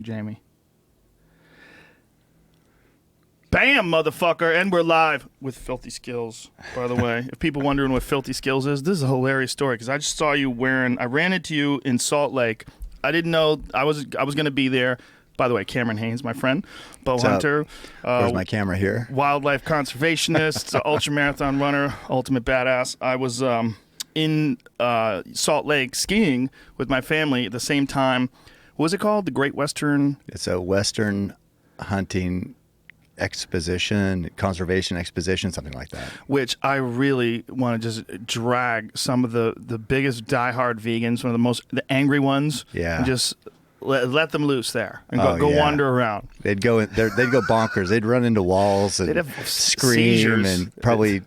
Jamie. Bam, motherfucker, and we're live with Filthy Skills, by the way. If people wondering what Filthy Skills is, this is a hilarious story because I just saw you I ran into you in Salt Lake. I didn't know I was going to be there. By the way, Cameron Haynes, my friend, bowhunter. Where's my camera here? Wildlife conservationist, ultramarathon runner, ultimate badass. I was in Salt Lake skiing with my family at the same time. What was it called? The Great Western? It's a Western hunting exposition, conservation exposition, something like that. Which I really want to just drag some of the biggest diehard vegans, one of the angry ones, and just let them loose there and go wander around. They'd go bonkers. They'd run into walls and they'd have scream seizures. And probably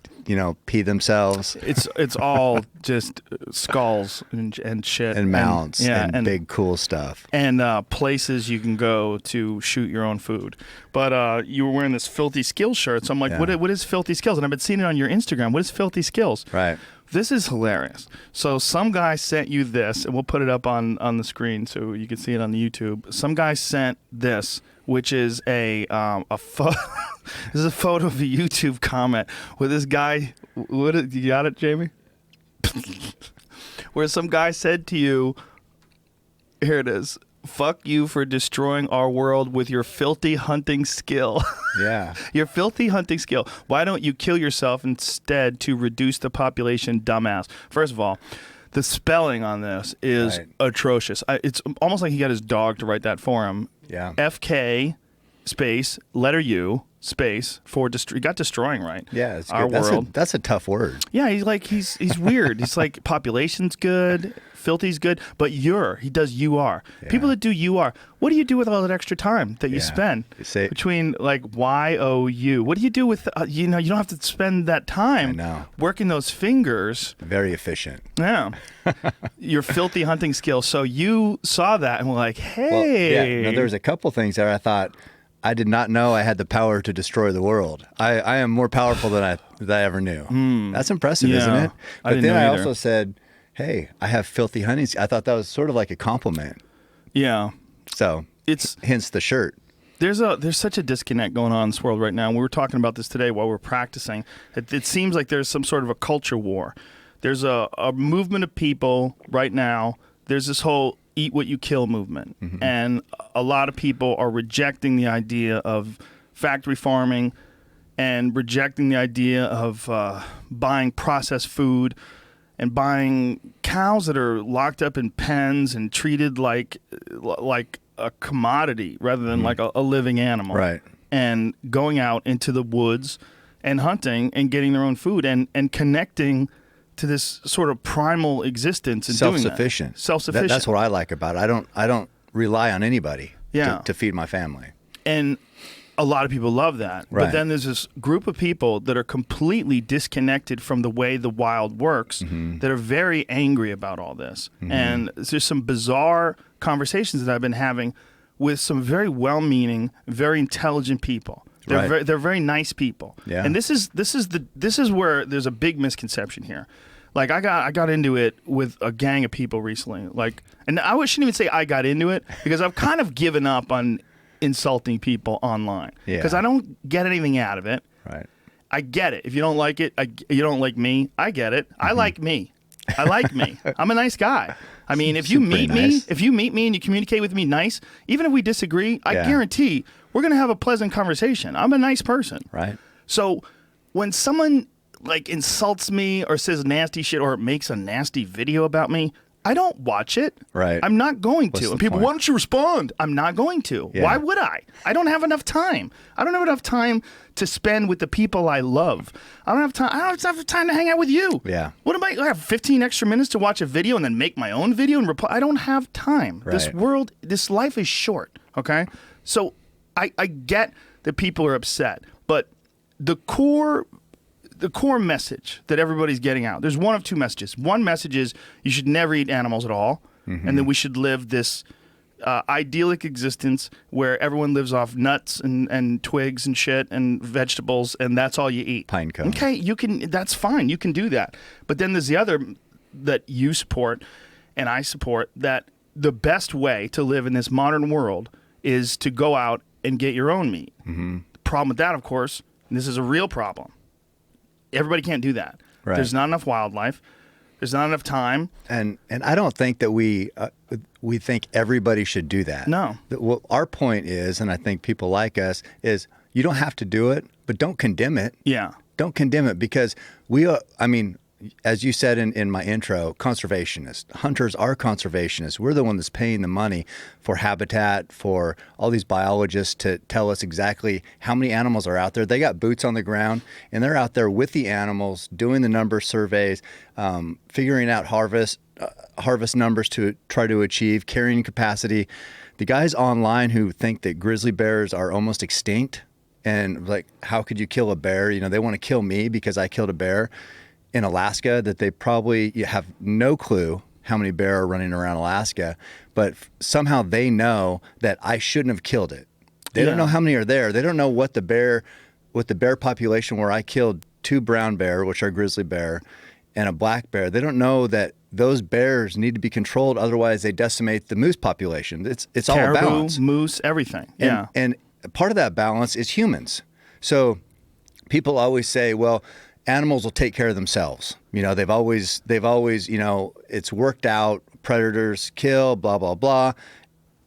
pee themselves. It's all just skulls and shit and mounts and big cool stuff and places you can go to shoot your own food. But you were wearing this Filthy Skills shirt, so I'm like, what is Filthy Skills? And I've been seeing it on your Instagram. What is Filthy Skills? Right. This is hilarious. So some guy sent you this, and we'll put it up on the screen so you can see it on the YouTube. Some guy sent this, which is a photo. This is a photo of a YouTube comment where this guy. You got it, Jamie? Where some guy said to you, "Here it is. Fuck you for destroying our world with your filthy hunting skill." Yeah. Your filthy hunting skill. Why don't you kill yourself instead to reduce the population, dumbass? First of all, the spelling on this is atrocious. It's almost like he got his dog to write that for him. Yeah. FK space letter U space for he got destroying right. Yeah, it's our good. world. That's a tough word. Yeah, he's weird. He's like population's good, filthy's good, but he does UR. Yeah. People that do UR, what do you do with all that extra time that you spend between like YOU? What do you do with you don't have to spend that time working those fingers. Very efficient. Yeah. Your filthy hunting skill. So you saw that and were like, hey. Well, there's a couple things there I thought I did not know I had the power to destroy the world. I am more powerful than I ever knew. That's impressive, isn't it? But then I also said, hey, I have filthy hunting. I thought that was sort of like a compliment. Yeah. So hence the shirt. There's such a disconnect going on in this world right now. We were talking about this today while we were practicing. It seems like there's some sort of a culture war. There's a movement of people right now. There's this whole eat what you kill movement. Mm-hmm. And a lot of people are rejecting the idea of factory farming and rejecting the idea of buying processed food and buying cows that are locked up in pens and treated like a commodity rather than like a living animal. Right. And going out into the woods and hunting and getting their own food and connecting to this sort of primal existence and self-sufficient. Self-sufficient. That's what I like about it. I don't rely on anybody to feed my family. And a lot of people love that. Right. But then there's this group of people that are completely disconnected from the way the wild works that are very angry about all this. And there's some bizarre conversations that I've been having with some very well-meaning, very intelligent people. They're very nice people. Yeah. And this is where there's a big misconception here. Like I got into it with a gang of people recently. And I shouldn't even say I got into it because I've kind of given up on insulting people online because I don't get anything out of it. Right. I get it. If you don't like it, you don't like me. I get it. I like me. I like me. I'm a nice guy. I mean, if you meet me and you communicate with me nice, even if we disagree, I guarantee we're going to have a pleasant conversation. I'm a nice person. Right. So when someone like insults me or says nasty shit or makes a nasty video about me, I don't watch it. Right. I'm not going What's to. the And people, point? why don't you respond? I'm not going to. Yeah. Why would I? I don't have enough time. I don't have enough time to spend with the people I love. I don't have time. I don't have time to hang out with you. Yeah. What am I have 15 extra minutes to watch a video and then make my own video and reply? I don't have time. Right. This life is short. Okay. So I get that people are upset, but the core message that everybody's getting out, there's one of two messages. One message is you should never eat animals at all, and then we should live this idyllic existence where everyone lives off nuts and twigs and shit and vegetables, and that's all you eat. Pine cone. Okay, that's fine. You can do that. But then there's the other that you support and I support, that the best way to live in this modern world is to go out and get your own meat. The problem with that, of course, and this is a real problem, everybody can't do that. Right. There's not enough wildlife. There's not enough time. And I don't think that we think everybody should do that. No. What our point is, and I think people like us, is you don't have to do it, but don't condemn it. Yeah. Don't condemn it, because we are, I mean, as you said in my intro, conservationists. Hunters are conservationists. We're the one that's paying the money for habitat, for all these biologists to tell us exactly how many animals are out there. They got boots on the ground, and they're out there with the animals, doing the number surveys, figuring out harvest numbers to try to achieve carrying capacity. The guys online who think that grizzly bears are almost extinct, and like, how could you kill a bear? You know, they want to kill me because I killed a bear in Alaska, that they probably have no clue how many bear are running around Alaska, but somehow they know that I shouldn't have killed it. They don't know how many are there. They don't know what the bear population where I killed 2 brown bear, which are grizzly bear, and a black bear. They don't know that those bears need to be controlled, otherwise they decimate the moose population. It's all a balance. Moose, everything. And part of that balance is humans. So people always say, well, animals will take care of themselves. You know, they've always, you know, it's worked out, predators kill, blah, blah, blah.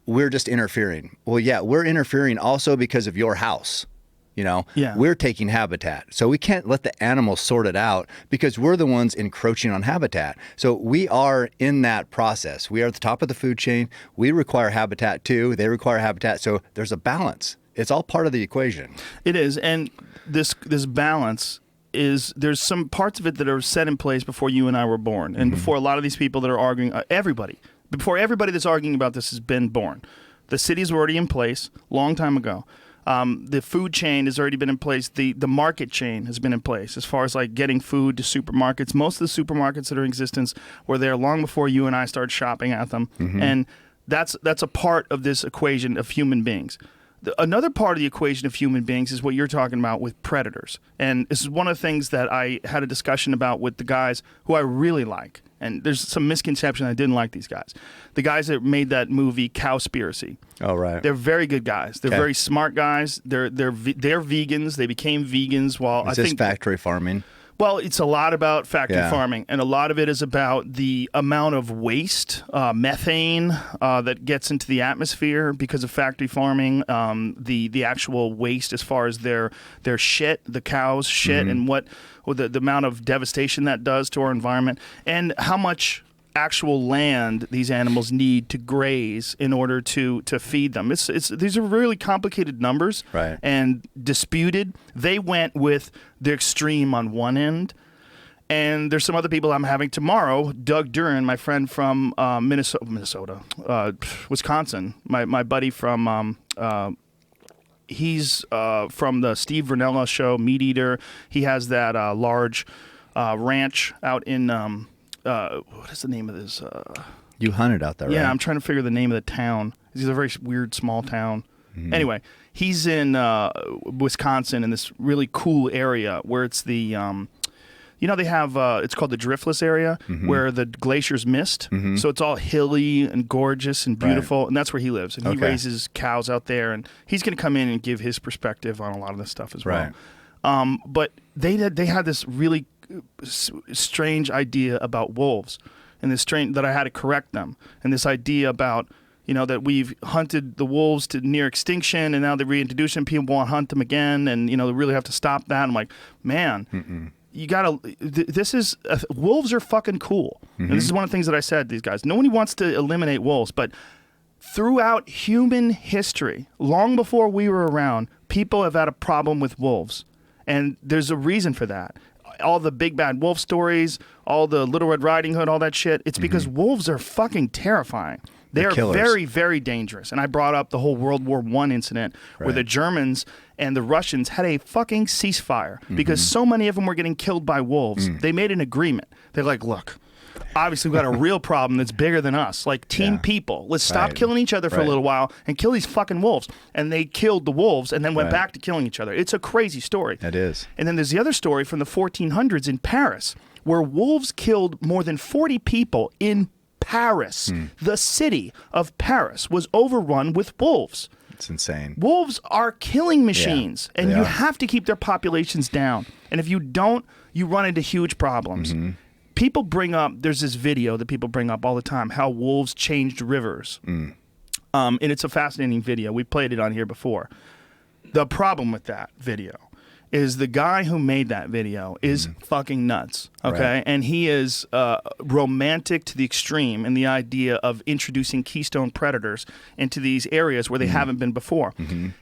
We're just interfering. Well, yeah, we're interfering also because of your house. You know, we're taking habitat. So we can't let the animals sort it out, because we're the ones encroaching on habitat. So we are in that process. We are at the top of the food chain. We require habitat too. They require habitat. So there's a balance. It's all part of the equation. It is. And this balance is, there's some parts of it that are set in place before you and I were born, and before a lot of these people that are arguing, before everybody that's arguing about this has been born. The cities were already in place long time ago. The food chain has already been in place. The market chain has been in place as far as like getting food to supermarkets. Most of the supermarkets that are in existence were there long before you and I started shopping at them. And that's a part of this equation of human beings. Another part of the equation of human beings is what you're talking about with predators. And this is one of the things that I had a discussion about with the guys who I really like. And there's some misconception I didn't like these guys. The guys that made that movie Cowspiracy. Oh, right. They're very good guys. They're very smart guys. They're vegans. They became vegans while I think factory farming. Well, it's a lot about factory farming, and a lot of it is about the amount of waste, methane that gets into the atmosphere because of factory farming, the actual waste as far as their shit, the cows' shit, and what the amount of devastation that does to our environment, and how much actual land these animals need to graze in order to feed them. These are really complicated numbers, right, and disputed. They went with the extreme on one end, and there's some other people I'm having tomorrow. Doug Duran, my friend from Wisconsin, my buddy from he's from the Steve Vernella show, Meat Eater. He has that large ranch out in what is the name of this? You hunted out there, right? Yeah, I'm trying to figure the name of the town. It's a very weird small town. Anyway, he's in Wisconsin in this really cool area where it's the, they have, it's called the driftless area where the glaciers mist. So it's all hilly and gorgeous and beautiful. And that's where he lives. And he raises cows out there. And he's going to come in and give his perspective on a lot of this stuff as well. But they had this really strange idea about wolves, and this strange that I had to correct them, and this idea about that we've hunted the wolves to near extinction, and now they reintroduce them. People want to hunt them again, and they really have to stop that. I'm like, man, you gotta. Wolves are fucking cool, and this is one of the things that I said to these guys. Nobody wants to eliminate wolves, but throughout human history, long before we were around, people have had a problem with wolves, and there's a reason for that. All the big bad wolf stories, all the Little Red Riding Hood, all that shit. It's because wolves are fucking terrifying. They are very, very dangerous. And I brought up the whole World War I incident where the Germans and the Russians had a fucking ceasefire because so many of them were getting killed by wolves. They made an agreement. They're like, look, obviously we've got a real problem that's bigger than us. Like team people. Let's stop killing each other for a little while and kill these fucking wolves. And they killed the wolves and then went back to killing each other. It's a crazy story. It is. And then there's the other story from the 1400s in Paris where wolves killed more than 40 people in Paris. The city of Paris was overrun with wolves. It's insane. Wolves are killing machines, and you have to keep their populations down. And if you don't, you run into huge problems. People bring up, there's this video that people bring up all the time, how wolves changed rivers. And it's a fascinating video. We played it on here before. The problem with that video is the guy who made that video is fucking nuts, okay? Right. And he is romantic to the extreme in the idea of introducing keystone predators into these areas where they haven't been before.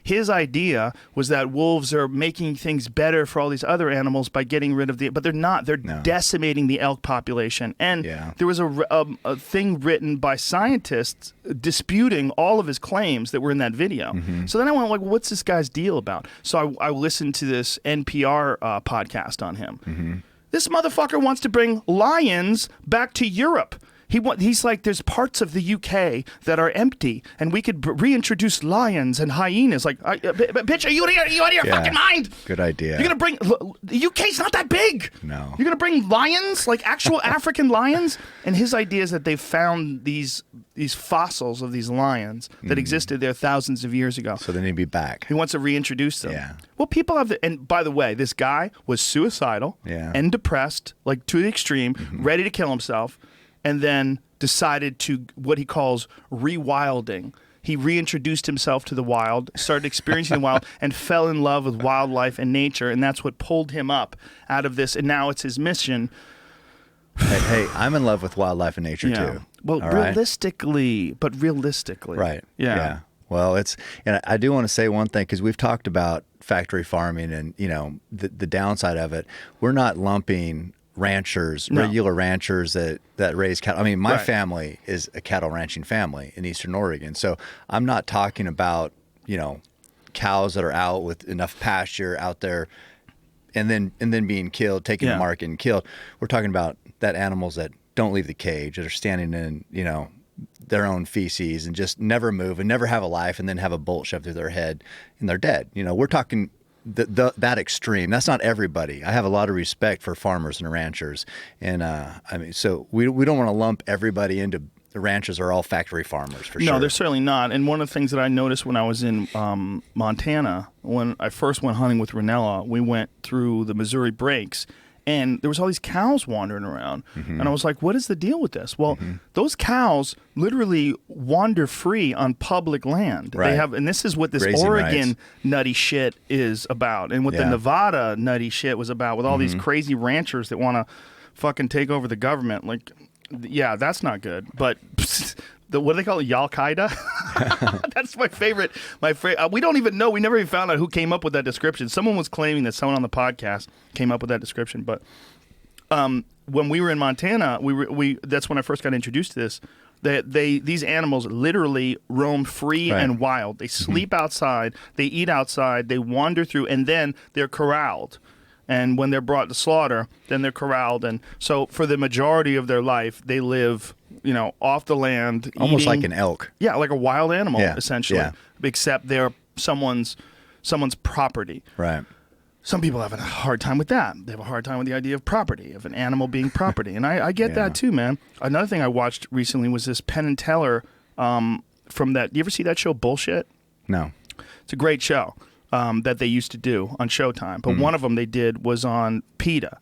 His idea was that wolves are making things better for all these other animals by getting rid of but they're not. They're decimating the elk population. And there was a thing written by scientists disputing all of his claims that were in that video. So then I went, like, well, what's this guy's deal about? So I listened to this NPR podcast on him. This motherfucker wants to bring lions back to Europe. He's like, there's parts of the UK that are empty, and we could reintroduce lions and hyenas. Like, bitch, are you out of your fucking mind? Good idea. You're gonna bring the UK's not that big. No. You're gonna bring lions, like actual African lions. And his idea is that they've found these fossils of these lions that existed there thousands of years ago. So they need to be back. He wants to reintroduce them. Yeah. Well, people have, and by the way, this guy was suicidal and depressed, like to the extreme, ready to kill himself, and then decided to what he calls rewilding. He reintroduced himself to the wild, started experiencing the wild, and fell in love with wildlife and nature, and that's what pulled him up out of this, and now it's his mission. Hey, I'm in love with wildlife and nature too. Well, realistically. Right. Yeah. Well, and I do want to say one thing, because we've talked about factory farming and, the downside of it. We're not lumping ranchers, regular ranchers that raise cattle. I mean, my family is a cattle ranching family in Eastern Oregon. So I'm not talking about, cows that are out with enough pasture out there and then being killed, taken to market and killed. We're talking about that animals that don't leave the cage, that are standing in, their own feces and just never move and never have a life, and then have a bolt shoved through their head and they're dead. We're talking that extreme. That's not everybody. I have a lot of respect for farmers and ranchers, and so we don't want to lump everybody into the ranchers are all factory farmers for sure. No, they're certainly not. And one of the things that I noticed when I was in Montana, when I first went hunting with Ranella, we went through the Missouri Breaks, and there was all these cows wandering around. And I was like, what is the deal with this? Well, those cows literally wander free on public land. Right. They have, and this is what this Grazing Oregon rights. Nutty shit is about, and what the Nevada nutty shit was about, with all these crazy ranchers that want to fucking take over the government. Like, yeah, that's not good. But what do they call it? Al-Qaeda? That's my favorite. We don't even know. We never even found out who came up with that description. Someone was claiming that someone on the podcast came up with that description. But when we were in Montana, that's when I first got introduced to this. These animals literally roam free and wild. They sleep outside. They eat outside. They wander through, and then they're corralled. And when they're brought to slaughter, then they're corralled. And so for the majority of their life, they live, off the land. Almost eating, like an elk. Yeah, like a wild animal, essentially. Yeah. Except they're someone's property. Right. Some people have a hard time with that. They have a hard time with the idea of property, of an animal being property. And I get that too, man. Another thing I watched recently was this Penn and Teller from that. You ever see that show, Bullshit? No. It's a great show. That they used to do on Showtime. But one of them they did was on PETA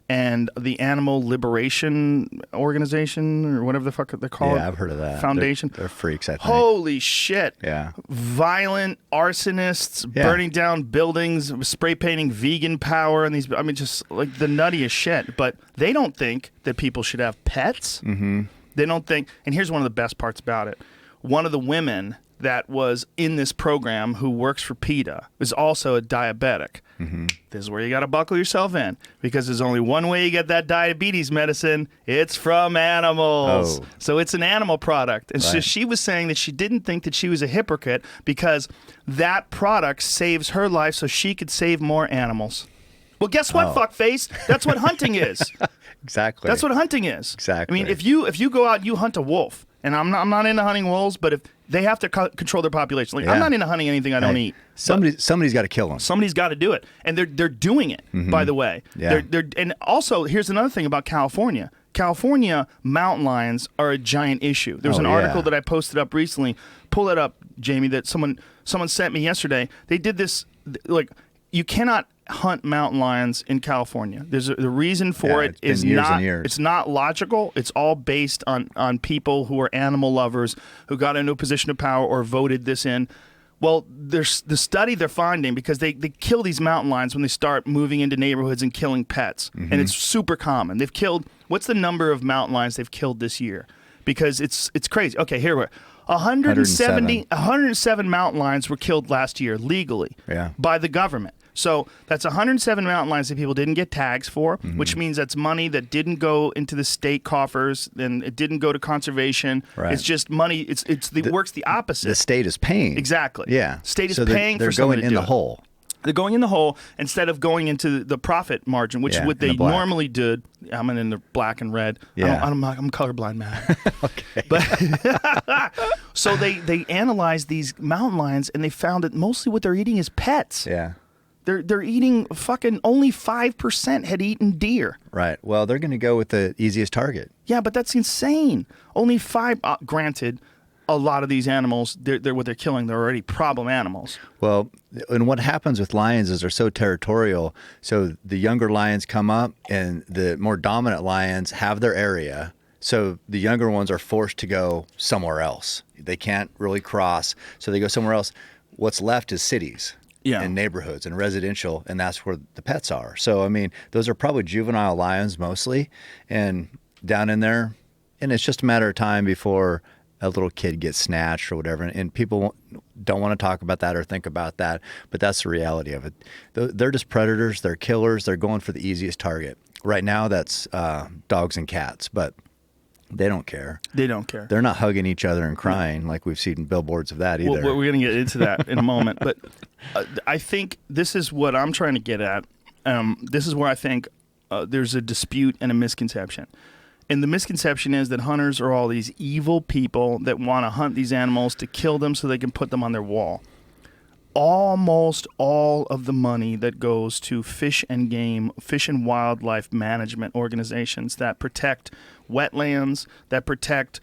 and the Animal Liberation Organization, or whatever the fuck they call it. Yeah, I've heard of that. Foundation. They're freaks, I think. Holy shit. Yeah. Violent arsonists burning down buildings, spray painting vegan power, and just like the nuttiest shit. But they don't think that people should have pets. They don't think, and here's one of the best parts about it. One of the women that was in this program who works for PETA is also a diabetic. This is where you got to buckle yourself in, because there's only one way you get that diabetes medicine. It's from animals. Oh. So it's an animal product. And so she was saying that she didn't think that she was a hypocrite because that product saves her life so she could save more animals. Well, guess what, fuckface? That's what hunting is. Exactly. That's what hunting is. Exactly. I mean, if you go out and you hunt a wolf, and I'm not into hunting wolves, but if they have to control their population. Like, I'm not into hunting anything I don't eat. Somebody's got to kill them. Somebody's got to do it, and they're doing it. By the way, and also here's another thing about California. California mountain lions are a giant issue. There's an article that I posted up recently. Pull it up, Jamie. That someone Someone sent me yesterday. They did this, like, you cannot hunt mountain lions in California. The reason for it is not, it's not logical. It's all based on people who are animal lovers who got into a position of power or voted this in. Well, there's the study they're finding, because they kill these mountain lions when they start moving into neighborhoods and killing pets. And it's super common. They've killed, what's the number of mountain lions they've killed this year? Because it's crazy. Okay, here we're 107 mountain lions were killed last year legally by the government. So that's 107 mountain lions that people didn't get tags for, which means that's money that didn't go into the state coffers, and it didn't go to conservation. Right. It's just money. It works the opposite. The state is paying. Exactly. Yeah. State is paying for someone to do it. They're going in the hole. They're going in the hole instead of going into the profit margin, which is what they normally did. I'm in the black and red. Yeah. I'm colorblind, man. Okay. But so they analyzed these mountain lions, and they found that mostly what they're eating is pets. Yeah. They're eating fucking, only 5% had eaten deer. Right. Well, they're going to go with the easiest target. Yeah, but that's insane. Only 5. Granted, a lot of these animals, they're what they're killing. They're already problem animals. Well, and what happens with lions is they're so territorial. So the younger lions come up, and the more dominant lions have their area. So the younger ones are forced to go somewhere else. They can't really cross, so they go somewhere else. What's left is cities. And neighborhoods and residential, and that's where the pets are. So, I mean, those are probably juvenile lions mostly, and down in there, and it's just a matter of time before a little kid gets snatched or whatever, and people don't want to talk about that or think about that, but that's the reality of it. They're just predators, they're killers, they're going for the easiest target. Right now, that's dogs and cats, but they don't care. They don't care. They're not hugging each other and crying like we've seen billboards of that either. Well, we're going to get into that in a moment. But I think this is what I'm trying to get at. This is where I think there's a dispute and a misconception. And the misconception is that hunters are all these evil people that want to hunt these animals to kill them so they can put them on their wall. Almost all of the money that goes to fish and wildlife management organizations that protect wetlands, that protect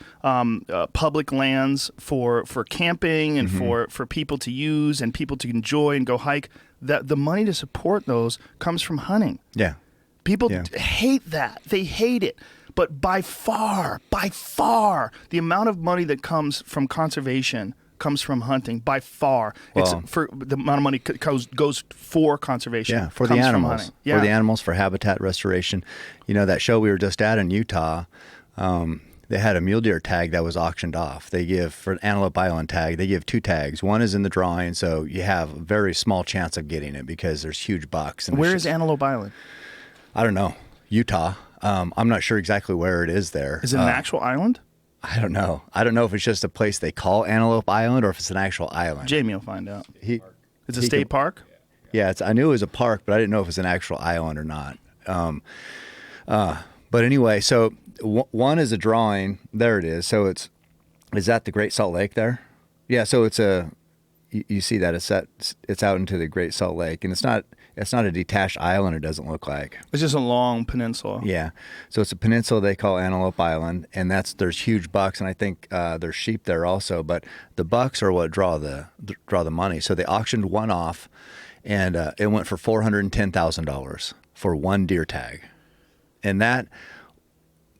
public lands for camping and for people to use and people to enjoy and go hike, that the money to support those comes from hunting. Yeah. People hate that. They hate it. But by far, the amount of money that comes from conservation comes from hunting by far. Well, it's for the amount of money goes for conservation. Yeah, for the animals. For the animals, for habitat restoration. You know, that show we were just at in Utah, they had a mule deer tag that was auctioned off. They give, for an Antelope Island tag, they give 2 tags. One is in the drawing, so you have a very small chance of getting it because there's huge bucks. And where is Antelope Island? I don't know. Utah. I'm not sure exactly where it is there. Is it an actual island? I don't know. I don't know if it's just a place they call Antelope Island or if it's an actual island. Jamie will find out. It's a state park? Yeah, I knew it was a park, but I didn't know if it was an actual island or not. But anyway, so one is a drawing. There it is. So is that the Great Salt Lake there? Yeah, so you see that it's out into the Great Salt Lake, and it's not a detached island. It doesn't look like. It's just a long peninsula. Yeah, so it's a peninsula they call Antelope Island, and there's huge bucks, and I think there's sheep there also. But the bucks are what draw the money. So they auctioned one off, and it went for $410,000 for one deer tag, and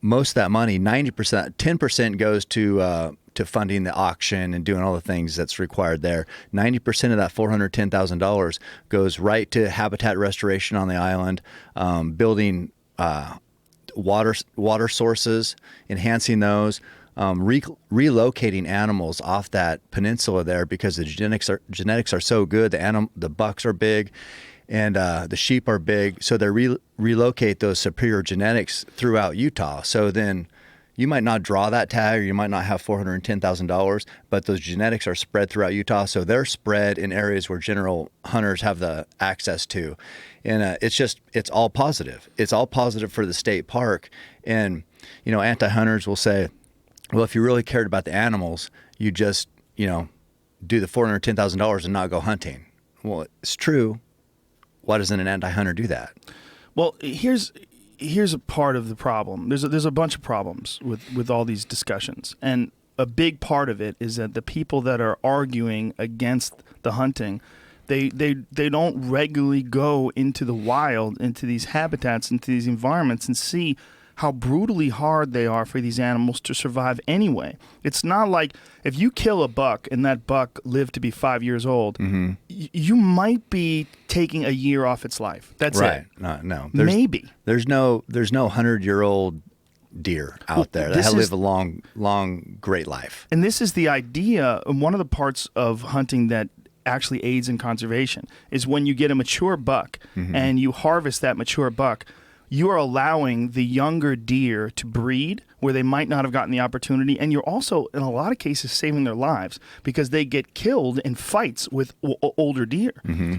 most of that money, 90%, 10% goes to funding the auction and doing all the things that's required there. 90% of that $410,000 goes right to habitat restoration on the island, building water sources, enhancing those, relocating animals off that peninsula there because the genetics are so good. The bucks are big, and the sheep are big, so they relocate those superior genetics throughout Utah. So then you might not draw that tag, or you might not have $410,000, but those genetics are spread throughout Utah, so they're spread in areas where general hunters have the access to. And it's all positive. It's all positive for the state park. And, anti-hunters will say, well, if you really cared about the animals, you just, do the $410,000 and not go hunting. Well, it's true. Why doesn't an anti-hunter do that? Well, here's a part of the problem. There's a bunch of problems with all these discussions, and a big part of it is that the people that are arguing against the hunting, they don't regularly go into the wild, into these habitats, into these environments, and see how brutally hard they are for these animals to survive anyway. It's not like if you kill a buck and that buck lived to be 5 years old, you might be taking a year off its life. That's right. it. No. Maybe. There's no 100-year-old deer out there that live a long, great life. And this is the idea, one of the parts of hunting that actually aids in conservation is when you get a mature buck and you harvest that mature buck, you are allowing the younger deer to breed where they might not have gotten the opportunity. And you're also, in a lot of cases, saving their lives because they get killed in fights with older deer.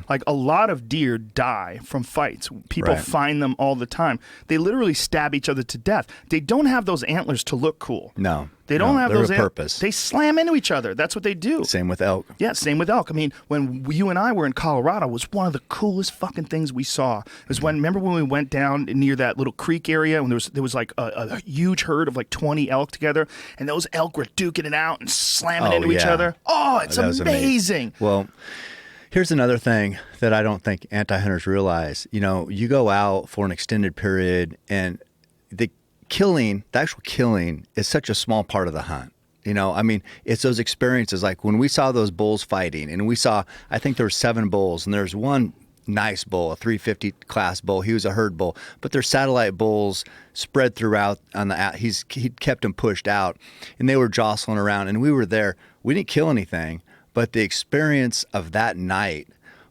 Like a lot of deer die from fights. People find them all the time. They literally stab each other to death. They don't have those antlers to look cool. No. They don't have those purpose. They slam into each other. That's what they do. Same with elk. Yeah, same with elk. I mean, when you and I were in Colorado, it was one of the coolest fucking things we saw. It was remember when we went down near that little creek area when there was like a huge herd of like 20 elk together, and those elk were duking it out and slamming into each other. Oh, it's amazing. Well, here's another thing that I don't think anti-hunters realize. You know, you go out for an extended period and the actual killing is such a small part of the hunt. You know, I mean, it's those experiences like when we saw those bulls fighting and we saw, I think there were 7 bulls and there's one nice bull, a 350 class bull. He was a herd bull, but there's satellite bulls spread throughout on the, he kept them pushed out and they were jostling around and we were there. We didn't kill anything, but the experience of that night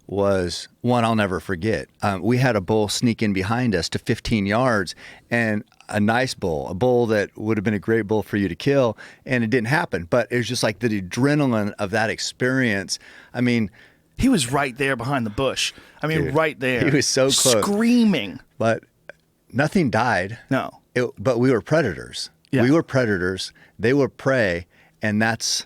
was one I'll never forget. We had a bull sneak in behind us to 15 yards and a nice bull, a bull that would have been a great bull for you to kill, and it didn't happen. But it was just like the adrenaline of that experience. I mean, he was right there behind the bush. I mean, dude, right there. He was so close. Screaming. But nothing died. No. But we were predators. Yeah. We were predators. They were prey, and that's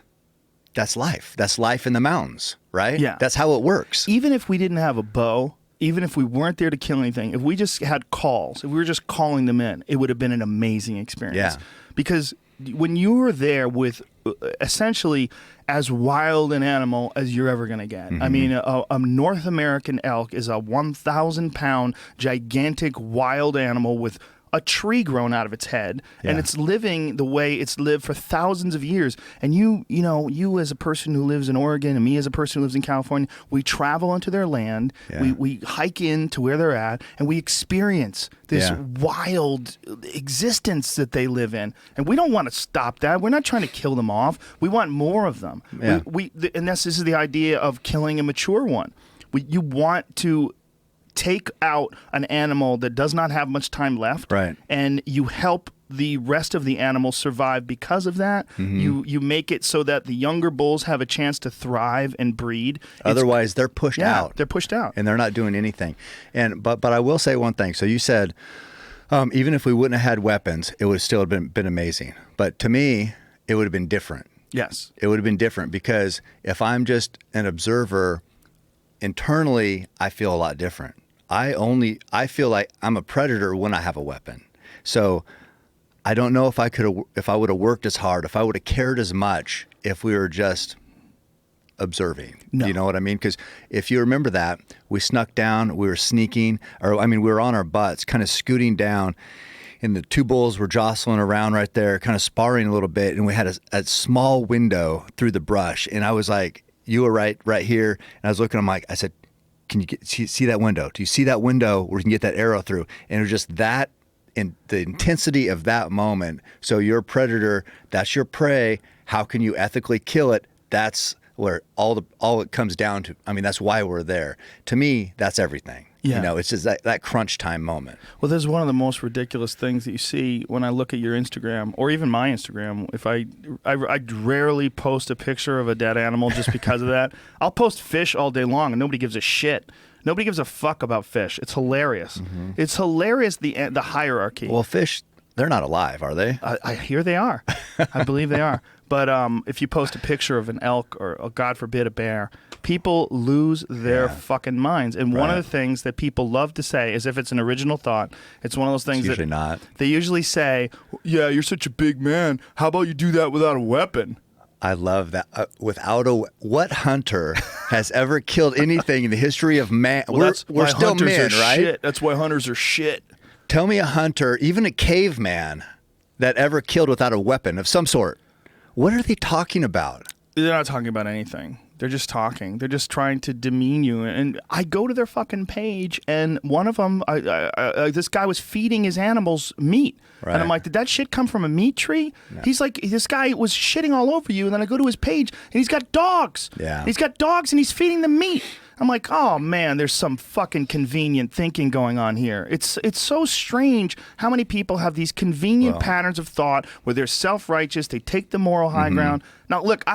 life. That's life in the mountains, right? Yeah. That's how it works. Even if we didn't have a bow, even if we weren't there to kill anything, if we just had calls, if we were just calling them in, it would have been an amazing experience. Yeah. Because when you were there with essentially as wild an animal as you're ever going to get. I mean, a North American elk is a 1,000-pound gigantic wild animal with a tree grown out of its head, and it's living the way it's lived for thousands of years. And you as a person who lives in Oregon and me as a person who lives in California, we travel into their land, we hike in to where they're at, and we experience this wild existence that they live in. And we don't want to stop that. We're not trying to kill them off. We want more of them. Yeah. And this is the idea of killing a mature one. You want to take out an animal that does not have much time left, right, and you help the rest of the animals survive because of that. You make it so that the younger bulls have a chance to thrive and breed. Otherwise, they're pushed out. They're pushed out. And they're not doing anything. But I will say one thing. So you said, even if we wouldn't have had weapons, it would have still been amazing. But to me, it would have been different. Yes. It would have been different because if I'm just an observer, internally, I feel a lot different. I feel like I'm a predator when I have a weapon. So I don't know if I would have worked as hard, if I would have cared as much if we were just observing. No. You know what I mean? Because if you remember that, we snuck down, we were sneaking, we were on our butts, kind of scooting down, and the 2 bulls were jostling around right there, kind of sparring a little bit, and we had a small window through the brush, and I was like, you were right here, and I was looking, I said, can you see that window? Do you see that window where you can get that arrow through? And it was just that, and the intensity of that moment. So you're a predator, that's your prey. How can you ethically kill it? That's where all it comes down to. I mean, that's why we're there. To me, that's everything. Yeah. You know, it's just that crunch time moment. Well, there's one of the most ridiculous things that you see when I look at your Instagram, or even my Instagram. If I rarely post a picture of a dead animal just because of that. I'll post fish all day long, and nobody gives a shit. Nobody gives a fuck about fish. It's hilarious. It's hilarious, the hierarchy. Well, fish, they're not alive, are they? I hear they are. I believe they are. But if you post a picture of an elk or, God forbid, a bear, People lose their fucking minds. And one of the things that people love to say, as if it's an original thought, it's one of those things it's usually not. They usually say, yeah, you're such a big man. How about you do that without a weapon? I love that. What hunter has ever killed anything in the history of man? Well, we're still men, right? Shit. That's why hunters are shit. Tell me a hunter, even a caveman, that ever killed without a weapon of some sort. What are they talking about? They're not talking about anything. They're just talking. They're just trying to demean you. And I go to their fucking page, and one of them, this guy was feeding his animals meat. Right. And I'm like, did that shit come from a meat tree? No. He's like, this guy was shitting all over you. And then I go to his page, and he's got dogs. Yeah. He's got dogs, and he's feeding them meat. I'm like, oh man, there's some fucking convenient thinking going on here. It's so strange how many people have these convenient patterns of thought where they're self-righteous, they take the moral high ground. Now, look,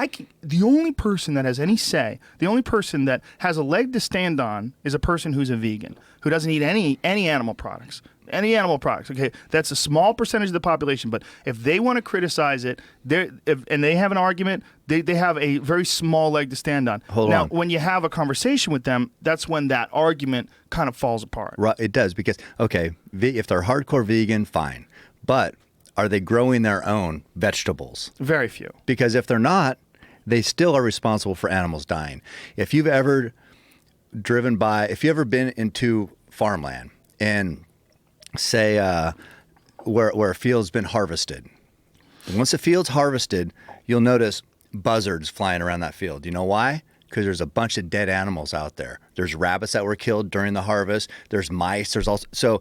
the only person that has any say, the only person that has a leg to stand on is a person who's a vegan, who doesn't eat any animal products. Any animal products, okay? That's a small percentage of the population, but if they want to criticize it, and they have an argument, they have a very small leg to stand on. Hold on. When you have a conversation with them, that's when that argument kind of falls apart. Right, it does, because, okay, if they're hardcore vegan, fine. But are they growing their own vegetables? Very few. Because if they're not, they still are responsible for animals dying. If you've ever been into farmland and say where a field's been harvested. Once a field's harvested, you'll notice buzzards flying around that field. You know why? Because there's a bunch of dead animals out there. There's rabbits that were killed during the harvest. There's mice. There's also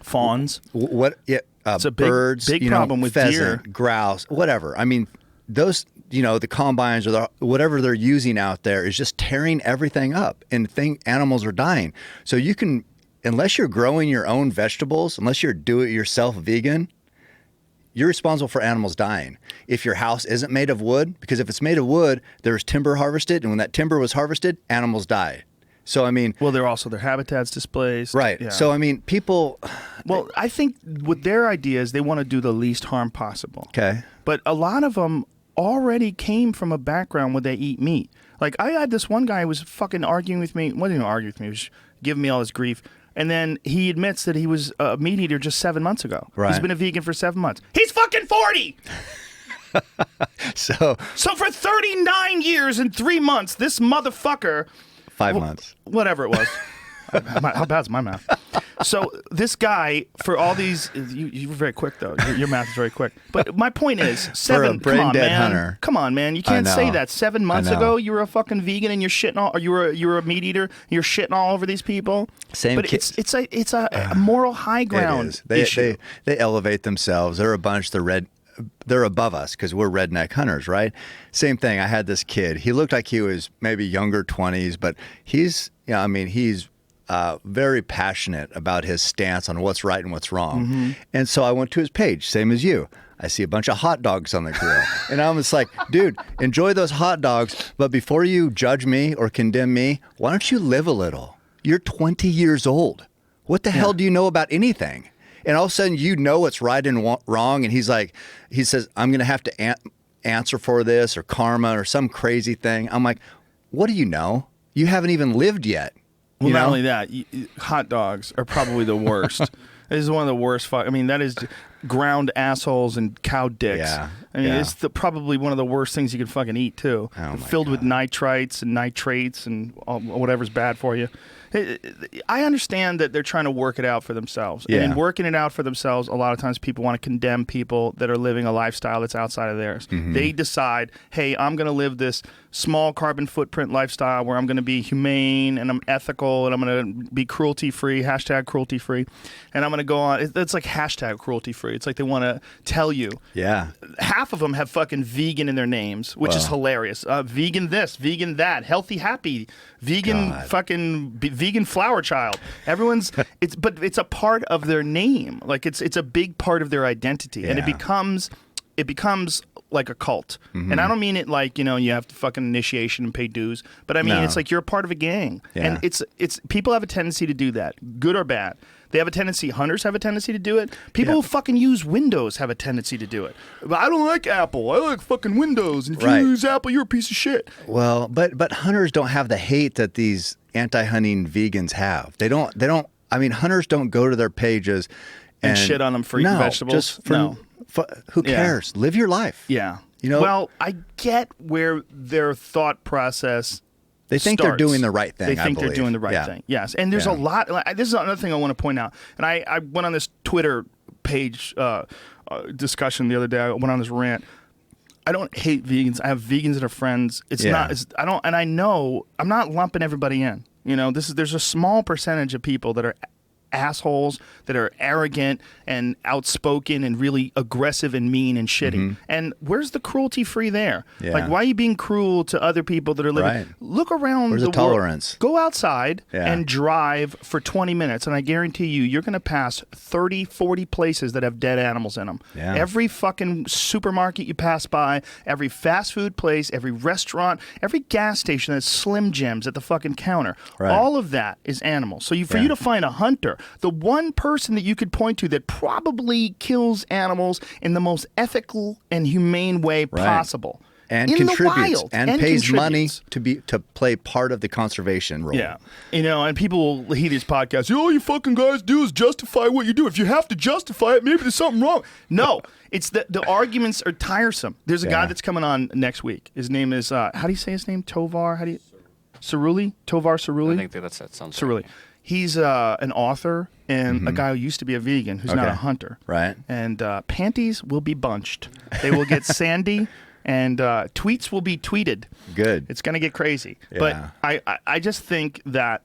fawns. It's a birds. Big problem with pheasant, deer, grouse, whatever. I mean, those. The combines or whatever they're using out there is just tearing everything up, and animals are dying. So you can. Unless you're growing your own vegetables, unless you're do-it-yourself vegan, you're responsible for animals dying. If your house isn't made of wood, because if it's made of wood, there's timber harvested, and when that timber was harvested, animals died. So, I mean... Well, their habitats displaced. Right. Yeah. So, I mean, people... Well, I think with their ideas, they want to do the least harm possible. Okay. But a lot of them already came from a background where they eat meat. Like, I had this one guy who was fucking arguing with me. Well, he didn't argue with me. He was giving me all this grief. And then he admits that he was a meat eater just 7 months ago. Right. He's been a vegan for 7 months. He's fucking 40! So for 39 years and 3 months, this motherfucker... 5 months. Whatever it was. How bad's my math? So this guy, for all these... You were very quick, though. Your math is very quick. But my point is, for a brain-dead hunter. Come on, man. You can't say that. 7 months ago, you were a fucking vegan and you're shitting all... Or you were a meat eater and you're shitting all over these people. It's a moral high ground issue. They elevate themselves. They're a bunch. They're above us because we're redneck hunters, right? Same thing. I had this kid. He looked like he was maybe younger 20s, but he's very passionate about his stance on what's right and what's wrong. Mm-hmm. And so I went to his page, same as you. I see a bunch of hot dogs on the grill. And I'm just like, dude, enjoy those hot dogs, but before you judge me or condemn me, why don't you live a little? You're 20 years old. What the hell do you know about anything? And all of a sudden you know what's right and wrong. And he says, I'm going to have to answer for this or karma or some crazy thing. I'm like, what do you know? You haven't even lived yet. Well, not only that, hot dogs are probably the worst. This is one of the worst. That is ground assholes and cow dicks. Yeah. It's probably one of the worst things you can fucking eat, too. Filled with nitrites and nitrates and whatever's bad for you. I understand that they're trying to work it out for themselves. Yeah. And in working it out for themselves, a lot of times people want to condemn people that are living a lifestyle that's outside of theirs. Mm-hmm. They decide, hey, I'm going to live this small carbon footprint lifestyle where I'm going to be humane and I'm ethical and I'm going to be cruelty-free, #cruelty-free. And I'm going to go on. It's like #cruelty-free. It's like they want to tell you. Yeah. Half of them have fucking vegan in their names, which is hilarious. Vegan this, vegan that, healthy, happy, vegan vegan flower child. Everyone's it's a part of their name. Like it's a big part of their identity, and it becomes it becomes like a cult. And I don't mean it like, you have to fucking initiation and pay dues, but I mean it's like you're a part of a gang. And it's people have a tendency to do that, good or bad. They have a tendency, hunters have a tendency to do it. People who fucking use Windows have a tendency to do it. But I don't like Apple. I like fucking Windows. And if you use Apple, you're a piece of shit. Well, but hunters don't have the hate that these anti-hunting vegans have. They don't, I mean, hunters don't go to their pages and shit on them for eating vegetables. Who cares? Live your life. Yeah. Well, I get where their thought process They think they're doing the right thing. They think they're doing the right thing. Yes. And there's a lot. This is another thing I want to point out. And I went on this Twitter page discussion the other day. I went on this rant. I don't hate vegans. I have vegans that are friends. It's not. I don't. And I know I'm not lumping everybody in. There's a small percentage of people that are assholes, that are arrogant and outspoken and really aggressive and mean and shitty. And where's the cruelty free there? Like, why are you being cruel to other people that are living? Look around the tolerance? World. Go outside and drive for 20 minutes, and I guarantee you're going to pass 30, 40 places that have dead animals in them. Every fucking supermarket you pass by, every fast food place, every restaurant, every gas station that's Slim Jims at the fucking counter. All of that is animals. So for you to find a hunter, the one person that you could point to that probably kills animals in the most ethical and humane way possible. And contributes and pays money to play part of the conservation role. Yeah. And people will hear these podcasts. All you fucking guys do is justify what you do. If you have to justify it, maybe there's something wrong. No. It's the arguments are tiresome. There's a guy that's coming on next week. His name is, how do you say his name? Tovar? Cerulli? Tovar Cerulli? I think that sounds Cerulli. He's an author and a guy who used to be a vegan who's not a hunter. Right. And panties will be bunched. They will get sandy, and tweets will be tweeted. Good. It's going to get crazy. Yeah. But I just think that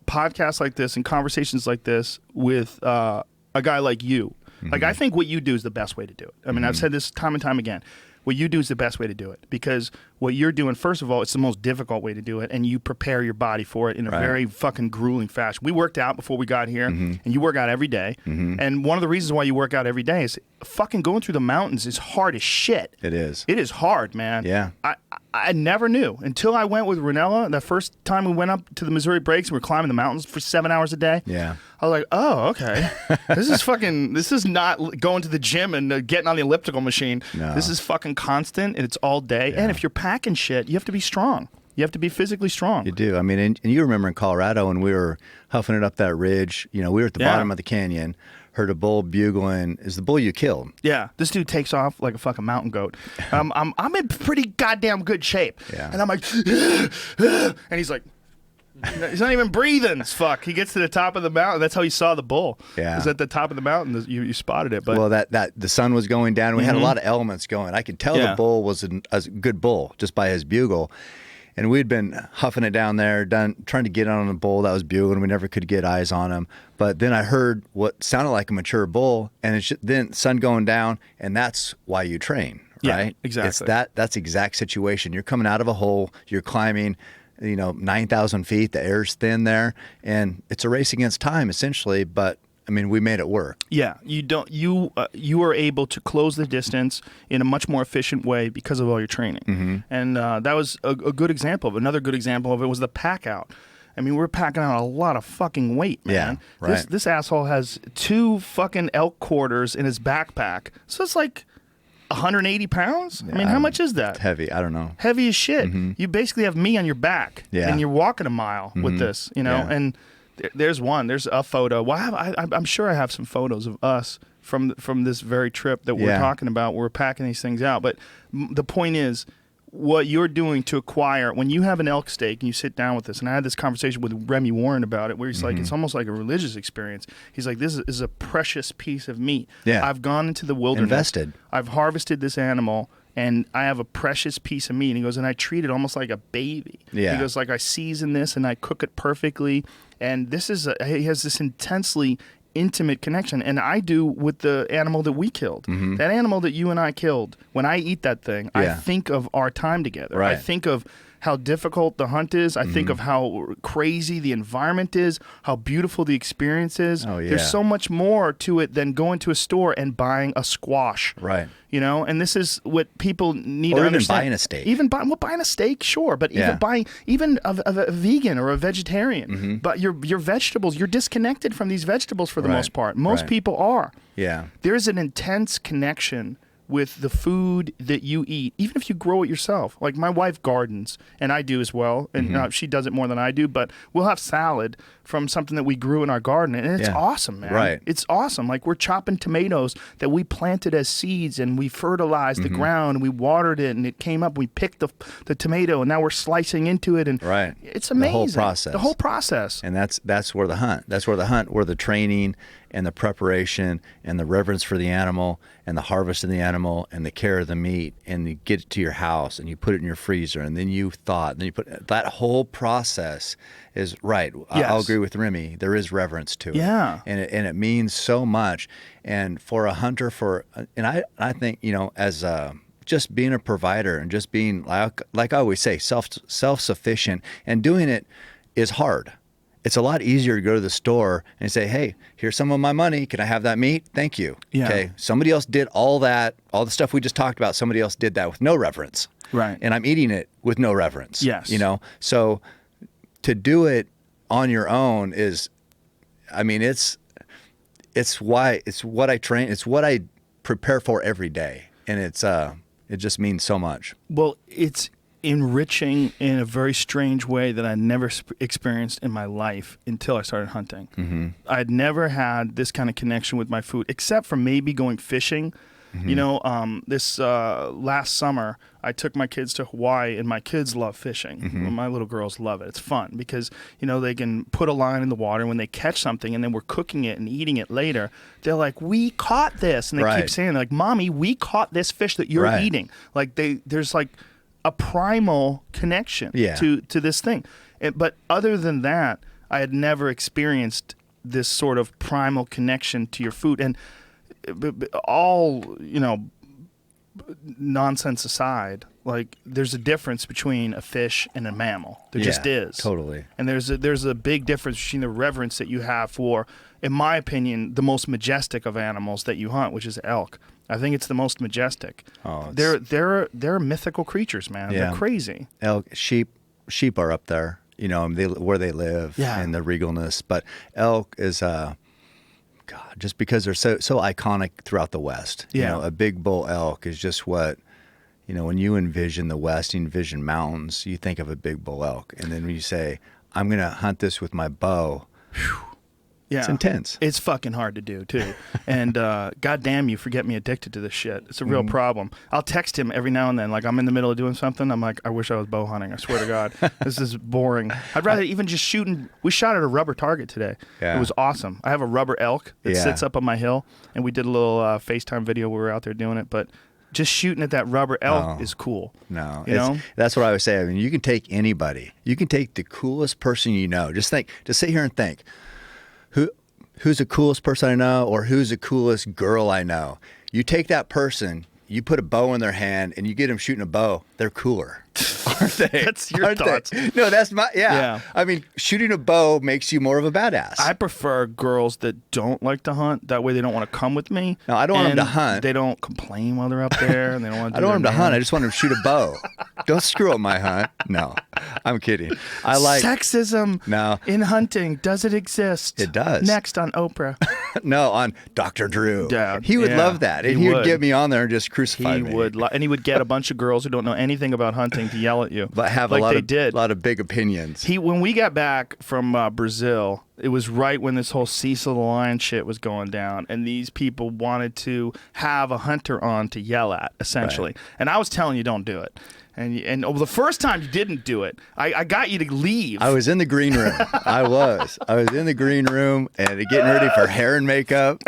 podcasts like this and conversations like this with a guy like you, like I think what you do is the best way to do it. I mean, I've said this time and time again. What you do is the best way to do it, because what you're doing, first of all, it's the most difficult way to do it, and you prepare your body for it in a very fucking grueling fashion. We worked out before we got here, and you work out every day. And one of the reasons why you work out every day is fucking going through the mountains is hard as shit. It is. It is hard, man. Yeah. I never knew until I went with Ranella. The first time we went up to the Missouri Breaks, we were climbing the mountains for 7 hours a day. Yeah. I was like, oh, okay. This is not going to the gym and getting on the elliptical machine. No. This is fucking constant, and it's all day. And if you're packing shit, you have to be strong. You have to be physically strong. You do. I mean, and you remember in Colorado when we were huffing it up that ridge, we were at the bottom of the canyon, heard a bull bugling. Is the bull you killed? Yeah. This dude takes off like a fucking mountain goat. I'm in pretty goddamn good shape. Yeah. And I'm like, and he's like, he's not even breathing. Fuck. He gets to the top of the mountain. That's how you saw the bull. Yeah. It was at the top of the mountain. You spotted it. But well, that the sun was going down. We had a lot of elements going. I could tell the bull was a good bull just by his bugle. And we'd been huffing it down there, trying to get on a bull that was bugling. We never could get eyes on him. But then I heard what sounded like a mature bull, and then sun going down, and that's why you train, right? Yeah, exactly. It's that's exact situation. You're coming out of a hole, you're climbing, 9,000 feet, the air's thin there, and it's a race against time essentially, but I mean, we made it work. Yeah, you are able to close the distance in a much more efficient way because of all your training. And that was a good example of another good example of it was the pack out. I mean, we're packing out a lot of fucking weight, man. Yeah, right. This asshole has 2 fucking elk quarters in his backpack, so it's like 180 pounds? I mean, how much is that? It's heavy. I don't know. Heavy as shit. You basically have me on your back, and you're walking a mile with this, and there's a photo. Well, I'm sure I have some photos of us from this very trip that we're talking about. We're packing these things out. But the point is, what you're doing to acquire, when you have an elk steak and you sit down with this, and I had this conversation with Remy Warren about it, where he's like, it's almost like a religious experience. He's like, this is a precious piece of meat. Yeah. I've gone into the wilderness. Invested. I've harvested this animal, and I have a precious piece of meat. And he goes, and I treat it almost like a baby. Yeah. He goes, like, I season this and I cook it perfectly. And this is he has this intensely intimate connection, and I do with the animal that we killed. That animal that you and I killed, when I eat that thing, I think of our time together. Right. I think of how difficult the hunt is. I think of how crazy the environment is, how beautiful the experience is. Oh, yeah. There's so much more to it than going to a store and buying a squash. Right. You know, and this is what people need or to even understand. buying a steak. Even buying a steak, sure, but even buying a vegan or a vegetarian. But your vegetables, you're disconnected from these vegetables for the most part. Most people are. Yeah. There's an intense connection with the food that you eat, even if you grow it yourself. Like my wife gardens, and I do as well, and she does it more than I do, but we'll have salad from something that we grew in our garden, and it's awesome, man. Right. It's awesome. Like we're chopping tomatoes that we planted as seeds, and we fertilized the ground, and we watered it, and it came up. We picked the tomato, and now we're slicing into it, and it's amazing. The whole process. And that's where the hunt, where the training and the preparation and the reverence for the animal and the harvest of the animal and the care of the meat, and you get it to your house and you put it in your freezer, and then you put that whole process is right. Yes. I'll agree with Remy. There is reverence to it. Yeah. And it means so much. And for a hunter, and I think, you know, as just being a provider and just being, like I always say, self-sufficient, and doing it is hard. It's a lot easier to go to the store and say, hey, here's some of my money. Can I have that meat? Thank you. Yeah. Okay. Somebody else did all that, all the stuff we just talked about. Somebody else did that with no reverence. Right. And I'm eating it with no reverence. Yes. You know, so to do it on your own is, I mean, it's what I train. It's what I prepare for every day. And it just means so much. Well, it's enriching in a very strange way that I never experienced in my life until I started hunting. I'd never had this kind of connection with my food, except for maybe going fishing. You know, this last summer, I took my kids to Hawaii, and my kids love fishing. Well, my little girls love it. It's fun because, you know, they can put a line in the water, and when they catch something and then we're cooking it and eating it later, they're like, we caught this. And they keep saying, like, Mommy, we caught this fish that you're eating. Like, there's like a primal connection to this thing. But other than that, I had never experienced this sort of primal connection to your food. And all, you know, nonsense aside, like there's a difference between a fish and a mammal. There just is. Totally. And there's a big difference between the reverence that you have for, in my opinion, the most majestic of animals that you hunt, which is elk. I think it's the most majestic. Oh, they're mythical creatures, man. Yeah. They're crazy. Elk, sheep are up there, you know, where they live and the regalness. But elk is God, just because they're so iconic throughout the West. You know, a big bull elk is just what, you know, when you envision the West, you envision mountains, you think of a big bull elk. And then when you say, I'm going to hunt this with my bow, it's intense. It's fucking hard to do, too. And goddamn you for getting me addicted to this shit. It's a real problem. I'll text him every now and then. Like, I'm in the middle of doing something. I'm like, I wish I was bow hunting. I swear to God. This is boring. I'd rather even just shooting. We shot at a rubber target today. Yeah. It was awesome. I have a rubber elk that sits up on my hill. And we did a little FaceTime video where we were out there doing it. But just shooting at that rubber elk is cool. No, that's what I would say. I mean, you can take anybody. You can take the coolest person you know. Just sit here and think. Who's the coolest person I know, or who's the coolest girl I know? You take that person, you put a bow in their hand, and you get them shooting a bow. They're cooler, aren't they? That's your thoughts. No, that's my I mean, shooting a bow makes you more of a badass. I prefer girls that don't like to hunt. That way, they don't want to come with me. No, I don't want them to hunt. They don't complain while they're up there, and they don't want to. I don't want them to hunt. I just want them to shoot a bow. Don't screw up my hunt. No, I'm kidding. I like sexism. No, in hunting, does it exist? It does. Next on Oprah. No, on Dr. Drew. Yeah, he would love that, and he would get me on there and just crucify me. He would, and he would get a bunch of girls who don't know anything about hunting to yell at you, but have a lot of big opinions. When we got back from Brazil, it was right when this whole Cecil the Lion shit was going down, and these people wanted to have a hunter on to yell at, essentially. And I was telling you, don't do it. And the first time you didn't do it, I got you to leave. I was in the green room. I was in the green room and getting ready for hair and makeup,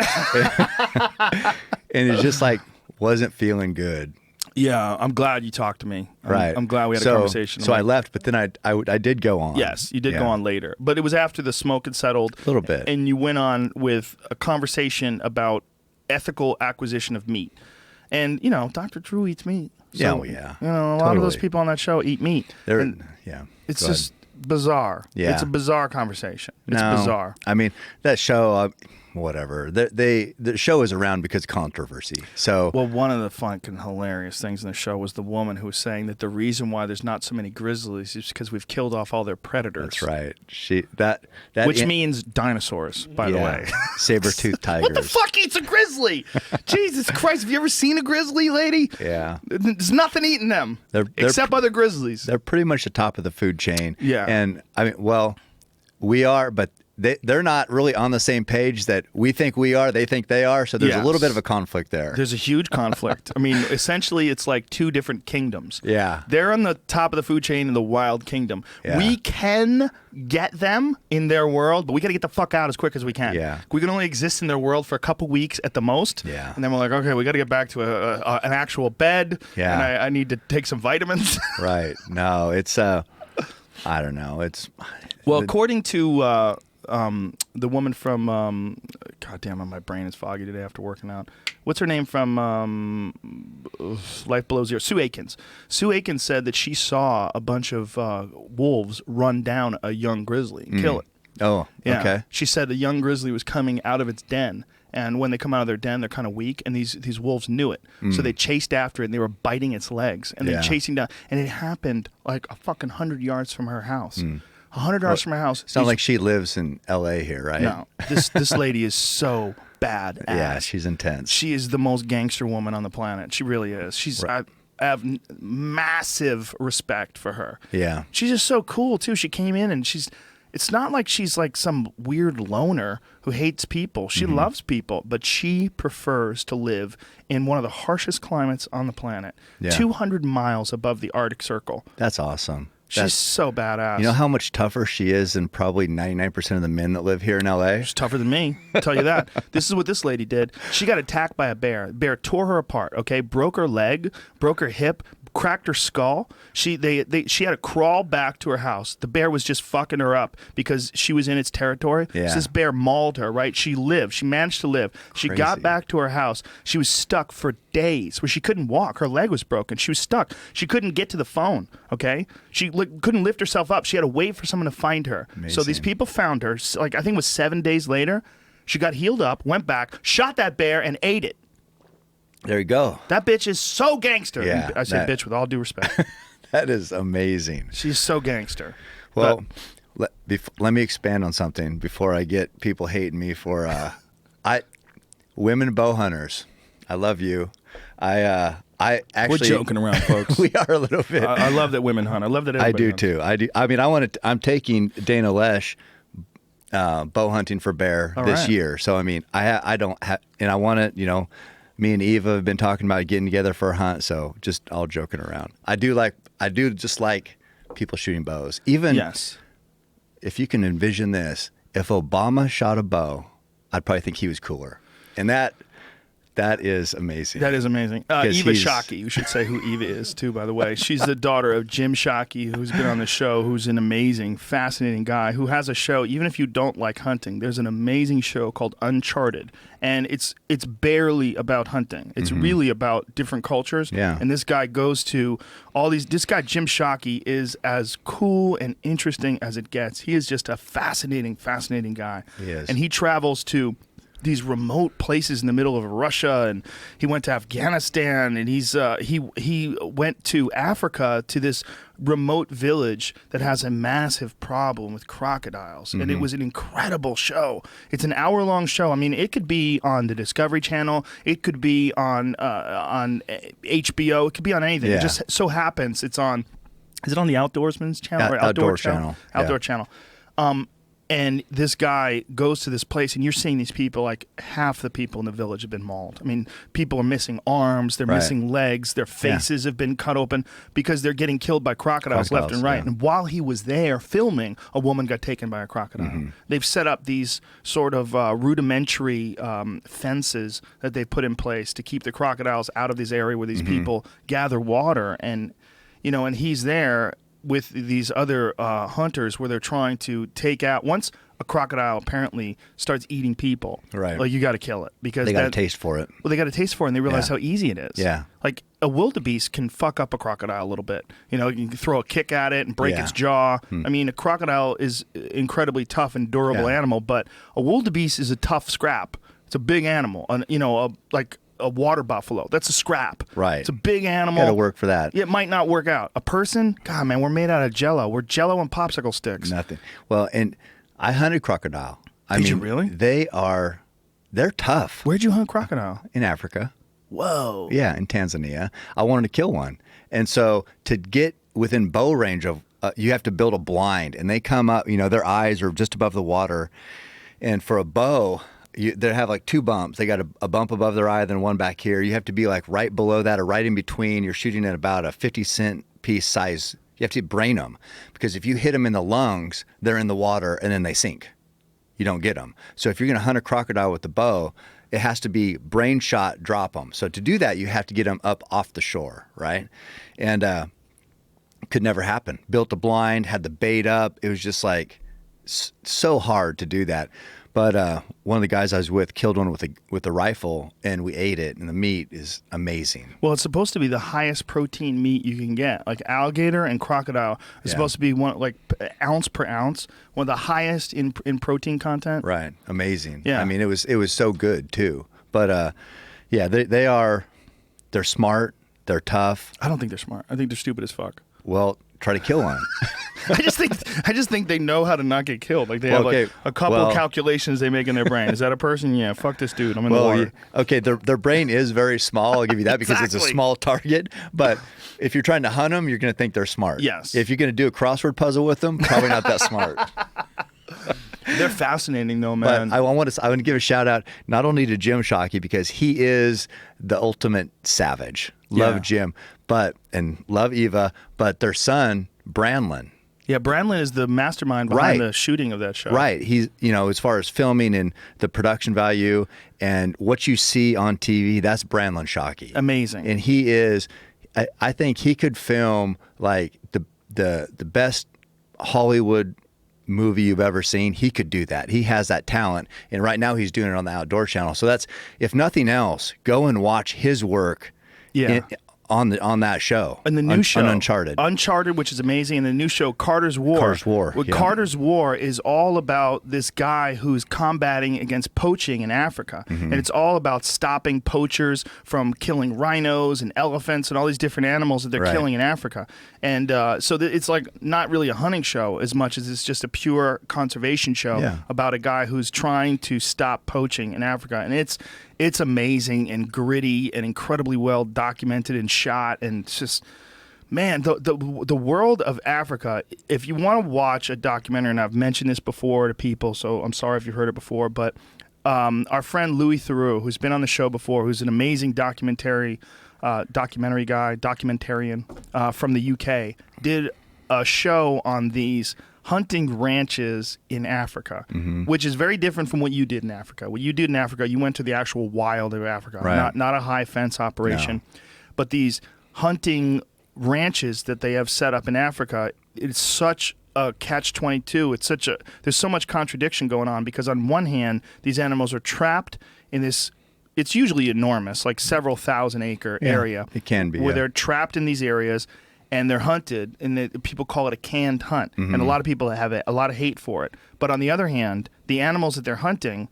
and it just like wasn't feeling good. Yeah, I'm glad you talked to me. I'm glad we had a conversation. So I left, but then I did go on. Yes, you did go on later. But it was after the smoke had settled. A little bit. And you went on with a conversation about ethical acquisition of meat. And, you know, Dr. Drew eats meat. So, yeah. You know, a lot of those people on that show eat meat. It's just bizarre. Yeah. It's a bizarre conversation. It's bizarre. I mean, that show, whatever. The show is around because of controversy. So, well, one of the fucking hilarious things in the show was the woman who was saying that the reason why there's not so many grizzlies is because we've killed off all their predators. That's right. Which means dinosaurs, by the way. Saber-toothed tigers. What the fuck eats a grizzly? Jesus Christ! Have you ever seen a grizzly, lady? Yeah. There's nothing eating them except other grizzlies. They're pretty much the top of the food chain. Yeah. And I mean, well, we are, but they're not really on the same page that we think we are. They think they are. So there's a little bit of a conflict there. There's a huge conflict. I mean, essentially, it's like two different kingdoms. Yeah. They're on the top of the food chain in the wild kingdom. Yeah. We can get them in their world, but we got to get the fuck out as quick as we can. Yeah. We can only exist in their world for a couple weeks at the most. Yeah. And then we're like, okay, we got to get back to an actual bed. Yeah. And I need to take some vitamins. Right. No, it's, I don't know. It's. Well, according to the woman from God damn it, my brain is foggy today after working out. What's her name from Life Below Zero? Sue Aikens. Sue Aikens said that she saw a bunch of wolves run down a young grizzly and kill it. Oh, yeah. Okay. She said the young grizzly was coming out of its den, and when they come out of their den, they're kind of weak, and these wolves knew it. So they chased after it, and they were biting its legs, and they're chasing down. And it happened like a fucking 100 yards from her house. 100 yards from her house. It's not like she lives in L.A. here, right? No. This lady is so badass. Yeah, she's intense. She is the most gangster woman on the planet. She really is. I have massive respect for her. Yeah. She's just so cool, too. She came in and it's not like she's like some weird loner who hates people. She loves people, but she prefers to live in one of the harshest climates on the planet, 200 miles above the Arctic Circle. That's awesome. She's so badass. You know how much tougher she is than probably 99% of the men that live here in L.A.? She's tougher than me, I'll tell you that. This is what this lady did. She got attacked by a bear. The bear tore her apart, okay? Broke her leg, broke her hip, cracked her skull. She had to crawl back to her house. The bear was just fucking her up because she was in its territory. Yeah. So this bear mauled her, right? She lived. She managed to live. She got back to her house. She was stuck for days where she couldn't walk. Her leg was broken. She was stuck. She couldn't get to the phone, okay? She couldn't lift herself up. She had to wait for someone to find her. Amazing. So these people found her. Like I think it was 7 days later. She got healed up, went back, shot that bear, and ate it. There you go. That bitch is so gangster. Yeah, I say bitch with all due respect. That is amazing. She's so gangster. Well, let me expand on something before I get people hating me for women bow hunters. I love you. I actually, we're joking around, folks. We are a little bit. I love that women hunt. I love that everybody hunts. Too. I do. I mean, I'm taking Dana Lesh bow hunting for bear this year. So I mean, I don't have, and I want to, you know. Me and Eva have been talking about getting together for a hunt, so just all joking around. I do just like people shooting bows. Even if you can envision this, if Obama shot a bow, I'd probably think he was cooler. And that is amazing. That is amazing. Eva Shockey, you should say who Eva is too, by the way. She's the daughter of Jim Shockey, who's been on the show, who's an amazing, fascinating guy who has a show, even if you don't like hunting, there's an amazing show called Uncharted. And it's barely about hunting. It's really about different cultures. Yeah. And this guy goes to all these. This guy, Jim Shockey, is as cool and interesting as it gets. He is just a fascinating, fascinating guy. He is. And he travels to these remote places in the middle of Russia, and he went to Afghanistan, and he went to Africa to this remote village that has a massive problem with crocodiles. And it was an incredible show. It's an hour-long show. I mean, it could be on the Discovery Channel, it could be on HBO, it could be on anything. It just so happens it's on. Is it on the Outdoorsman's channel or Outdoor Channel? Outdoor Channel. And this guy goes to this place, and you're seeing these people, like half the people in the village have been mauled. I mean, people are missing arms, they're missing legs, their faces have been cut open because they're getting killed by crocodiles left and right. And while he was there filming, a woman got taken by a crocodile. They've set up these sort of rudimentary fences that they've put in place to keep the crocodiles out of this area where these people gather water. And, you know, and he's there with these other hunters where they're trying to take out. Once a crocodile apparently starts eating people, right? Like you got to kill it because they got a taste for it. Well, they got a taste for it, and they realize how easy it is. Yeah. Like a wildebeest can fuck up a crocodile a little bit. You know, you can throw a kick at it and break its jaw. I mean, a crocodile is incredibly tough and durable animal, but a wildebeest is a tough scrap. It's a big animal, like a water buffalo. That's a scrap. Right. It's a big animal. Got to work for that. It might not work out. A person, God, man, we're made out of Jello. We're Jello and popsicle sticks. Nothing. Well, and I hunted crocodile. Did you really? They're tough. Where'd you hunt crocodile? In Africa. Whoa. Yeah, in Tanzania. I wanted to kill one. And so to get within bow range of, you have to build a blind, and they come up, their eyes are just above the water. And for a bow, they have like two bumps. They got a bump above their eye, then one back here. You have to be like right below that or right in between. You're shooting at about a 50-cent piece size. You have to brain them, because if you hit them in the lungs, they're in the water and then they sink. You don't get them. So if you're going to hunt a crocodile with the bow, it has to be brain shot, drop them. So to do that, you have to get them up off the shore, right? And could never happen. Built a blind, had the bait up. It was just like so hard to do that. But one of the guys I was with killed one with a rifle, and we ate it, and the meat is amazing. Well, it's supposed to be the highest protein meat you can get. Like alligator and crocodile is supposed to be ounce per ounce, one of the highest in protein content. Right, amazing. Yeah, I mean it was so good too. But they're smart, they're tough. I don't think they're smart. I think they're stupid as fuck. Well, try to kill one. I just think they know how to not get killed. Like they have like a couple calculations they make in their brain. Is that a person? Yeah, fuck this dude. I'm in the water. Okay, their brain is very small. I'll give you that because it's a small target. But if you're trying to hunt them, you're going to think they're smart. Yes. If you're going to do a crossword puzzle with them, probably not that smart. They're fascinating though, man. But I want to give a shout out not only to Jim Shockey, because he is the ultimate savage. Love Jim, and love Eva, but their son Branlin. Yeah, Branlin is the mastermind behind the shooting of that show. Right. He's, as far as filming and the production value and what you see on TV, that's Branlin Shockey. Amazing. And he is, I think he could film like the best Hollywood movie you've ever seen. He could do that. He has that talent. And right now he's doing it on the Outdoor Channel. So that's, if nothing else, go and watch his work. Yeah. On that show. And the new show, Uncharted, which is amazing, and the new show, Carter's War. Carter's War is all about this guy who's combating against poaching in Africa. Mm-hmm. And it's all about stopping poachers from killing rhinos and elephants and all these different animals that they're killing in Africa. And so it's like not really a hunting show as much as it's just a pure conservation show about a guy who's trying to stop poaching in Africa. And it's amazing and gritty and incredibly well documented and shot, and it's just, man, the world of Africa. If you want to watch a documentary, and I've mentioned this before to people, so I'm sorry if you've heard it before, but our friend Louis Theroux, who's been on the show before, who's an amazing documentarian from the UK, did a show on these hunting ranches in Africa, which is very different from what you did in Africa. What you did in Africa, you went to the actual wild of Africa, not a high fence operation. No. But these hunting ranches that they have set up in Africa, it's such a catch-22. There's so much contradiction going on, because on one hand, these animals are trapped in this, it's usually enormous, like several thousand-acre area. It can be, where they're trapped in these areas, and they're hunted, and people call it a canned hunt. And a lot of people have a lot of hate for it. But on the other hand, the animals that they're hunting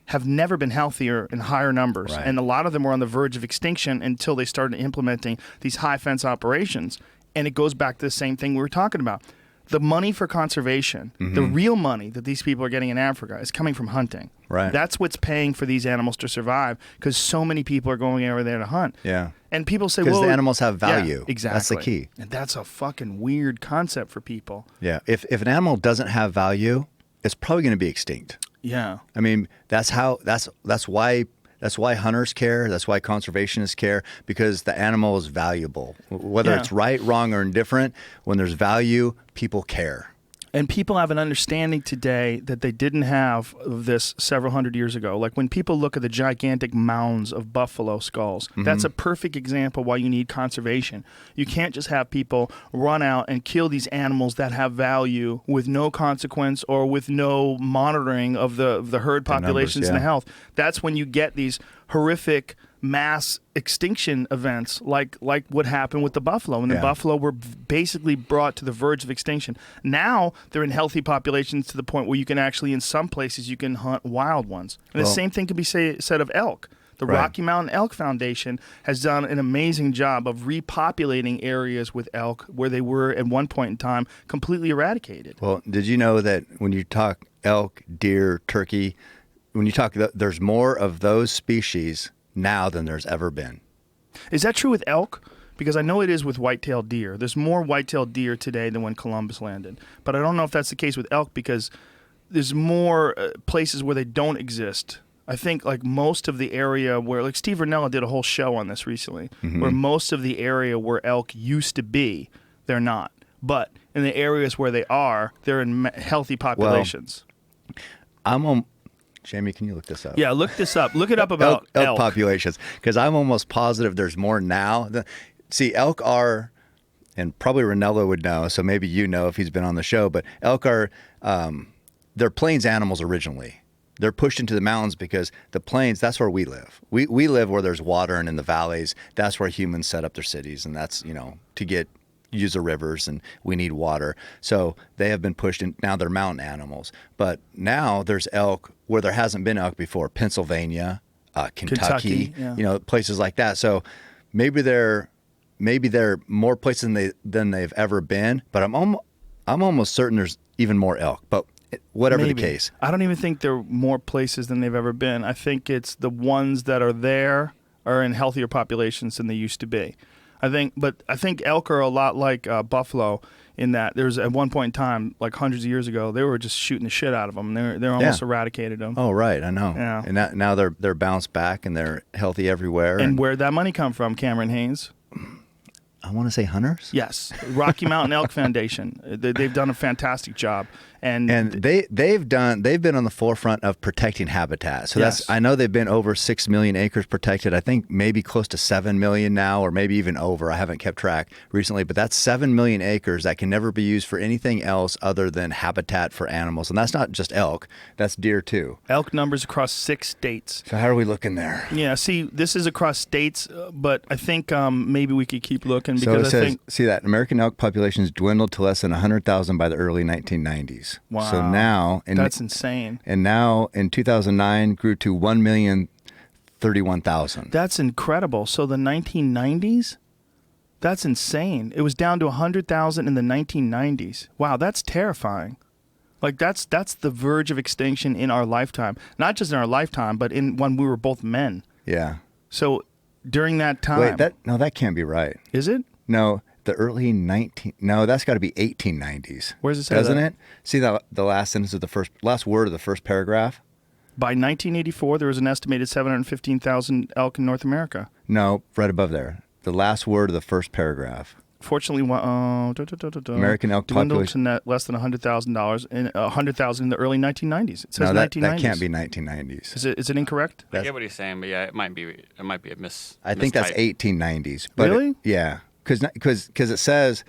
have never been healthier in higher numbers. Right. And a lot of them were on the verge of extinction until they started implementing these high fence operations. And it goes back to the same thing we were talking about. The money for conservation, the real money that these people are getting in Africa, is coming from hunting. Right. That's what's paying for these animals to survive, because so many people are going over there to hunt. Yeah. And people say, because the animals have value. Yeah, exactly. That's the key. And that's a fucking weird concept for people. Yeah. If an animal doesn't have value, it's probably going to be extinct. Yeah. I mean, that's why hunters care. That's why conservationists care, because the animal is valuable. Whether it's right, wrong, or indifferent, when there's value, people care. And people have an understanding today that they didn't have of this several hundred years ago. Like when people look at the gigantic mounds of buffalo skulls, that's a perfect example why you need conservation. You can't just have people run out and kill these animals that have value with no consequence or with no monitoring of the herd populations and the health. That's when you get these horrific mass extinction events like what happened with the buffalo. And the buffalo were basically brought to the verge of extinction. Now they're in healthy populations to the point where you can actually, in some places, you can hunt wild ones. And the same thing can be said of elk. The Rocky Mountain Elk Foundation has done an amazing job of repopulating areas with elk where they were at one point in time completely eradicated. Well, did you know that when you talk elk, deer, turkey, when you talk, there's more of those species now than there's ever been? Is that true with elk? Because I know it is with white-tailed deer. There's more white-tailed deer today than when Columbus landed. But I don't know if that's the case with elk because there's more places where they don't exist. I think like most of the area where, like Steve Rinella did a whole show on this recently, where most of the area where elk used to be, they're not. But in the areas where they are, they're in healthy populations. Well, Jamie, can you look this up? Yeah, look this up. Look it up about elk populations, because I'm almost positive there's more now. See, elk are, and probably Ranella would know, so maybe you know if he's been on the show, but elk are, they're plains animals originally. They're pushed into the mountains because the plains, that's where we live. We live where there's water and in the valleys. That's where humans set up their cities, and that's, to use the rivers, and we need water. So they have been pushed in. Now they're mountain animals. But now there's elk where there hasn't been elk before. Pennsylvania, Kentucky, places like that. So maybe they're more places than they've ever been. But I'm almost certain there's even more elk. But whatever the case, I don't even think there are more places than they've ever been. I think it's the ones that are there are in healthier populations than they used to be. I think elk are a lot like buffalo in that there's at one point in time, like hundreds of years ago, they were just shooting the shit out of them. They're almost eradicated them. Oh, right, I know. Yeah. And now they're bounced back and they're healthy everywhere. And where'd that money come from, Cameron Haynes? I want to say hunters. Yes, Rocky Mountain Elk Foundation. They've done a fantastic job, and they've been on the forefront of protecting habitat. So I know they've been over 6 million acres protected. I think maybe close to 7 million now, or maybe even over. I haven't kept track recently, but that's 7 million acres that can never be used for anything else other than habitat for animals. And that's not just elk; that's deer too. Elk numbers across 6 states. So how are we looking there? Yeah, see, this is across states, but I think maybe we could keep looking. So it says, see that American elk populations dwindled to less than 100,000 by the early 1990s. Wow. So now, that's insane. And now in 2009 grew to 1,031,000. That's incredible. So the 1990s, that's insane. It was down to 100,000 in the 1990s. Wow, that's terrifying. Like that's the verge of extinction in our lifetime. Not just in our lifetime, but in when we were both men. Yeah. So during that time. Wait, that can't be right. Is it? No, the early that's got to be 1890s. Where's it say Doesn't that? it? See the last sentence of the last word of the first paragraph? By 1984, there was an estimated 715,000 elk in North America. No, right above there. The last word of the first paragraph. Fortunately, American elk dwindled to less than $100,000 in 100,000 in the early 1990s. It says that 1990s. That can't be 1990s. Is it incorrect? I get what he's saying, but yeah, it might be a I think that's 1890s. But really? Yeah, because it says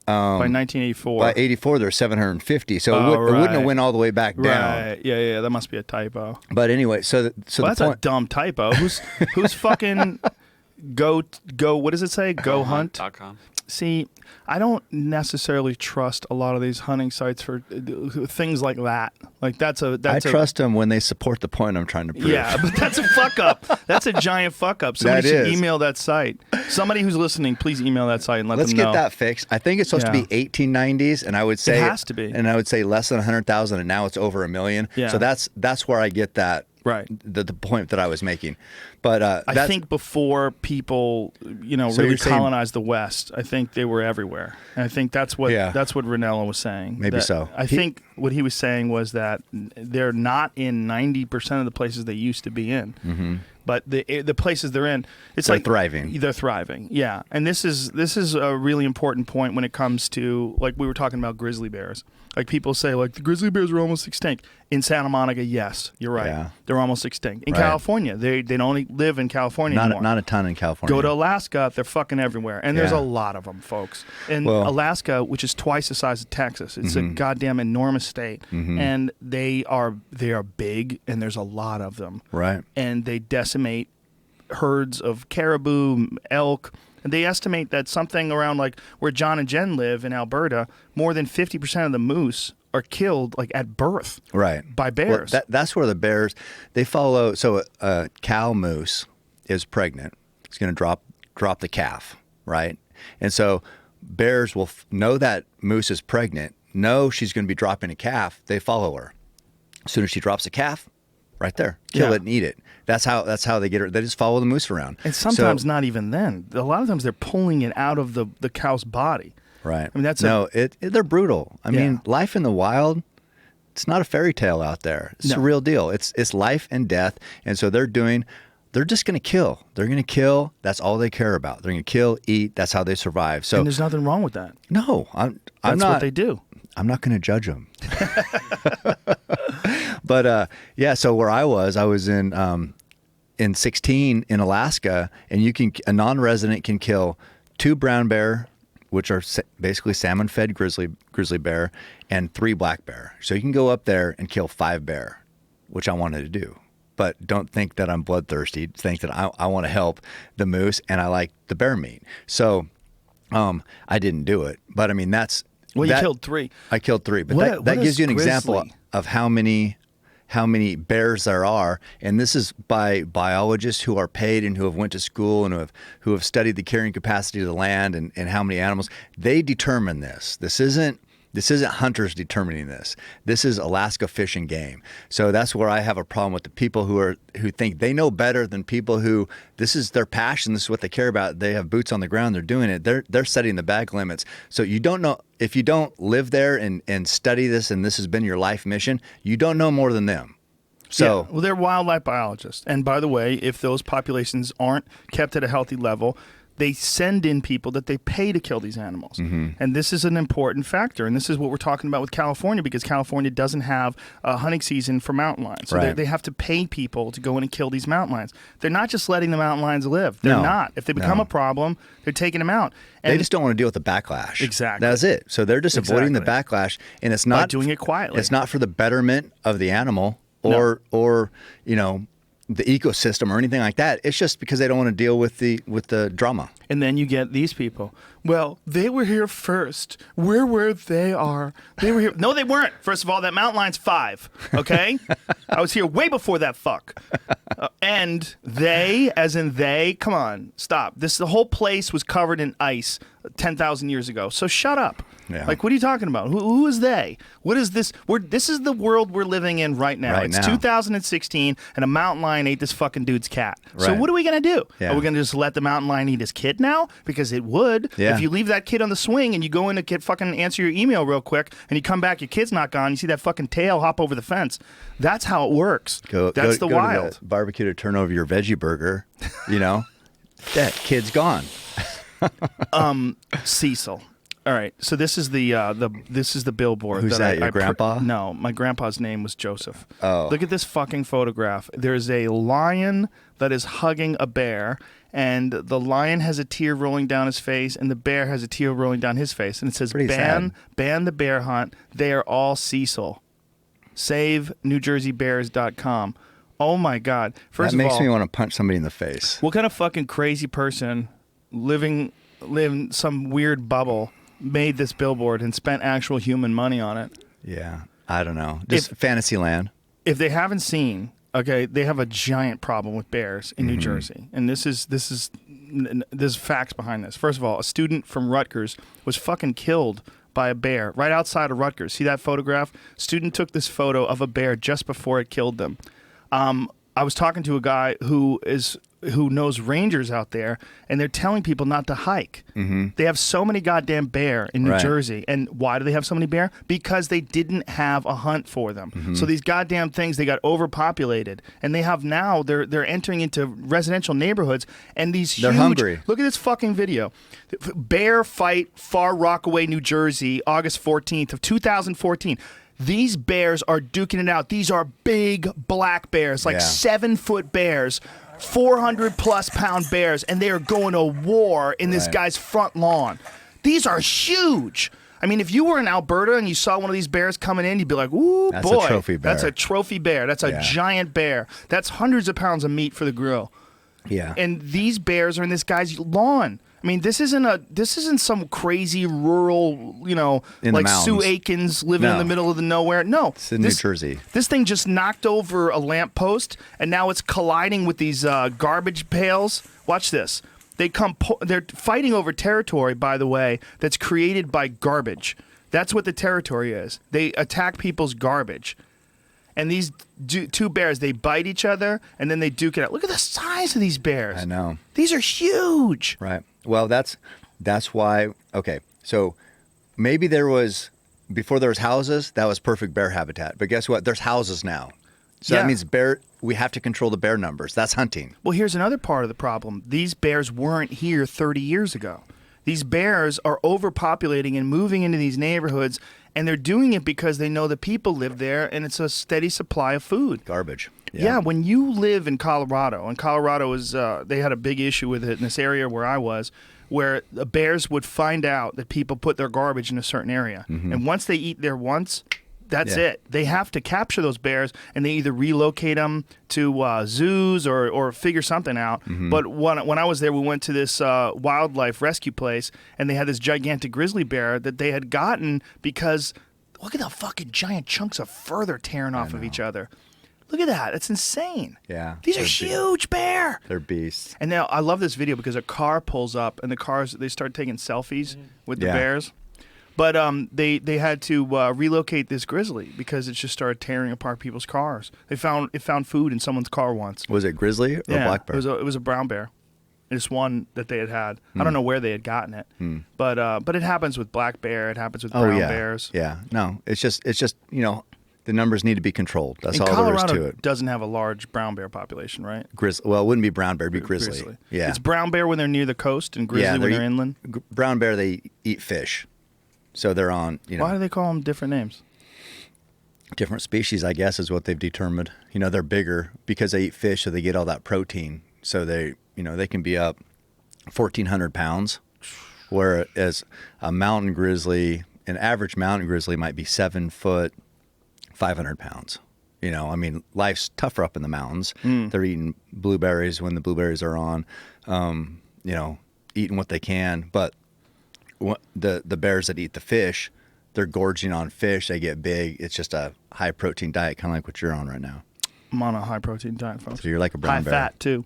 by 1984. By 84, there's 750. So it wouldn't have went all the way back down. Right. Yeah. That must be a typo. But anyway, that's a dumb typo. Who's fucking go? What does it say? Go hunt. .com. See, I don't necessarily trust a lot of these hunting sites for things like that. Like I trust them when they support the point I'm trying to prove. Yeah, but that's a fuck up. That's a giant fuck up. Somebody should email that site. Somebody who's listening, please email that site and let them know. Let's get that fixed. I think it's supposed to be 1890s, and I would say it has to be. And I would say less than 100,000, and now it's over 1 million. Yeah. So that's where I get that. Right. The point that I was making. But I think before people, really colonized the West, I think they were everywhere. And I think that's what Ranella was saying. Maybe so. I think what he was saying was that they're not in 90% of the places they used to be in. Mm-hmm. But the places they're in, they're thriving. They're thriving, yeah. And this is a really important point when it comes to, like we were talking about grizzly bears. Like people say, like the grizzly bears are almost extinct. In Santa Monica, yes, you're right. Yeah. They're almost extinct. In California, they don't live in California anymore. Not a ton in California. Go to Alaska, they're fucking everywhere. And there's a lot of them, folks. And Alaska, which is twice the size of Texas, it's a goddamn enormous state. Mm-hmm. And they are big, and there's a lot of them. Right. And they decimate herds of caribou, elk. And they estimate that something around like where John and Jen live in Alberta, more than 50% of the moose are killed like at birth, by bears. Well, that's where the bears they follow. So a cow moose is pregnant; it's going to drop the calf, right? And so bears will know that moose is pregnant, know she's going to be dropping a calf. They follow her. As soon as she drops a calf, right there, kill it and eat it. That's how they get her. They just follow the moose around. And sometimes not even then. A lot of times they're pulling it out of the cow's body. Right. I mean, they're brutal. I mean, life in the wild, it's not a fairy tale out there. It's a real deal. It's life and death. And so they're just going to kill. They're going to kill. That's all they care about. They're going to kill, eat. That's how they survive. So, and there's nothing wrong with that. No, that's what they do. I'm not going to judge them. But so where I was in 16 in Alaska, and a non-resident can kill 2 brown bear, which are basically salmon-fed grizzly bear, and 3 black bear. So you can go up there and kill 5 bear, which I wanted to do. But don't think that I'm bloodthirsty. Think that I want to help the moose, and I like the bear meat. So I didn't do it. But I mean, you killed 3. I killed 3, but that gives you an example of how many bears there are, and this is by biologists who are paid and who have went to school and who have studied the carrying capacity of the land and how many animals. They determine this. This isn't hunters determining this. This is Alaska Fish and Game. So that's where I have a problem with the people who think they know better than people who this is their passion. This is what they care about. They have boots on the ground. They're doing it. They're setting the bag limits. So you don't know if you don't live there and study this, and this has been your life mission. You don't know more than them. So well, they're wildlife biologists. And by the way, if those populations aren't kept at a healthy level, they send in people that they pay to kill these animals. Mm-hmm. And this is an important factor. And this is what we're talking about with California, because California doesn't have a hunting season for mountain lions. So they have to pay people to go in and kill these mountain lions. They're not just letting the mountain lions live. They're not. If they become a problem, they're taking them out. And they just don't want to deal with the backlash. Exactly. That's it. So they're just avoiding the backlash. And it's not by doing it quietly. It's not for the betterment of the animal or the ecosystem or anything like that. It's just because they don't want to deal with the drama. And then you get these people. Well, they were here first. We're where they are. They were here. No, they weren't. First of all, that mountain line's 5. Okay, I was here way before that fuck. And they, as in they, come on, stop. The whole place was covered in ice 10,000 years ago. So shut up. Yeah. Like, what are you talking about? Who is they? What is this? This is the world we're living in right now. It's 2016, and a mountain lion ate this fucking dude's cat. Right. So what are we going to do? Yeah. Are we going to just let the mountain lion eat his kid now? Because it would. Yeah. If you leave that kid on the swing and you go in to fucking answer your email real quick, and you come back, your kid's not gone, you see that fucking tail hop over the fence. That's how it works. That's the wild. To the barbecue to turn over your veggie burger, that kid's gone. Cecil. All right, so this is the billboard. Who's that? Your grandpa? No, my grandpa's name was Joseph. Oh, look at this fucking photograph. There's a lion that is hugging a bear, and the lion has a tear rolling down his face, and the bear has a tear rolling down his face, and it says, "Ban the bear hunt. They are all Cecil. Save NewJerseyBears.com." Oh my God! That makes me want to punch somebody in the face. What kind of fucking crazy person living in some weird bubble made this billboard and spent actual human money on it? Yeah, I don't know. Just fantasy land. If they haven't seen, okay, they have a giant problem with bears in New Jersey, and there's facts behind this. First of all, a student from Rutgers was fucking killed by a bear right outside of Rutgers. See that photograph? Student took this photo of a bear just before it killed them. I was talking to a guy who is who knows rangers out there, and they're telling people not to hike. Mm-hmm. They have so many goddamn bear in New Jersey. And why do they have so many bear? Because they didn't have a hunt for them. Mm-hmm. So these goddamn things, they got overpopulated. And they have now, they're entering into residential neighborhoods, and they're hungry. Look at this fucking video. Bear fight Far Rockaway, New Jersey, August 14th of 2014. These bears are duking it out. These are big black bears, like 7-foot bears, 400+ pound bears, and they are going to war in this guy's front lawn. These are huge. I mean, if you were in Alberta and you saw one of these bears coming in, you'd be like, ooh, that's boy. A trophy bear. That's a trophy bear. That's a giant bear. That's hundreds of pounds of meat for the grill. Yeah. And these bears are in this guy's lawn. I mean, this isn't some crazy rural, like Sue Aikens living in the middle of the nowhere. No, it's in New Jersey. This thing just knocked over a lamppost, and now it's colliding with these garbage pails. Watch this. They're fighting over territory, by the way, that's created by garbage. That's what the territory is. They attack people's garbage. And these two bears, they bite each other, and then they duke it out. Look at the size of these bears. I know. These are huge. Right. Well, that's why. Okay, so maybe before there was houses, that was perfect bear habitat. But guess what? There's houses now, so that means we have to control the bear numbers. That's hunting. Well, here's another part of the problem. These bears weren't here 30 years ago. These bears are overpopulating and moving into these neighborhoods, and they're doing it because they know the people live there, and it's a steady supply of food. Garbage. Yeah, when you live in Colorado, and Colorado is, they had a big issue with it in this area where I was, where the bears would find out that people put their garbage in a certain area. Mm-hmm. And once they eat there once, that's it. They have to capture those bears, and they either relocate them to zoos or figure something out. Mm-hmm. But when I was there, we went to this wildlife rescue place, and they had this gigantic grizzly bear that they had gotten because look at the fucking giant chunks of fur they're tearing off of each other. Look at that. That's insane. Yeah. These are huge bear. They're beasts. And now I love this video because a car pulls up, and they start taking selfies with the bears. But they had to relocate this grizzly because it just started tearing apart people's cars. It found food in someone's car once. Was it grizzly or black bear? It was a brown bear. It's one that they had. I don't know where they had gotten it, but it happens with black bear. It happens with brown bears. Yeah, no, it's just the numbers need to be controlled. That's all Colorado there is to it. Doesn't have a large brown bear population, right? Well, it wouldn't be brown bear; it'd be grizzly. Yeah, it's brown bear when they're near the coast, and grizzly when they're inland. Brown bear, they eat fish. So they're on, Why do they call them different names? Different species, I guess, is what they've determined. They're bigger because they eat fish, so they get all that protein. So they can be up 1,400 pounds, whereas an average mountain grizzly might be 7 foot, 500 pounds. Life's tougher up in the mountains. They're eating blueberries when the blueberries are on, eating what they can, but the bears that eat the fish, they're gorging on fish. They get big. It's just a high protein diet, kind of like what you're on right now. I'm on a high protein diet, folks. So you're like a brown bear. High fat too.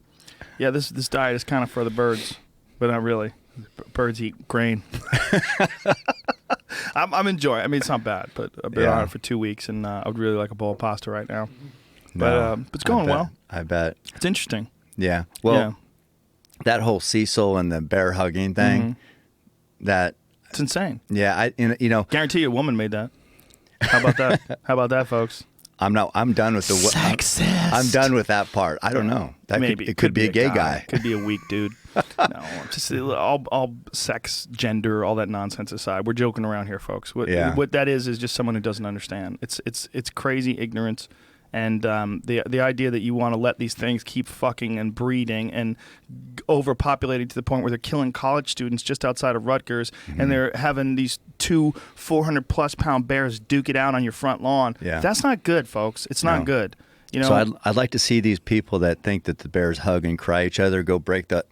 Yeah, this diet is kind of for the birds, but not really. Birds eat grain. I'm enjoying it. I mean, it's not bad, but I've been on it for 2 weeks, and I would really like a bowl of pasta right now. But it's going well. I bet. It's interesting. Yeah. Well, that whole Cecil and the bear hugging thing, it's insane. Yeah, guarantee you a woman made that. How about that? How about that, folks? I'm done with the sexist. I'm done with that part. I don't know. It could be a gay guy. Could be a weak dude. No, just all sex, gender, all that nonsense aside. We're joking around here, folks. What that is just someone who doesn't understand. It's crazy ignorance. And the idea that you want to let these things keep fucking and breeding and overpopulating to the point where they're killing college students just outside of Rutgers, and they're having these 400+ pound bears duke it out on your front lawn. Yeah. That's not good, folks. It's not good. So I'd like to see these people that think that the bears hug and cry each other go break the.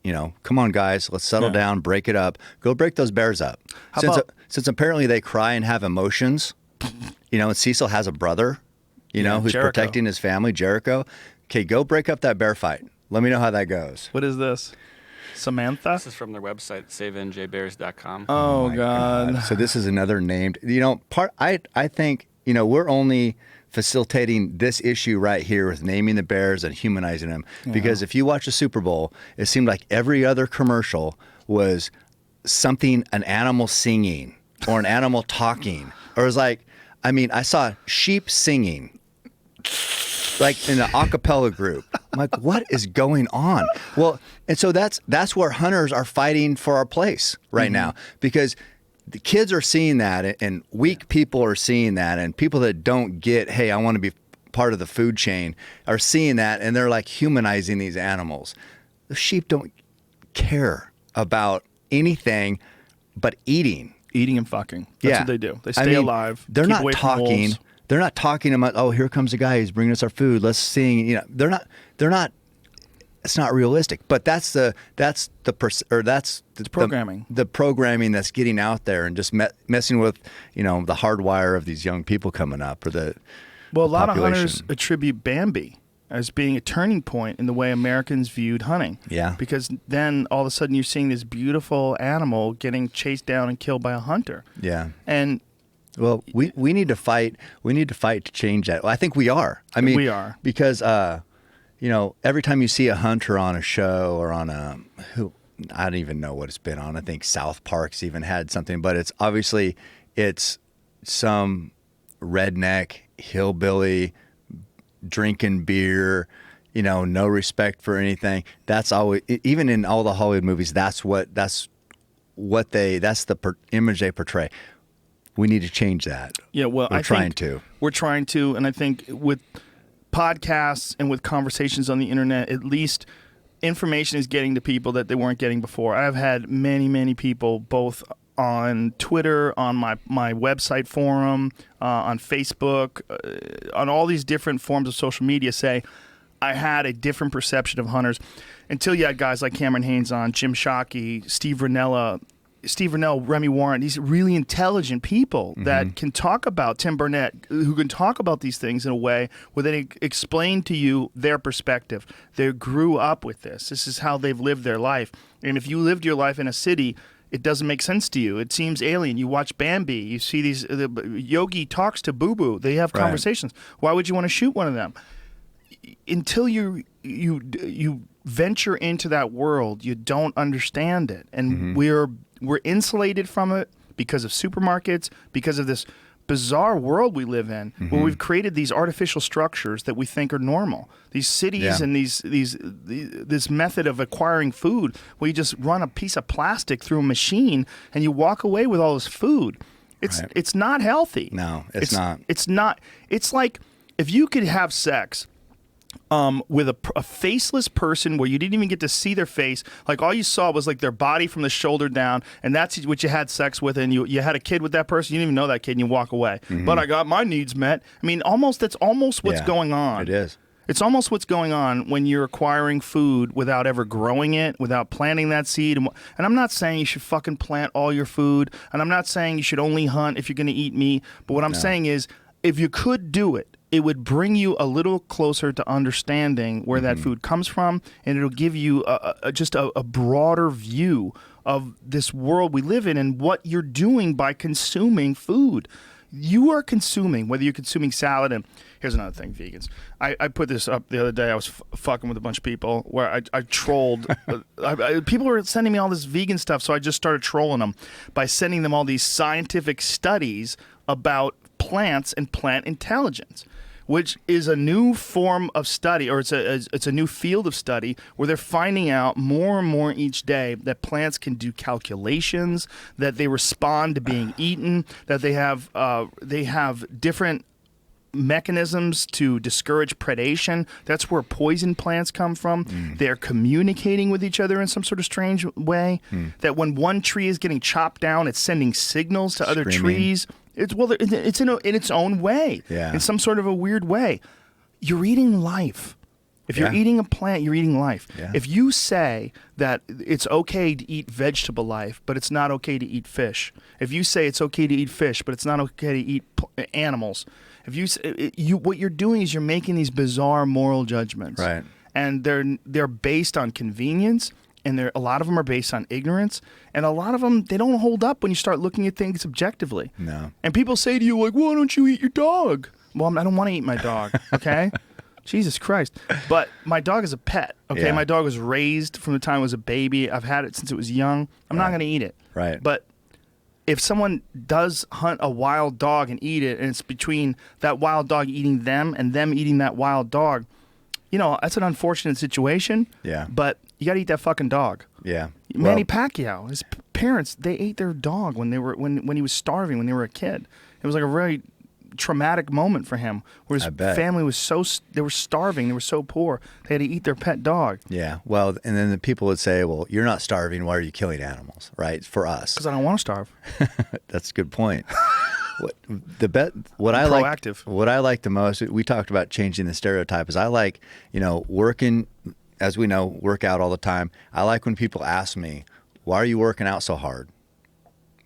Come on, guys, let's settle down, break it up, go break those bears up. Since apparently they cry and have emotions, and Cecil has a brother. Who's Jericho. Protecting his family, Jericho. Okay, go break up that bear fight. Let me know how that goes. What is this? Samantha? This is from their website, savenjbears.com. Oh, God. So this is another named, I think, we're only facilitating this issue right here with naming the bears and humanizing them. Because if you watch the Super Bowl, it seemed like every other commercial was an animal singing or an animal talking. Or it was like, I mean, I saw sheep singing, like in an a cappella group. I'm like, what is going on? Well, and so that's where hunters are fighting for our place right now, because the kids are seeing that, and weak people are seeing that, and people that don't get, hey, I want to be part of the food chain, are seeing that, and they're like humanizing these animals. The sheep don't care about anything but eating and fucking. That's what they do. They stay alive. They're not talking. Wolves. They're not talking about, oh, here comes a guy, he's bringing us our food, let's sing. You know, they're not. It's not realistic. But that's the programming. The programming that's getting out there and just messing with, you know, the hardwire of these young people coming up, or the a lot of hunters attribute Bambi as being a turning point in the way Americans viewed hunting. Yeah. Because then all of a sudden you're seeing this beautiful animal getting chased down and killed by a hunter. Yeah. And well, we need to fight. We need to fight to change that. Well, I think we are. I mean, we are, because you know, every time you see a hunter on a show or on I don't even know what it's been on. I think South Park's even had something, but it's obviously some redneck hillbilly drinking beer, you know, no respect for anything. That's always, even in all the Hollywood movies, that's the image they portray. We need to change that. Yeah, well, we're trying to, and I think with podcasts and with conversations on the internet, at least information is getting to people that they weren't getting before. I've had many people, both on Twitter, on my website forum, on Facebook, on all these different forms of social media, say I had a different perception of hunters until you had guys like Cameron Haynes on, Jim Shockey, Steve Rinella, Remy Warren, these really intelligent people that can talk about, Tim Burnett, who can talk about these things in a way where they explain to you their perspective. They grew up with this. This is how they've lived their life. And if you lived your life in a city, it doesn't make sense to you. It seems alien. You watch Bambi. You see these, Yogi talks to Boo Boo. They have conversations. Why would you want to shoot one of them? Until you venture into that world, you don't understand it. And we're insulated from it because of supermarkets, because of this bizarre world we live in, where we've created these artificial structures that we think are normal. These cities and this method of acquiring food, where you just run a piece of plastic through a machine and you walk away with all this food. It's not healthy. No, it's not. It's not. It's like if you could have sex with a faceless person where you didn't even get to see their face. Like all you saw was like their body from the shoulder down, and that's what you had sex with, and you had a kid with that person. You didn't even know that kid, and you walk away. But I got my needs met. I mean, that's almost what's going on. It is. It's almost what's going on when you're acquiring food without ever growing it, without planting that seed. And I'm not saying you should fucking plant all your food, and I'm not saying you should only hunt if you're going to eat meat. But what I'm saying is, if you could do it, it would bring you a little closer to understanding where that food comes from, and it'll give you just a broader view of this world we live in and what you're doing by consuming food. You are consuming, whether you're consuming salad, and here's another thing, vegans. I put this up the other day. I was fucking with a bunch of people where I trolled. People were sending me all this vegan stuff, so I just started trolling them by sending them all these scientific studies about plants and plant intelligence, which is a new form of study, or it's a new field of study where they're finding out more and more each day that plants can do calculations, that they respond to being eaten, that they have different mechanisms to discourage predation. That's where poison plants come from. They're communicating with each other in some sort of strange way. That when one tree is getting chopped down, it's sending signals to other trees. It's in its own way, in some sort of a weird way. You're eating life. If you're eating a plant, you're eating life. If you say that it's okay to eat vegetable life, but it's not okay to eat fish. If you say it's okay to eat fish, but it's not okay to eat animals. If what you're doing is you're making these bizarre moral judgments, right? And they're based on convenience. And a lot of them are based on ignorance, and a lot of them, they don't hold up when you start looking at things objectively. No. And people say to you, like, why don't you eat your dog? Well, I don't want to eat my dog, okay? Jesus Christ. But my dog is a pet, okay? Yeah. My dog was raised from the time it was a baby. I've had it since it was young. I'm not going to eat it. Right. But if someone does hunt a wild dog and eat it, and it's between that wild dog eating them and them eating that wild dog, you know, that's an unfortunate situation. Yeah. But you got to eat that fucking dog. Yeah. Manny Pacquiao, his parents, they ate their dog when he was starving when they were a kid. It was like a very traumatic moment for him, where his family was they were starving, they were so poor, they had to eat their pet dog. Yeah. Well, and then the people would say, well, you're not starving, why are you killing animals, right? For us. Because I don't want to starve. That's a good point. What I like the most, we talked about changing the stereotype, is I like, you know, working, as we know, work out all the time. I like when people ask me, why are you working out so hard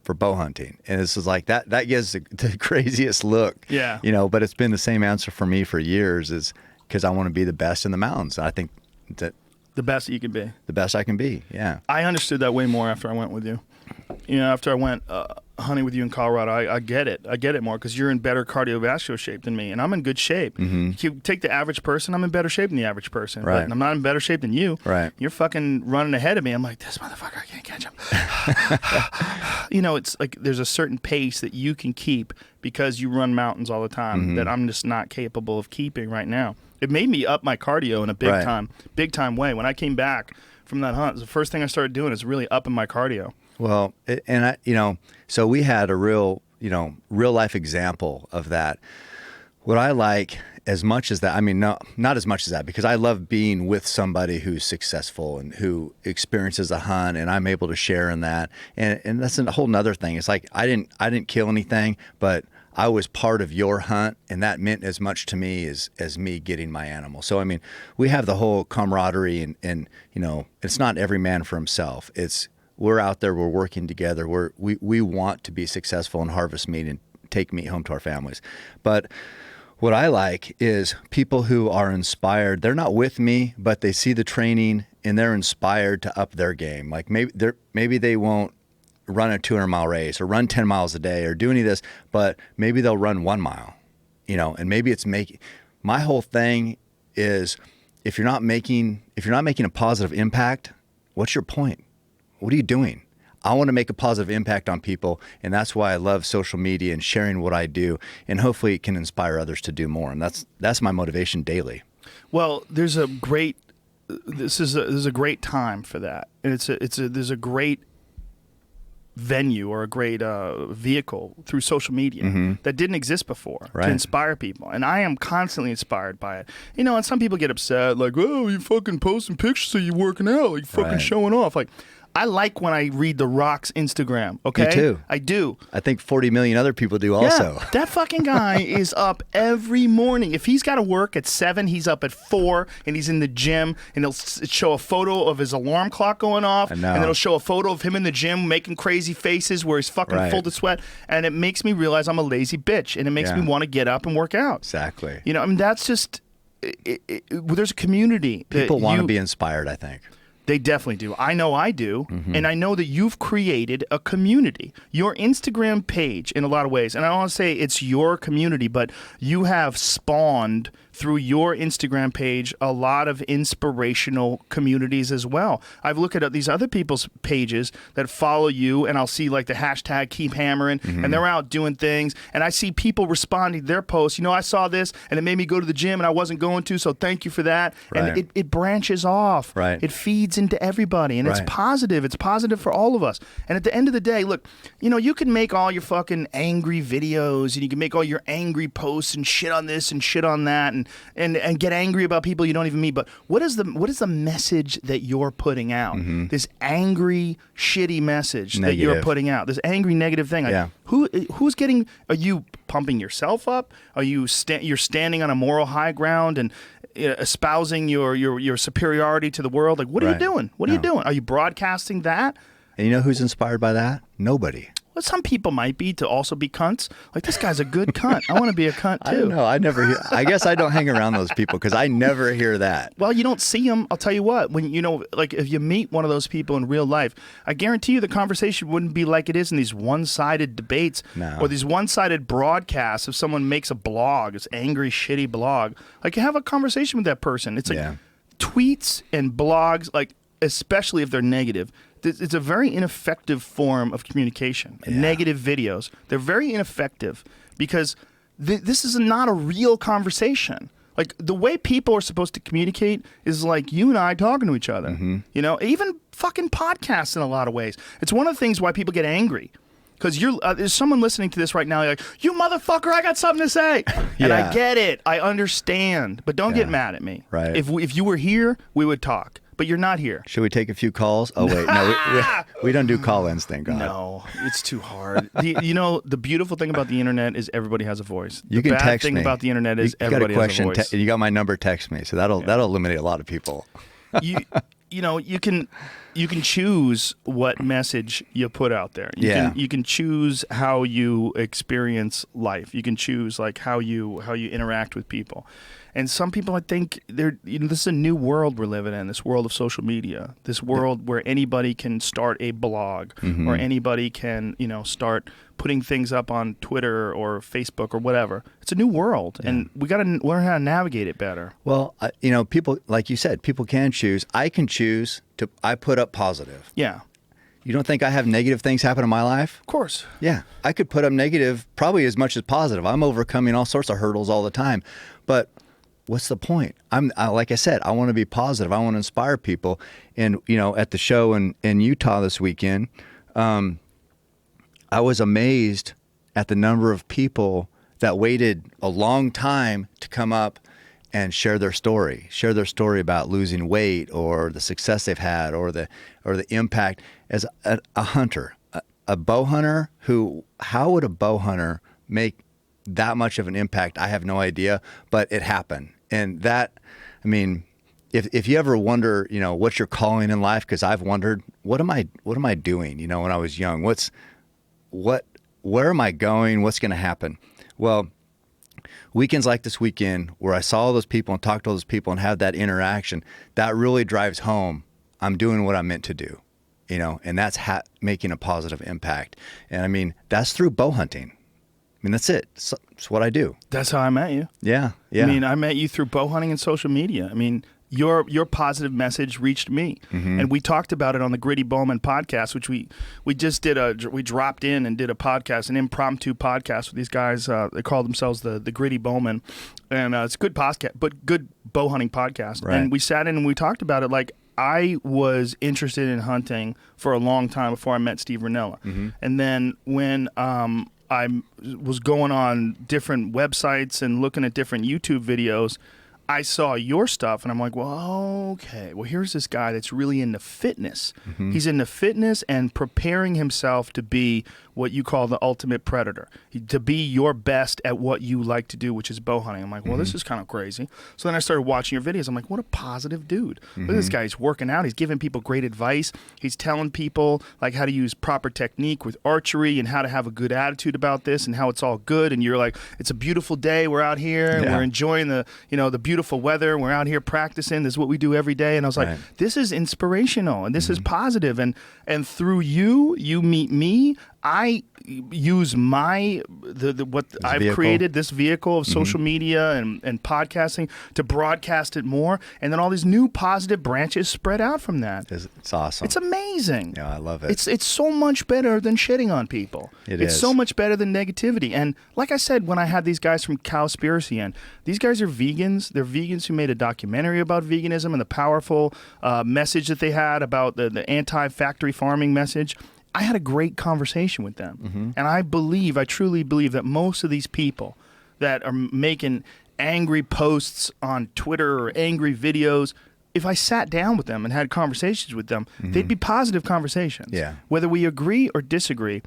for bow hunting? And this is like, that gives the craziest look. Yeah. You know, but it's been the same answer for me for years, is because I want to be the best in the mountains. I think that the best that you can be. The best I can be, yeah. I understood that way more after I went with you. You know, after I went hunting with you in Colorado, I get it. I get it more because you're in better cardiovascular shape than me, and I'm in good shape. Mm-hmm. If you take the average person, I'm in better shape than the average person. Right. But I'm not in better shape than you. Right. You're fucking running ahead of me. I'm like, this motherfucker, I can't catch him. You know, it's like there's a certain pace that you can keep because you run mountains all the time that I'm just not capable of keeping right now. It made me up my cardio in a big time way. When I came back from that hunt, the first thing I started doing is really upping my cardio. Well, and I, you know, so we had a real life example of that. What I like as much as that, I mean, no, not as much as that, because I love being with somebody who's successful and who experiences a hunt, and I'm able to share in that. And that's a whole nother thing. It's like, I didn't kill anything, but I was part of your hunt, and that meant as much to me as me getting my animal. So, I mean, we have the whole camaraderie, and you know, it's not every man for himself. We're out there, we're working together. We want to be successful and harvest meat and take meat home to our families. But what I like is people who are inspired. They're not with me, but they see the training and they're inspired to up their game. Like maybe they won't run a 200-mile race or run 10 miles a day or do any of this, but maybe they'll run 1 mile, you know, and maybe it's my whole thing is if you're not making a positive impact, what's your point? What are you doing? I want to make a positive impact on people, and that's why I love social media and sharing what I do, and hopefully it can inspire others to do more. And that's my motivation daily. Well, this is a great time for that, and there's a great venue or a great vehicle through social media that didn't exist before to inspire people, and I am constantly inspired by it. You know, and some people get upset, like, "Oh, you fucking posting pictures of you working out, like fucking showing off." Like, I like when I read The Rock's Instagram, okay? Me too. I do. I think 40 million other people do also. Yeah, that fucking guy is up every morning. If he's got to work at 7, he's up at 4, and he's in the gym, and he'll show a photo of his alarm clock going off, and then he'll show a photo of him in the gym making crazy faces where he's fucking full to sweat, and it makes me realize I'm a lazy bitch, and it makes me want to get up and work out. Exactly. You know, I mean, that's just, there's a community. People want to be inspired, I think. They definitely do. I know I do. And I know that you've created a community. Your Instagram page, in a lot of ways, and I don't want to say it's your community, but you have spawned through your Instagram page a lot of inspirational communities as well. I've looked at these other people's pages that follow you, and I'll see like the hashtag keep hammering, and they're out doing things, and I see people responding to their posts. You know, I saw this, and it made me go to the gym, and I wasn't going to, so thank you for that. And it branches off. It feeds into everybody, and it's positive. It's positive for all of us. And at the end of the day, look, you know, you can make all your fucking angry videos, and you can make all your angry posts and shit on this and shit on that, and get angry about people you don't even meet. But what is the message that you're putting out? This angry, shitty message that you're putting out. This angry, negative thing. Like, who's getting? Are you pumping yourself up? Are you you're standing on a moral high ground and espousing your superiority to the world? Like, what are you doing? What are you doing? Are you broadcasting that? And you know who's inspired by that? Nobody. Well, some people might be to also be cunts. Like, this guy's a good cunt. I want to be a cunt too. I don't know. I guess I don't hang around those people because I never hear that. Well, you don't see them. I'll tell you what. When like if you meet one of those people in real life, I guarantee you the conversation wouldn't be like it is in these one-sided debates or these one-sided broadcasts. If someone makes a blog, this angry, shitty blog, like, you have a conversation with that person. It's like tweets and blogs, like, especially if they're negative. It's a very ineffective form of communication. Yeah. Negative videos, they're very ineffective because this is not a real conversation. Like, the way people are supposed to communicate is like you and I talking to each other. Mm-hmm. You know, even fucking podcasts in a lot of ways. It's one of the things why people get angry. Because there's someone listening to this right now, like, you motherfucker, I got something to say. And I get it. I understand. But don't get mad at me. Right. If you were here, we would talk. But you're not here. Should we take a few calls? Oh, wait. No, we don't do call-ins, thank God. No, it's too hard. The beautiful thing about the internet is everybody has a voice. You can text me. The bad thing about the internet is everybody has a voice. You got my number, text me. So that'll eliminate a lot of people. You can choose what message you put out there. You can choose how you experience life. You can choose like how you interact with people. And some people, I think, this is a new world we're living in, this world of social media, this world where anybody can start a blog or anybody can, start putting things up on Twitter or Facebook or whatever. It's a new world, and we got to learn how to navigate it better. Well, people, like you said, people can choose. I can choose I put up positive. Yeah. You don't think I have negative things happen in my life? Of course. Yeah. I could put up negative probably as much as positive. I'm overcoming all sorts of hurdles all the time. But what's the point? Like I said, I want to be positive. I want to inspire people. And, at the show in Utah this weekend, I was amazed at the number of people that waited a long time to come up and share their story about losing weight or the success they've had or the impact as a hunter, a bow hunter how would a bow hunter make that much of an impact? I have no idea, but it happened. And that, if you ever wonder, what's your calling in life? Because I've wondered, what am I doing? When I was young, where am I going? What's going to happen? Well, weekends like this weekend where I saw all those people and talked to all those people and have that interaction, that really drives home. I'm doing what I'm meant to do, and that's making a positive impact. And that's through bow hunting. That's it. It's what I do. That's how I met you. Yeah. I met you through bow hunting and social media. Your positive message reached me, and we talked about it on the Gritty Bowman podcast, which we just did. We dropped in and did a podcast, an impromptu podcast with these guys. They call themselves the Gritty Bowman, and it's a good podcast, but good bow hunting podcast. Right. And we sat in and we talked about it. Like, I was interested in hunting for a long time before I met Steve Ranella, and then when I was going on different websites and looking at different YouTube videos, I saw your stuff and I'm like, well, okay. Well, here's this guy that's really into fitness. He's into fitness and preparing himself to be what you call the ultimate predator, to be your best at what you like to do, which is bow hunting. I'm like, well, this is kind of crazy. So then I started watching your videos. I'm like, what a positive dude. Look at this guy. He's working out. He's giving people great advice. He's telling people like how to use proper technique with archery and how to have a good attitude about this and how it's all good. And you're like, it's a beautiful day. We're out here and we're enjoying the beautiful weather. We're out here practicing. This is what we do every day. And I was like, this is inspirational and this is positive. And through you meet me. I use what I've created, this vehicle of social media and podcasting, to broadcast it more, and then all these new positive branches spread out from that. It's awesome. It's amazing. Yeah, I love it. It's so much better than shitting on people. It's so much better than negativity. And like I said, when I had these guys from Cowspiracy in, these guys are vegans. They're vegans who made a documentary about veganism and the powerful message that they had about the anti-factory farming message. I had a great conversation with them. And I truly believe that most of these people that are making angry posts on Twitter or angry videos, if I sat down with them and had conversations with them, they'd be positive conversations. Yeah. Whether we agree or disagree,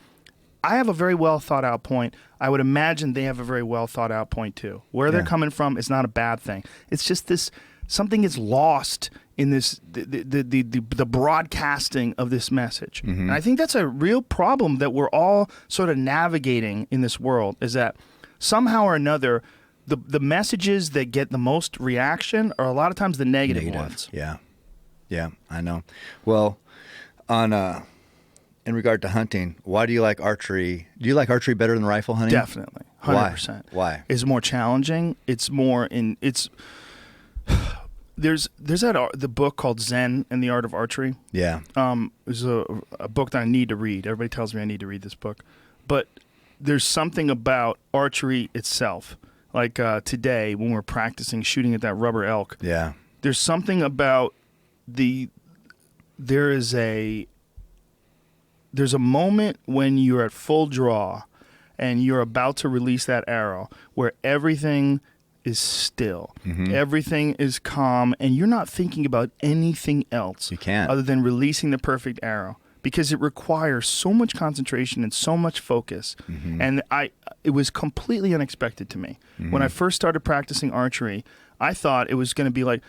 I have a very well thought out point. I would imagine they have a very well thought out point too. Where they're coming from is not a bad thing. It's just this something gets lost in this the broadcasting of this message. Mm-hmm. And I think that's a real problem that we're all sort of navigating in this world, is that somehow or another the messages that get the most reaction are a lot of times the negative ones. Yeah. Yeah, I know. Well, on in regard to hunting, why do you like archery? Do you like archery better than rifle hunting? Definitely. 100%. Why? It's more challenging. It's more there's the book called Zen and the Art of Archery. Yeah. It's a book that I need to read. Everybody tells me I need to read this book. But there's something about archery itself. Like today when we're practicing shooting at that rubber elk. Yeah. There's something about there's a moment when you're at full draw and you're about to release that arrow where everything is still. Mm-hmm. Everything is calm and you're not thinking about anything else. You can't. Other than releasing the perfect arrow, because it requires so much concentration and so much focus. Mm-hmm. And it was completely unexpected to me. Mm-hmm. When I first started practicing archery, I thought it was going to be like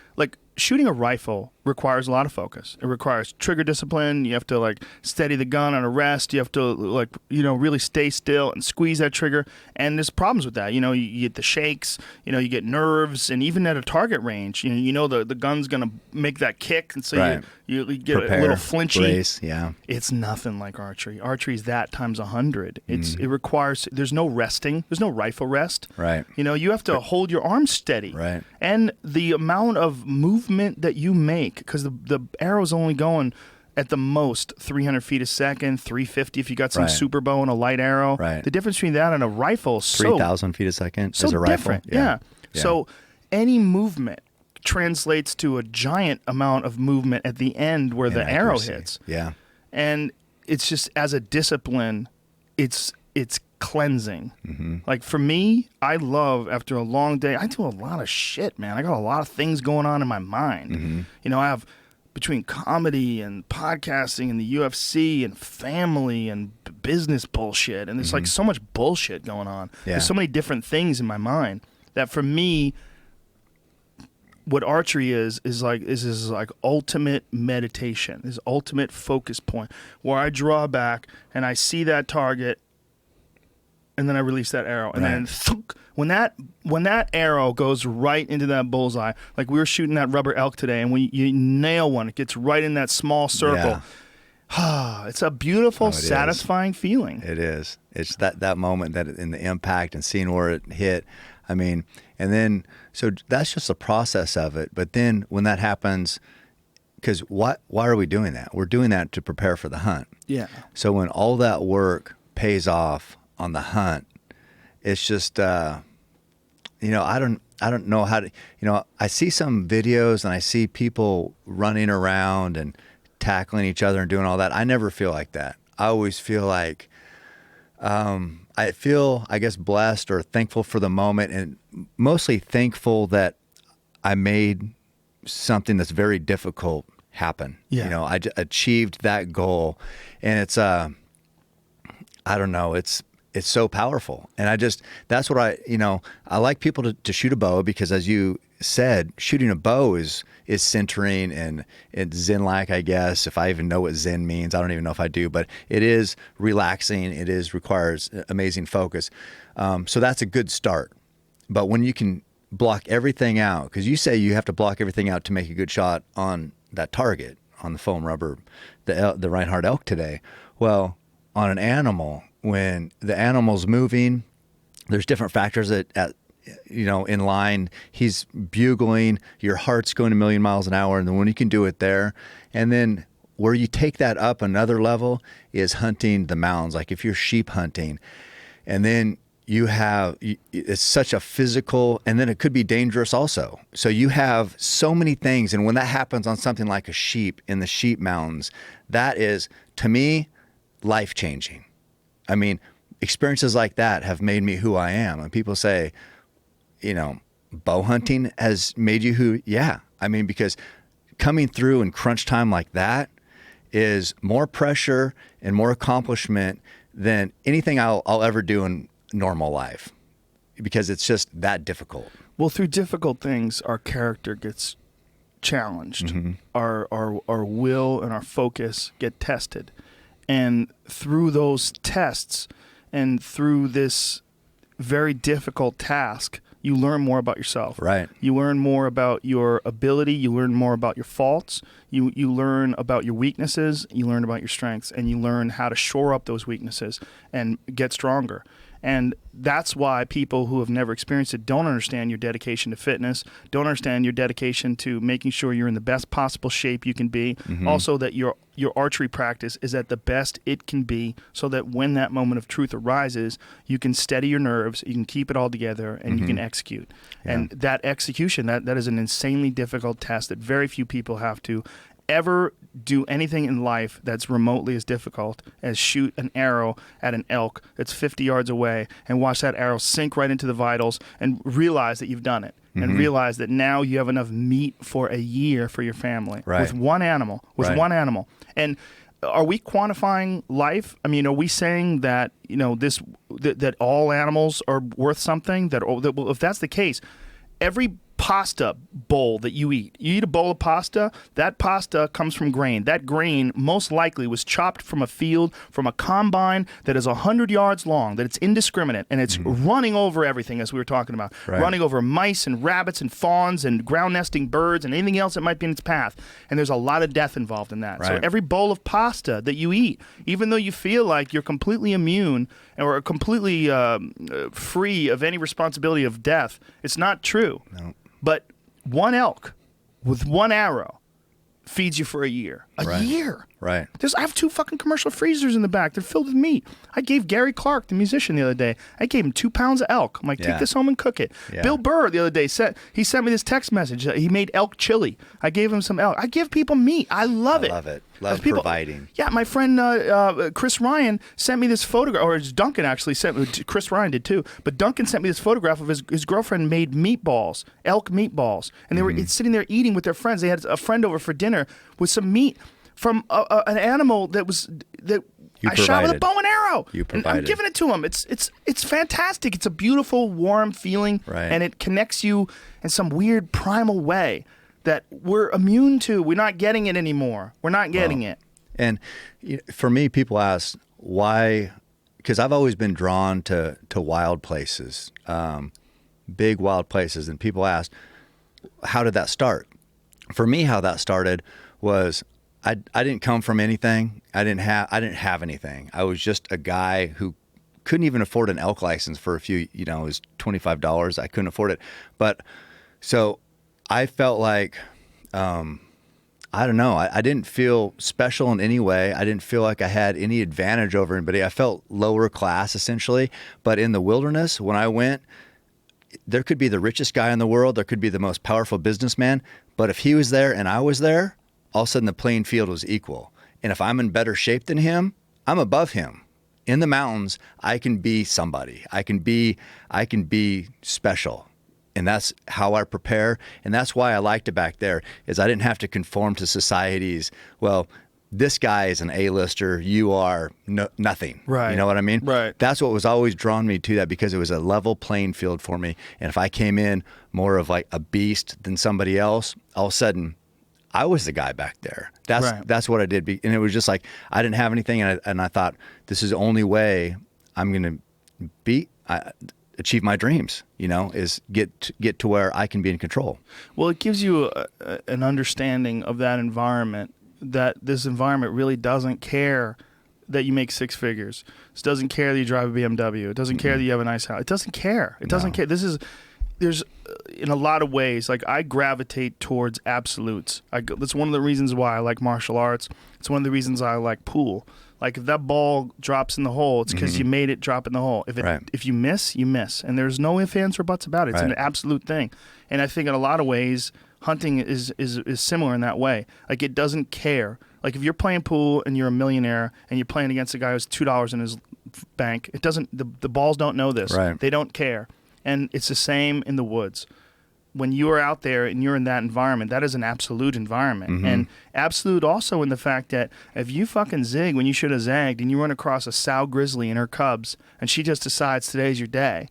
shooting a rifle requires a lot of focus. It requires trigger discipline. You have to like steady the gun on a rest. You have to really stay still and squeeze that trigger. And there's problems with that. You get the shakes, you get nerves, and even at a target range, the gun's going to make that kick. And so right. you get Prepare, a little flinchy. brace, yeah. It's nothing like archery. Archery is that times 100. It requires, there's no resting. There's no rifle rest. Right. You have to hold your arms steady. Right. And the amount of movement that you make, because the arrow's only going at the most 300 feet a second, 350 if you got some right. super bow and a light arrow. Right. The difference between that and a rifle is 3,000 feet a second so is a rifle. different. Yeah. So any movement translates to a giant amount of movement at the end where the arrow hits. Yeah. And it's just, as a discipline, it's cleansing. Mm-hmm. Like for me, I love, after a long day, I do a lot of shit, man. I got a lot of things going on in my mind. Mm-hmm. I have, between comedy and podcasting and the UFC and family and business bullshit, and there's like so much bullshit going on. Yeah. There's so many different things in my mind that for me, what archery is like ultimate meditation, is ultimate focus point, where I draw back and I see that target, and then I release that arrow, and then thunk, when that arrow goes right into that bullseye, like we were shooting that rubber elk today, and when you nail one, it gets right in that small circle. Yeah. It's a beautiful, satisfying feeling. It is. It's that moment, that in the impact and seeing where it hit. I mean, and then, so that's just the process of it. But then when that happens, because why are we doing that? We're doing that to prepare for the hunt. Yeah. So when all that work pays off on the hunt, it's just, I don't know how to, I see some videos and I see people running around and tackling each other and doing all that. I never feel like that. I always feel like, I feel, I guess, blessed or thankful for the moment, and mostly thankful that I made something that's very difficult happen. Yeah. I achieved that goal, and it's, I don't know, it's so powerful. And that's what I like people to shoot a bow, because as you said, shooting a bow is centering and it's Zen-like, I guess, if I even know what Zen means. I don't even know if I do, but it is relaxing. It requires amazing focus. So that's a good start. But when you can block everything out, because you say you have to block everything out to make a good shot on that target, on the foam rubber, the Reinhardt elk today. Well, on an animal, when the animal's moving, there's different factors that in line, he's bugling, your heart's going a million miles an hour, and then when you can do it there, and then where you take that up another level is hunting the mounds. Like if you're sheep hunting, and then it's such a physical, and then it could be dangerous also. So you have so many things, and when that happens on something like a sheep in the sheep mountains, that is, to me, life-changing. I mean, experiences like that have made me who I am. And people say, bow hunting has made you who, yeah. I mean, because coming through in crunch time like that is more pressure and more accomplishment than anything I'll ever do in normal life, because it's just that difficult. Well, through difficult things, our character gets challenged, our will and our focus get tested. And through those tests and through this very difficult task, you learn more about yourself. Right. You learn more about your ability. You learn more about your faults. You learn about your weaknesses. You learn about your strengths. And you learn how to shore up those weaknesses and get stronger. And that's why people who have never experienced it don't understand your dedication to fitness, don't understand your dedication to making sure you're in the best possible shape you can be. Also that your archery practice is at the best it can be, so that when that moment of truth arises, you can steady your nerves, you can keep it all together, and you can execute. Yeah. And that execution, that is an insanely difficult task that very few people have to ever do anything in life that's remotely as difficult as shoot an arrow at an elk that's 50 yards away and watch that arrow sink right into the vitals and realize that you've done it. And realize that now you have enough meat for a year for your family with one animal, And are we quantifying life? I mean, are we saying that, that all animals are worth something? That if that's the case, every pasta bowl that you eat a bowl of pasta, that pasta comes from grain. That grain most likely was chopped from a field, from a combine that is 100 yards long, that it's indiscriminate, and it's running over everything, as we were talking about, running over mice and rabbits and fawns and ground nesting birds and anything else that might be in its path. And there's a lot of death involved in that. So every bowl of pasta that you eat, even though you feel like you're completely immune or completely free of any responsibility of death, it's not true. No. But one elk with one arrow feeds you for a year. A year. Right. I have 2 fucking commercial freezers in the back. They're filled with meat. I gave Gary Clark, the musician, the other day, I gave him 2 pounds of elk. I'm like, take this home and cook it. Yeah. Bill Burr, the other day, sent me this text message. He made elk chili. I gave him some elk. I give people meat. I love it. I love it. Love providing. Yeah, my friend Chris Ryan sent me this photograph, or Duncan actually sent me, Chris Ryan did too, but Duncan sent me this photograph of his girlfriend made meatballs, elk meatballs, and they were sitting there eating with their friends. They had a friend over for dinner with some meat from an animal that I shot with a bow and arrow. And I'm giving it to him. It's fantastic. It's a beautiful, warm feeling, and it connects you in some weird primal way that we're immune to. We're not getting it anymore. We're not getting it. And for me, people ask why, because I've always been drawn to wild places, big wild places, and people ask, how did that start? For me, how that started was I didn't come from anything. I didn't have anything. I was just a guy who couldn't even afford an elk license for a few, it was $25. I couldn't afford it. But so I felt like, I don't know, I didn't feel special in any way. I didn't feel like I had any advantage over anybody. I felt lower class essentially. But in the wilderness, when I went, there could be the richest guy in the world. There could be the most powerful businessman. But if he was there and I was there, all of a sudden the playing field was equal. And if I'm in better shape than him, I'm above him. In the mountains, I can be somebody. I can be special. And that's how I prepare. And that's why I liked it back there, is I didn't have to conform to society's, well, this guy is an A-lister, you are nothing. Right. You know what I mean? Right. That's what was always drawn me to that, because it was a level playing field for me. And if I came in more of like a beast than somebody else, all of a sudden I was the guy back there. That's what I did. And it was just like, I didn't have anything. And I thought, this is the only way I'm going to achieve my dreams, is get to where I can be in control. Well, it gives you an understanding of that environment, that this environment really doesn't care that you make 6 figures. It doesn't care that you drive a BMW. It doesn't care that you have a nice house. It doesn't care. It doesn't care. There's in a lot of ways, like I gravitate towards absolutes. That's one of the reasons why I like martial arts. It's one of the reasons I like pool. Like if that ball drops in the hole, it's because you made it drop in the hole. If you miss, you miss. And there's no ifs, ands, or buts about it. It's an absolute thing. And I think in a lot of ways, hunting is similar in that way. Like it doesn't care. Like if you're playing pool and you're a millionaire and you're playing against a guy who's $2 in his bank, it doesn't. The balls don't know this. Right. They don't care. And it's the same in the woods. when you are out there and you're in that environment, that is an absolute environment. And absolute also in the fact that if you fucking zig when you should have zagged and you run across a sow grizzly and her cubs and she just decides today's your day,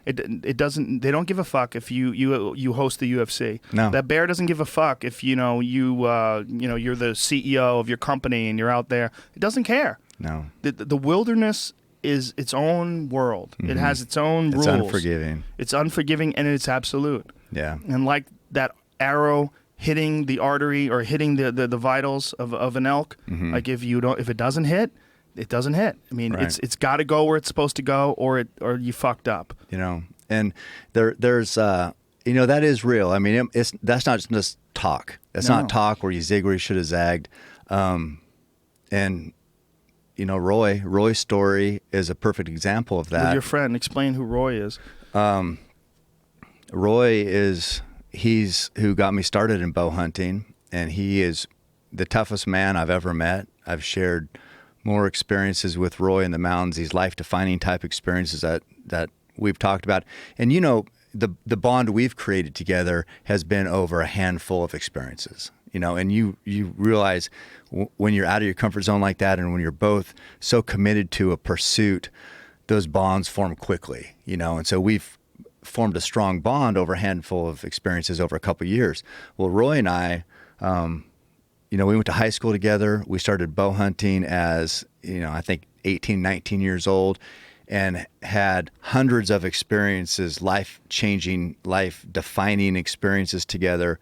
it doesn't, they don't give a fuck if you host the UFC. No. That bear doesn't give a fuck if you're the CEO of your company and you're out there. It doesn't care. No. The wilderness is its own world. It has its own rules. It's unforgiving. It's unforgiving and it's absolute. Yeah. And like that arrow hitting the artery or hitting the vitals of an elk, like if it doesn't hit, it doesn't hit. I mean, Right. it's got to go where it's supposed to go, or you fucked up. And there's that is real. I mean, that's not just talk. That's not talk where you zig where you should have zagged. And Roy's story is a perfect example of that. With your friend, explain who Roy is. Roy he's who got me started in bow hunting, and he is the toughest man I've ever met. I've shared more experiences with Roy in the mountains, these life-defining type experiences that we've talked about. And the bond we've created together has been over a handful of experiences. And you realize when you're out of your comfort zone like that, and when you're both so committed to a pursuit, those bonds form quickly. And so we've formed a strong bond over a handful of experiences over a couple of years. Well, Roy and I, we went to high school together. We started bow hunting as, I think 18, 19 years old, and had hundreds of experiences, life-changing, life-defining experiences together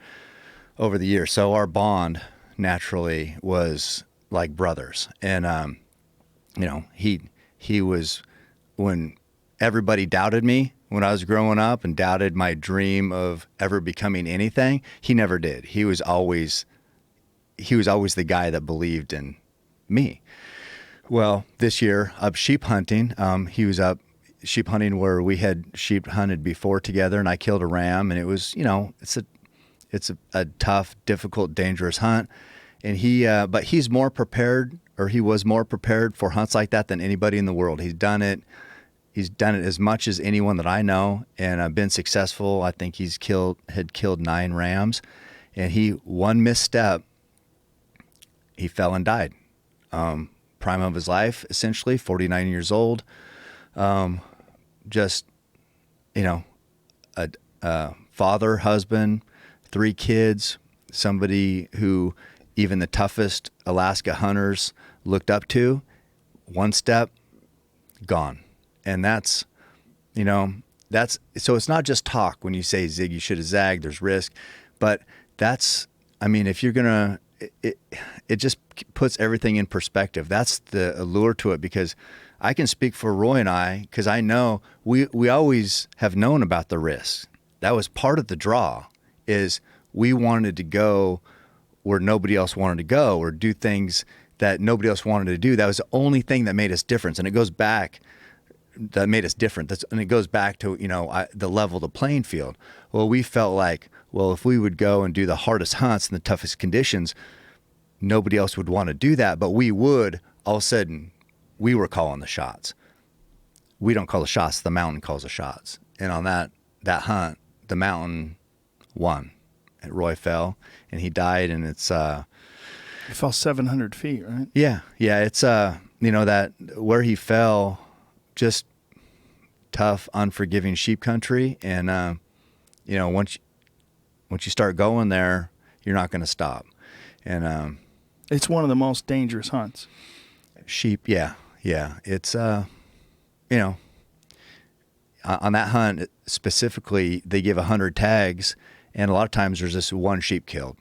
over the years. So our bond naturally was like brothers. And, he was, when everybody doubted me when I was growing up and doubted my dream of ever becoming anything, he never did. He was always the guy that believed in me. Well, this year up sheep hunting, he was up sheep hunting where we had sheep hunted before together, and I killed a ram, and it was, it's a tough, difficult, dangerous hunt. And but he's more prepared, or he was more prepared for hunts like that than anybody in the world. He's done it as much as anyone that I know, and been successful. I think had killed 9 rams, and one misstep, he fell and died. Prime of his life, essentially, 49 years old. Just, a father, husband, 3 kids, somebody who even the toughest Alaska hunters looked up to. One step, gone. And that's so it's not just talk when you say zig, you should have zagged, there's risk. But if you're going to, it just puts everything in perspective. That's the allure to it, because I can speak for Roy and I, because I know we always have known about the risks. That was part of the draw, is we wanted to go where nobody else wanted to go, or do things that nobody else wanted to do. That was the only thing that made us different. And it goes back, that made us different. And it goes back to, the level of the playing field. Well, we felt like, if we would go and do the hardest hunts in the toughest conditions, nobody else would want to do that, but we would. All of a sudden, we were calling the shots. We don't call the shots, the mountain calls the shots. And on that hunt, the mountain won. And Roy fell, and he died, and it's... He fell 700 feet, right? Yeah. It's, that where he fell, just tough, unforgiving sheep country. And, once you start going there, you're not going to stop. And it's one of the most dangerous hunts. Sheep, yeah. It's on that hunt specifically, they give 100 tags, and a lot of times there's this one sheep killed.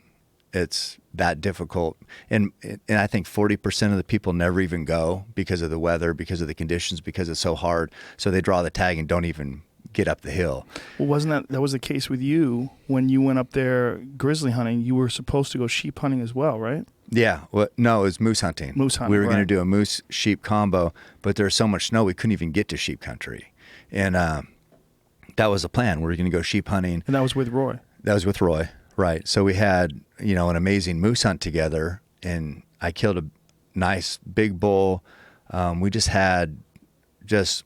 It's that difficult, and I think 40% of the people never even go because of the weather, because of the conditions, because it's so hard. So they draw the tag and don't even get up the hill. Well, wasn't that was the case with you when you went up there grizzly hunting? You were supposed to go sheep hunting as well, right? Yeah. Well, no, it was moose hunting. Moose hunting. We were right. going to do a moose sheep combo, but there was so much snow we couldn't even get to sheep country, and that was the plan. We were going to go sheep hunting, and that was with Roy. That was with Roy, right? So we had an amazing moose hunt together, and I killed a nice big bull. We just had just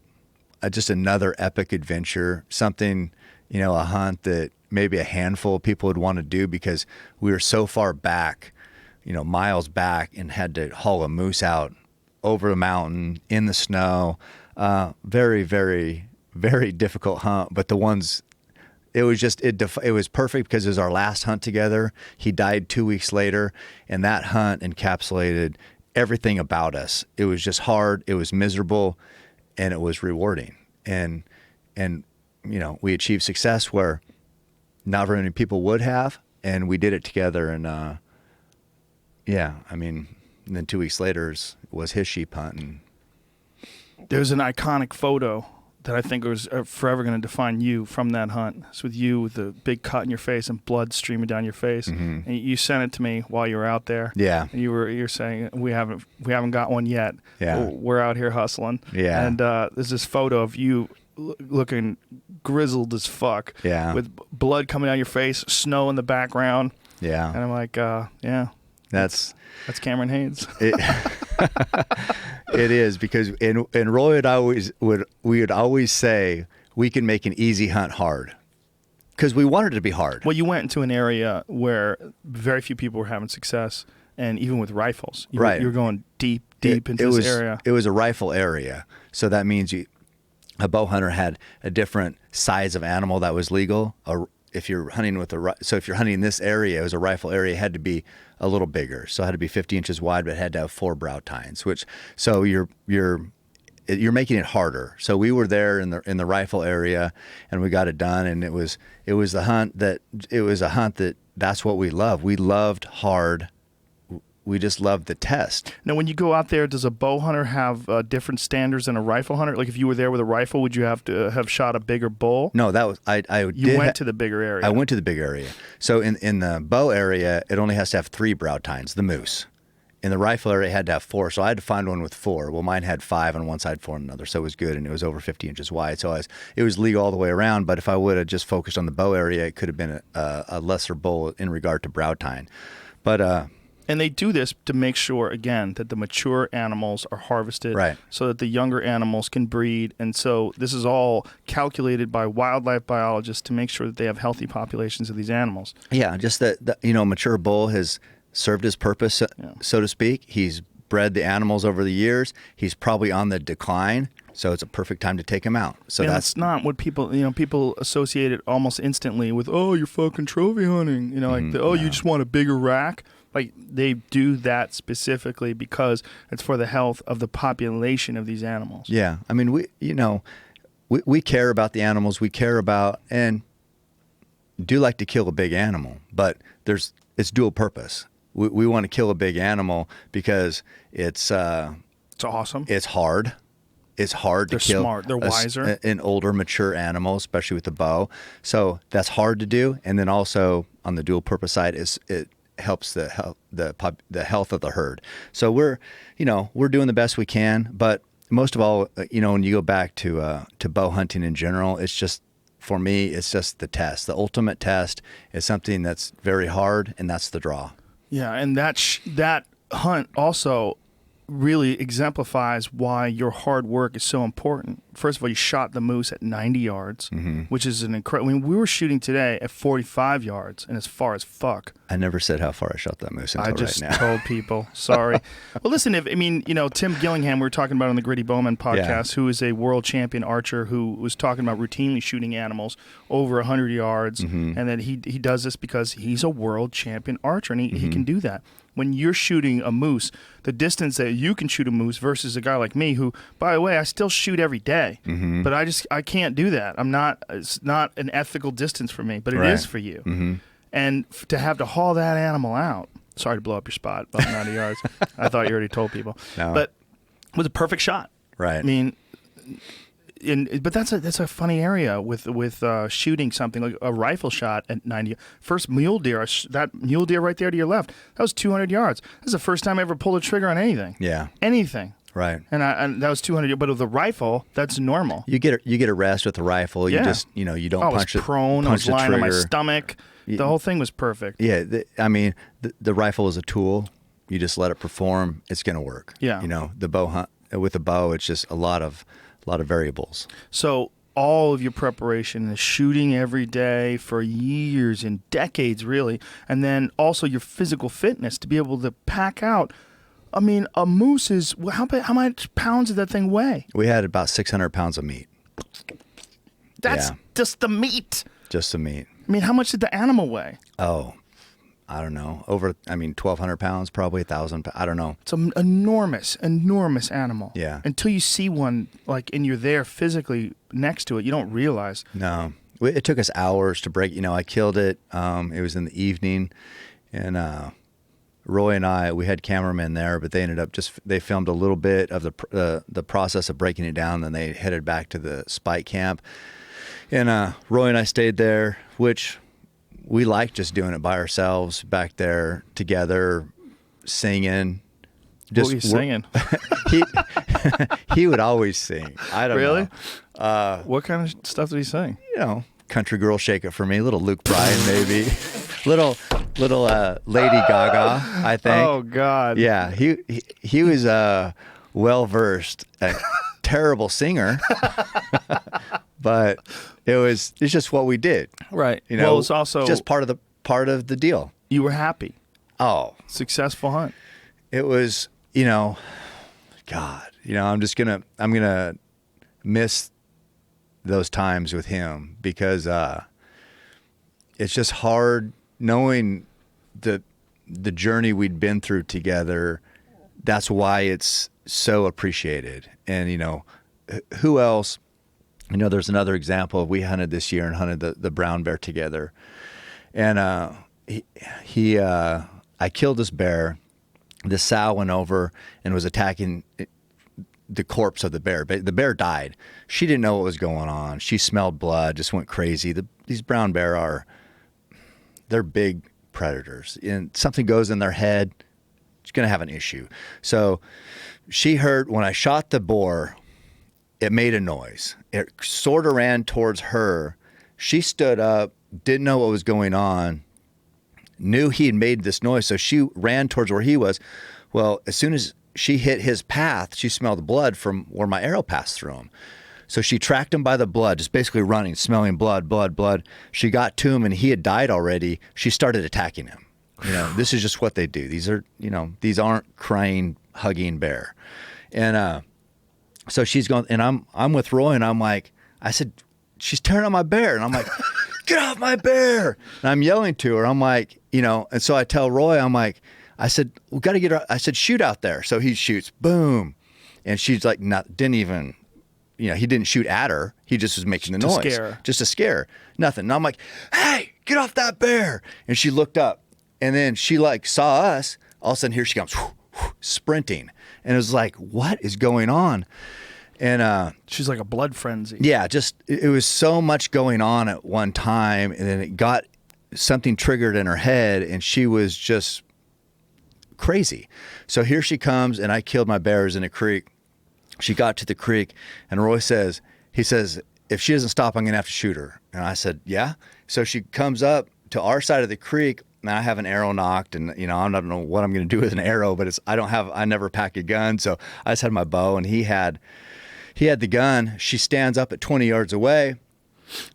another epic adventure, something, a hunt that maybe a handful of people would want to do because we were so far back, miles back, and had to haul a moose out over the mountain in the snow. Very, very, very difficult hunt. But the ones, it was perfect because it was our last hunt together. He died 2 weeks later, and that hunt encapsulated everything about us. It was just hard. It was miserable, and it was rewarding. And we achieved success where not very many people would have, and we did it together. And and then 2 weeks later was his sheep hunt. And there's an iconic photo that I think was forever going to define you from that hunt. It's with you with the big cut in your face and blood streaming down your face. And you sent it to me while you were out there. Yeah. And you're saying we haven't got one yet. Yeah. We're out here hustling. Yeah. And there's this photo of you looking grizzled as fuck. Yeah. With blood coming down your face, snow in the background. Yeah. And I'm like, yeah. That's Cameron Haynes. It is, because and Roy would always say we can make an easy hunt hard, because we wanted it to be hard. Well, you went into an area where very few people were having success, and even with rifles, you were going deep into this area. It was a rifle area, so that means a bow hunter had a different size of animal that was legal. If you're hunting if you're hunting in this area, it was a rifle area, it had to be a little bigger. So it had to be 50 inches wide, but it had to have 4 brow tines, so you're making it harder. So we were there in the rifle area, and we got it done. And it was a hunt that's what we love. We loved hard. We just loved the test. Now, when you go out there, does a bow hunter have different standards than a rifle hunter? Like, if you were there with a rifle, would you have to have shot a bigger bull? No, that was You went to the bigger area. I went to the big area. So in the bow area, it only has to have 3 brow tines, the moose. In the rifle area, it had to have 4. So I had to find one with 4. Well, mine had 5 on one side, 4 on another. So it was good, and it was over 50 inches wide. So it was legal all the way around. But if I would have just focused on the bow area, it could have been a lesser bull in regard to brow tine. But and they do this to make sure, again, that the mature animals are harvested, right, so that the younger animals can breed. And so this is all calculated by wildlife biologists to make sure that they have healthy populations of these animals. Yeah, just that mature bull has served his purpose, so to speak. He's bred the animals over the years. He's probably on the decline, so it's a perfect time to take him out. So that's not what people associate it almost instantly with, oh, you're fucking trophy hunting. You just want a bigger rack. Like, they do that specifically because it's for the health of the population of these animals. Yeah. I mean, we care about the animals. We care about, and do like to kill a big animal, but it's dual purpose. We want to kill a big animal because it's awesome. It's hard. It's hard to kill. They're smart. They're wiser. An older, mature animal, especially with the bow. So that's hard to do. And then also on the dual purpose side, it helps the health of the herd. So we're doing the best we can, but most of all, when you go back to bow hunting in general, it's just, for me, it's just the test. The ultimate test is something that's very hard, and that's the draw. Yeah, and that hunt also really exemplifies why your hard work is so important. First of all, you shot the moose at 90 yards, which is an incredible. I mean, we were shooting today at 45 yards, and as far as fuck. I never said how far I shot that moose until I just right now. told people. Sorry. Well, listen, Tim Gillingham, we were talking about on the Gritty Bowman podcast, who is a world champion archer who was talking about routinely shooting animals over 100 yards, and that he does this because he's a world champion archer, and he can do that. When you're shooting a moose, the distance that you can shoot a moose versus a guy like me who, by the way, I still shoot every day, but I can't do that. It's not an ethical distance for me, but it is for you. And to have to haul that animal out, sorry to blow up your spot, about 90 yards. I thought you already told people. No. But it was a perfect shot. Right. I mean, but that's a funny area with shooting something like a rifle shot at 90. First mule deer, that mule deer right there to your left, that was 200 yards. That's the first time I ever pulled a trigger on anything. Yeah. Anything. Right. And that was 200. But with the rifle, that's normal. You get a rest with the rifle. You just you don't punch it. I was prone. I was lying on my stomach. The whole thing was perfect. Yeah. The rifle is a tool. You just let it perform. It's going to work. Yeah. The bow hunt with the bow, it's just a lot of variables. So all of your preparation, the shooting every day for years and decades, really, and then also your physical fitness to be able to pack out. I mean, a moose is how much pounds did that thing weigh? We had about 600 pounds of meat. That's just the meat. Just the meat. I mean, how much did the animal weigh? Oh, I don't know. 1,200 pounds, probably 1,000. I don't know. It's an enormous animal. Yeah. Until you see one, like, and you're there physically next to it, you don't realize. No. It took us hours to break. I killed it. It was in the evening. And Roy and I, we had cameramen there, but they ended up they filmed a little bit of the process of breaking it down. Then they headed back to the spike camp. And Roy and I stayed there, which we liked just doing it by ourselves back there together, singing. What were you singing? He would always sing. I don't know. Really? What kind of stuff did he sing? Country Girl, Shake It For Me, little Luke Bryan maybe, little Lady Gaga, I think. Oh God. Yeah, he was well versed, a terrible singer, but it's just what we did. Right. Well, it's also just part of the deal. You were happy. Oh, successful hunt. It was, God, I'm gonna miss those times with him because it's just hard knowing the journey we'd been through together. That's why it's so appreciated. And who else? There's another example. We hunted this year and hunted the brown bear together, and I killed this bear. The sow went over and was attacking the corpse of the bear. The bear died. She didn't know what was going on. She smelled blood, just went crazy. These brown bear they're big predators. And something goes in their head, it's going to have an issue. So she heard when I shot the boar, it made a noise. It sort of ran towards her. She stood up, didn't know what was going on, knew he had made this noise, so she ran towards where he was. Well, as soon as she hit his path, she smelled the blood from where my arrow passed through him. So she tracked him by the blood, just basically running, smelling blood. She got to him and he had died already. She started attacking him. This is just what they do. These aren't crying, hugging bear. And so she's going, and I'm with Roy, and I said, she's tearing on my bear. And I'm like, get off my bear. And I'm yelling to her. I'm like, and so I tell Roy, I said, we got to get her. I said, shoot out there. So he shoots, boom. And she's like, didn't even, he didn't shoot at her. He just was making the noise. Just to scare her. Nothing. And I'm like, hey, get off that bear. And she looked up, and then she saw us. All of a sudden, here she comes, sprinting. And it was like, what is going on? And she's like a blood frenzy. Yeah, it was so much going on at one time, and then something triggered in her head, and she was just crazy. So here she comes, and I killed my bears in a creek. She got to the creek, and Roy says, if she doesn't stop, I'm going to have to shoot her. And I said, yeah. So she comes up to our side of the creek, and I have an arrow knocked, and I don't know what I'm going to do with an arrow, but I never pack a gun, so I just had my bow, and he had the gun. She stands up at 20 yards away,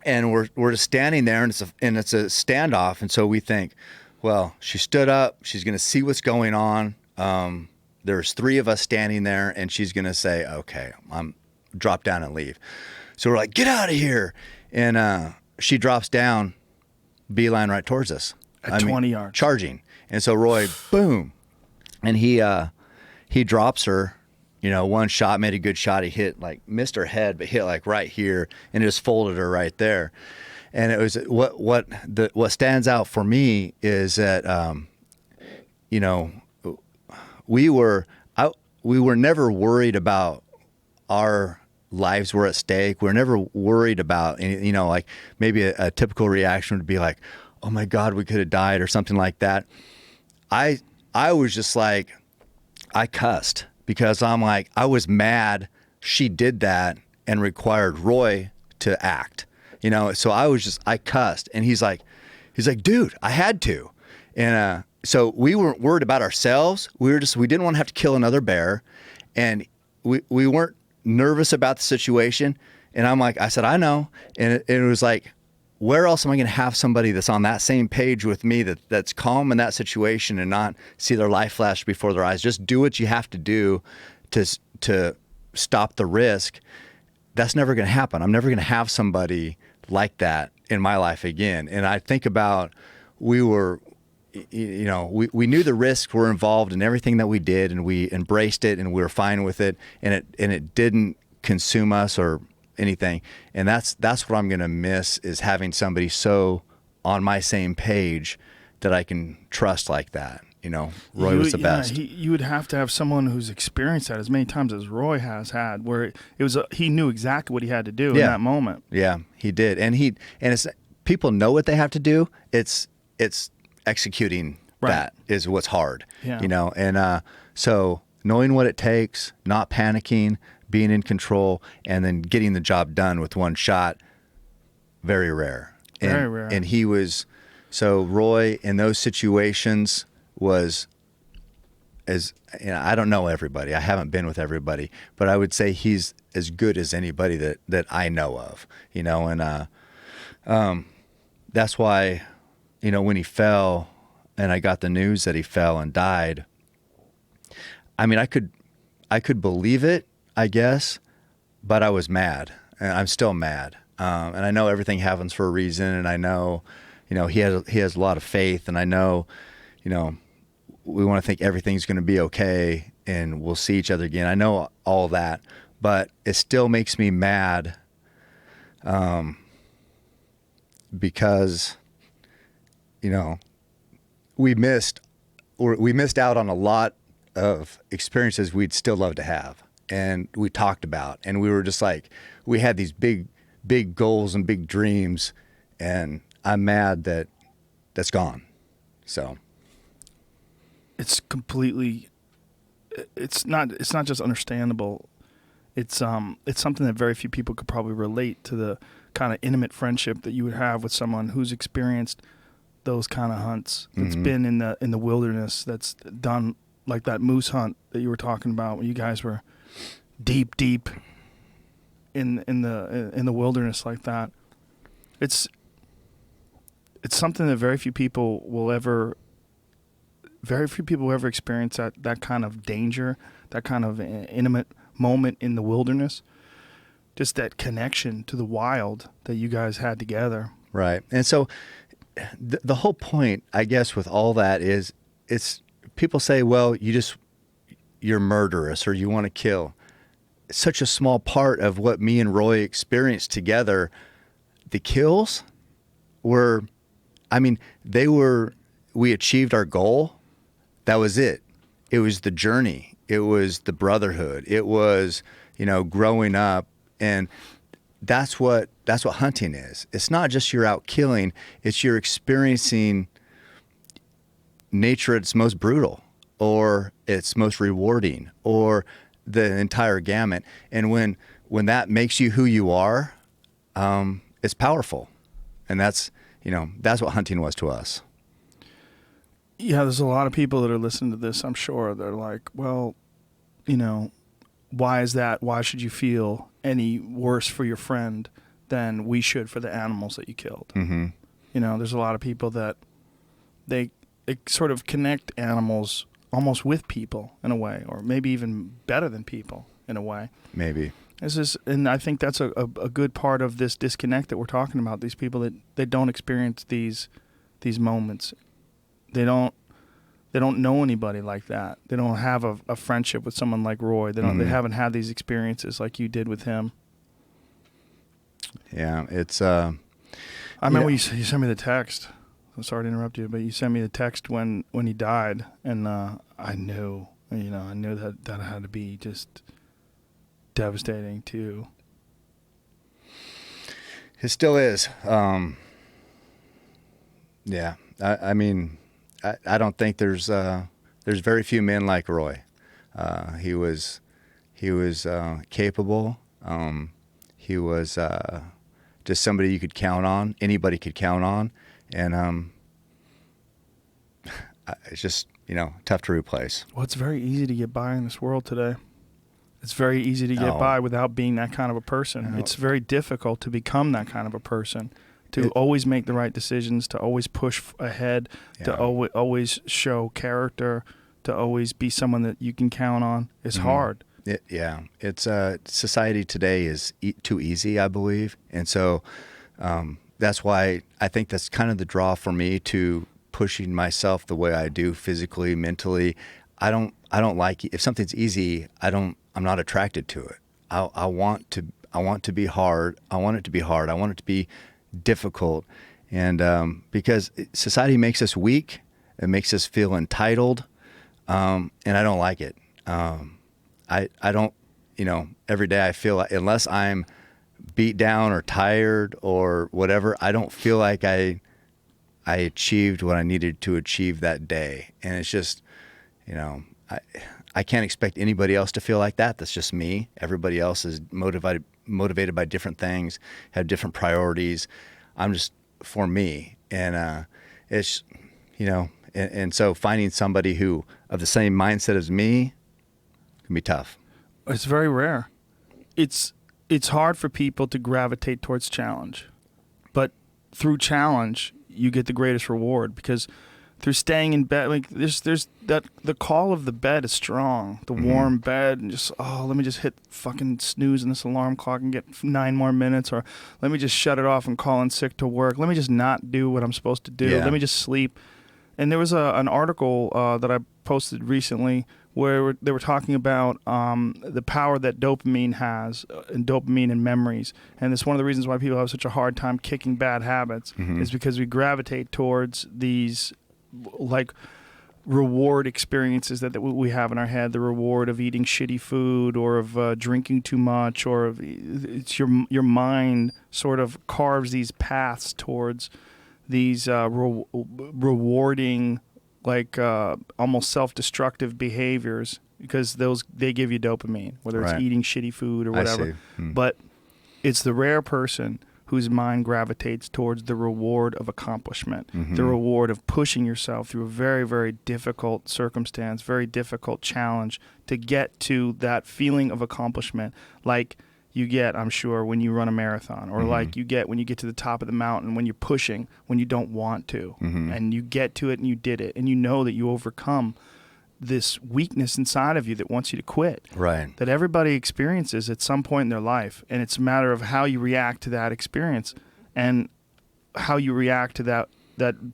and we're just standing there, and it's a standoff. And so we think, well, she stood up. She's going to see what's going on. There's three of us standing there, and she's going to say, okay, I'm drop down and leave. So we're like, get out of here. And she drops down, beeline right towards us. At 20 yards. Charging. And so Roy, boom. And he drops her. One shot, made a good shot. He hit, missed her head, but hit right here, and it just folded her right there. And it was what stands out for me is that, we were never worried about our lives were at stake. We were never worried about, maybe a typical reaction would be like, oh my God, we could have died or something like that. I was just I cussed. Because I was mad she did that and required Roy to act, so I cussed, and he's like, dude, I had to. And so we weren't worried about ourselves. We didn't want to have to kill another bear, and we weren't nervous about the situation. And I said, I know. And it was like, where else am I going to have somebody that's on that same page with me that's calm in that situation and not see their life flash before their eyes? Just do what you have to do to stop the risk. That's never going to happen. I'm never going to have somebody like that in my life again. And I think about, we knew the risks were involved in everything that we did, and we embraced it, and we were fine with it, and it didn't consume us or anything. And that's what I'm going to miss, is having somebody so on my same page that I can trust like that. Roy was the best. You would have to have someone who's experienced that as many times as Roy has had, where he knew exactly what he had to do in that moment. Yeah, he did. And it's, people know what they have to do. It's executing that is what's hard, and so knowing what it takes, not panicking, being in control, and then getting the job done with one shot, very rare. Very rare. And Roy in those situations was, I don't know everybody. I haven't been with everybody, but I would say he's as good as anybody that I know of, and that's why, when he fell and I got the news that he fell and died, I mean, I could believe it, I guess, but I was mad, and I'm still mad. And I know everything happens for a reason, and I know, he has a lot of faith, and I know, we want to think everything's going to be okay and we'll see each other again. I know all that, but it still makes me mad, because, we missed out on a lot of experiences we'd still love to have, and we talked about, and we were just like, we had these big goals and big dreams, and I'm mad that that's gone. So it's not just understandable. It's something that very few people could probably relate to, the kind of intimate friendship that you would have with someone who's experienced those kind of hunts, that's been in the wilderness, that's done like that moose hunt that you were talking about, when you guys were deep in the wilderness like that. It's something that very few people will ever experience, that kind of danger, that kind of intimate moment in the wilderness, just that connection to the wild that you guys had together. Right. And so the whole point, I guess, with all that is, it's, people say, well, you're murderous or you want to kill. It's such a small part of what me and Roy experienced together. The kills were, we achieved our goal. That was it. It was the journey. It was the brotherhood. It was, growing up. And that's what hunting is. It's not just you're out killing. It's you're experiencing nature at its most brutal, or its most rewarding, or the entire gamut. And when that makes you who you are, it's powerful. And that's what hunting was to us. Yeah, there's a lot of people that are listening to this, I'm sure. They're like, well, why is that? Why should you feel any worse for your friend than we should for the animals that you killed? Mm-hmm. There's a lot of people that they sort of connect animals almost with people in a way, or maybe even better than people in a way. Maybe. And I think that's a good part of this disconnect that we're talking about. These people that they don't experience these moments. They don't know anybody like that. They don't have a friendship with someone like Roy. They don't. They haven't had these experiences like you did with him. Yeah, it's. I remember you sent me the text. I'm sorry to interrupt you, but you sent me the text when he died, and I knew, that had to be just devastating too. It still is. Yeah, I don't think there's very few men like Roy. He was capable. He was just somebody you could count on. Anybody could count on, and it's just tough to replace. Well, it's very easy to get by in this world today. It's very easy to get by without being that kind of a person. It's very difficult to become that kind of a person, to always make the right decisions, to always push ahead, to always show character, to always be someone that you can count on. It's hard. It's society today is too easy, I believe, and so that's why I think that's kind of the draw for me to pushing myself the way I do, physically, mentally. I don't like, if something's easy, I'm not attracted to it. I want to be hard. I want it to be hard. I want it to be difficult, and because society makes us weak, it makes us feel entitled, and I don't like it. I don't, every day I feel like, unless I'm beat down or tired or whatever, I don't feel like I achieved what I needed to achieve that day. And it's just, I can't expect anybody else to feel like that. That's just me. Everybody else is motivated by different things, have different priorities. I'm just for me. And it's, and so finding somebody who of the same mindset as me can be tough. It's very rare. It's hard for people to gravitate towards challenge, but through challenge you get the greatest reward, because through staying in bed, like there's that the call of the bed is strong, the warm bed, and just let me just hit fucking snooze in this alarm clock and get 9 more minutes, or let me just shut it off and call in sick to work. Let me just not do what I'm supposed to do. Yeah. Let me just sleep. And there was an article that I posted recently where they were talking about the power that dopamine has, and dopamine and memories. And it's one of the reasons why people have such a hard time kicking bad habits, is because we gravitate towards these like reward experiences that we have in our head, the reward of eating shitty food, or of drinking too much, or of, it's your mind sort of carves these paths towards these rewarding, like almost self-destructive behaviors, because they give you dopamine, whether it's eating shitty food or whatever. But it's the rare person whose mind gravitates towards the reward of accomplishment, the reward of pushing yourself through a very, very difficult circumstance, very difficult challenge to get to that feeling of accomplishment, like you get, I'm sure, when you run a marathon, or like you get when you get to the top of the mountain, when you're pushing, when you don't want to, and you get to it and you did it, and you know that you overcome this weakness inside of you that wants you to quit. Right. That everybody experiences at some point in their life, and it's a matter of how you react to that experience and how you react to that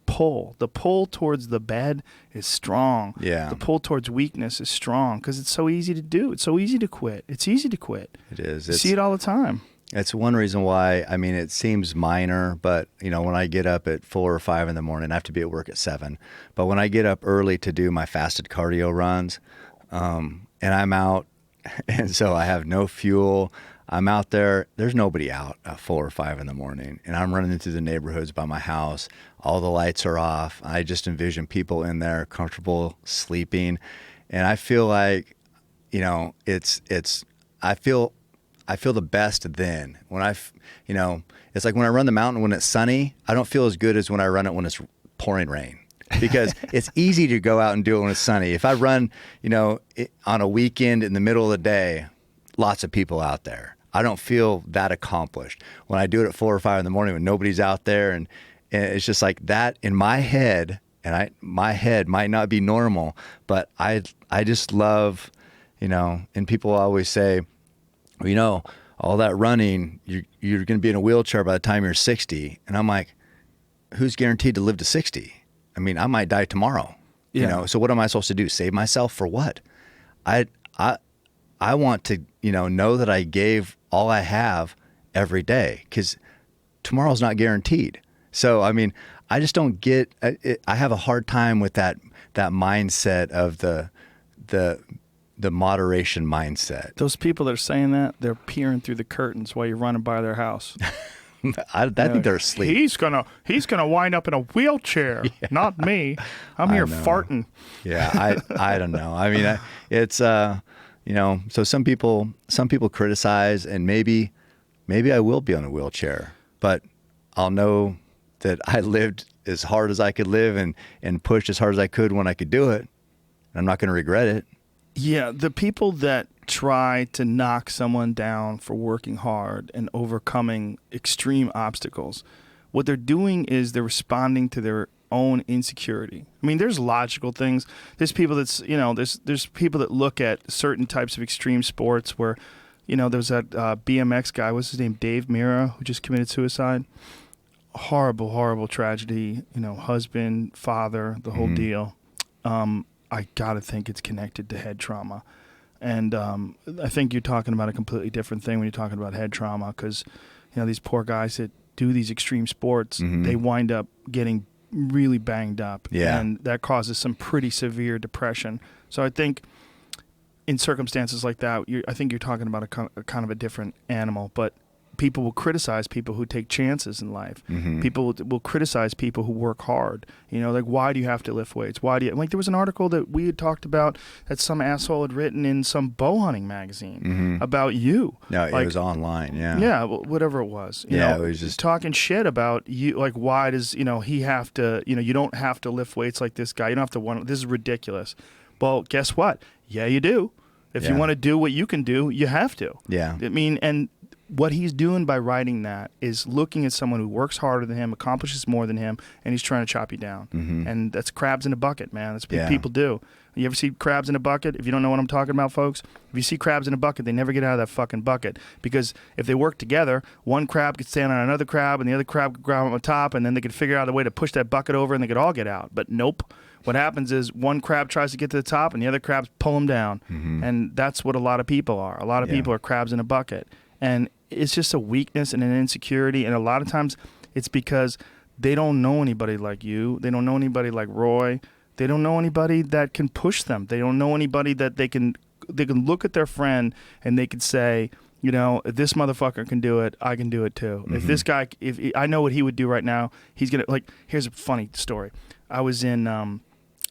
pull. The pull towards the bed is strong. Yeah. The pull towards weakness is strong, because it's so easy to do. It's so easy to quit. It's easy to quit. It is. You see it all the time. It's one reason why, I mean, it seems minor, but, when I get up at 4 or 5 in the morning, I have to be at work at 7. But when I get up early to do my fasted cardio runs, and I'm out, and so I have no fuel, I'm out there, there's nobody out at 4 or 5 in the morning, and I'm running into the neighborhoods by my house. All the lights are off. I just envision people in there comfortable sleeping. And I feel like, I feel the best then when it's like when I run the mountain when it's sunny, I don't feel as good as when I run it when it's pouring rain, because it's easy to go out and do it when it's sunny. If I run, on a weekend in the middle of the day, lots of people out there, I don't feel that accomplished. When I do it at 4 or 5 in the morning when nobody's out there, and it's just like that in my head, and my head might not be normal, but I just love, and people always say, all that running, you're going to be in a wheelchair by the time you're 60. And I'm like, who's guaranteed to live to 60? I mean, I might die tomorrow. So what am I supposed to do? Save myself for what? I want to, know that I gave all I have every day, because tomorrow's not guaranteed. So, I mean, I just don't get it. I have a hard time with that mindset of the moderation mindset. Those people that are saying that, they're peering through the curtains while you're running by their house. I think they're asleep. He's gonna wind up in a wheelchair, not me. I'm here farting. Yeah, I don't know. I mean, it's so some people criticize, and maybe I will be on a wheelchair, but I'll know that I lived as hard as I could live and pushed as hard as I could when I could do it. I'm not going to regret it. Yeah, the people that try to knock someone down for working hard and overcoming extreme obstacles. What they're doing is they're responding to their own insecurity. I mean, there's logical things. There's people there's people that look at certain types of extreme sports where, there's that BMX guy, what's his name, Dave Mira, who just committed suicide. Horrible, horrible tragedy. Husband, father, the whole deal. I gotta think it's connected to head trauma. And I think you're talking about a completely different thing when you're talking about head trauma, because these poor guys that do these extreme sports, they wind up getting really banged up, and that causes some pretty severe depression. So I think in circumstances like that, I think you're talking about a kind of a different animal. But people will criticize people who take chances in life. People will criticize people who work hard. Like, why do you have to lift weights? Why do you, like, there was an article that we had talked about that some asshole had written in some bowhunting magazine about you. No, like, it was online. Yeah. Yeah. Whatever it was. It was just talking shit about you. Like, why does, he have to, you don't have to lift weights like this guy. You don't have to want, this is ridiculous. Well, guess what? Yeah, you do. If you want to do what you can do, you have to. Yeah. I mean, and what he's doing by writing that is looking at someone who works harder than him, accomplishes more than him, and he's trying to chop you down. And that's crabs in a bucket, man. That's what people do. You ever see crabs in a bucket? If you don't know what I'm talking about, folks, if you see crabs in a bucket, they never get out of that fucking bucket. Because if they work together, one crab could stand on another crab, and the other crab could grab on top, and then they could figure out a way to push that bucket over, and they could all get out. But nope. What happens is one crab tries to get to the top, and the other crabs pull them down. And that's what a lot of people are. A lot of people are crabs in a bucket. And it's just a weakness and an insecurity. And a lot of times it's because they don't know anybody like you. They don't know anybody like Roy. They don't know anybody that can push them. They don't know anybody that they can look at their friend and they can say, if this motherfucker can do it, I can do it too. If this guy, if I know what he would do right now, he's going to, like, here's a funny story. I was in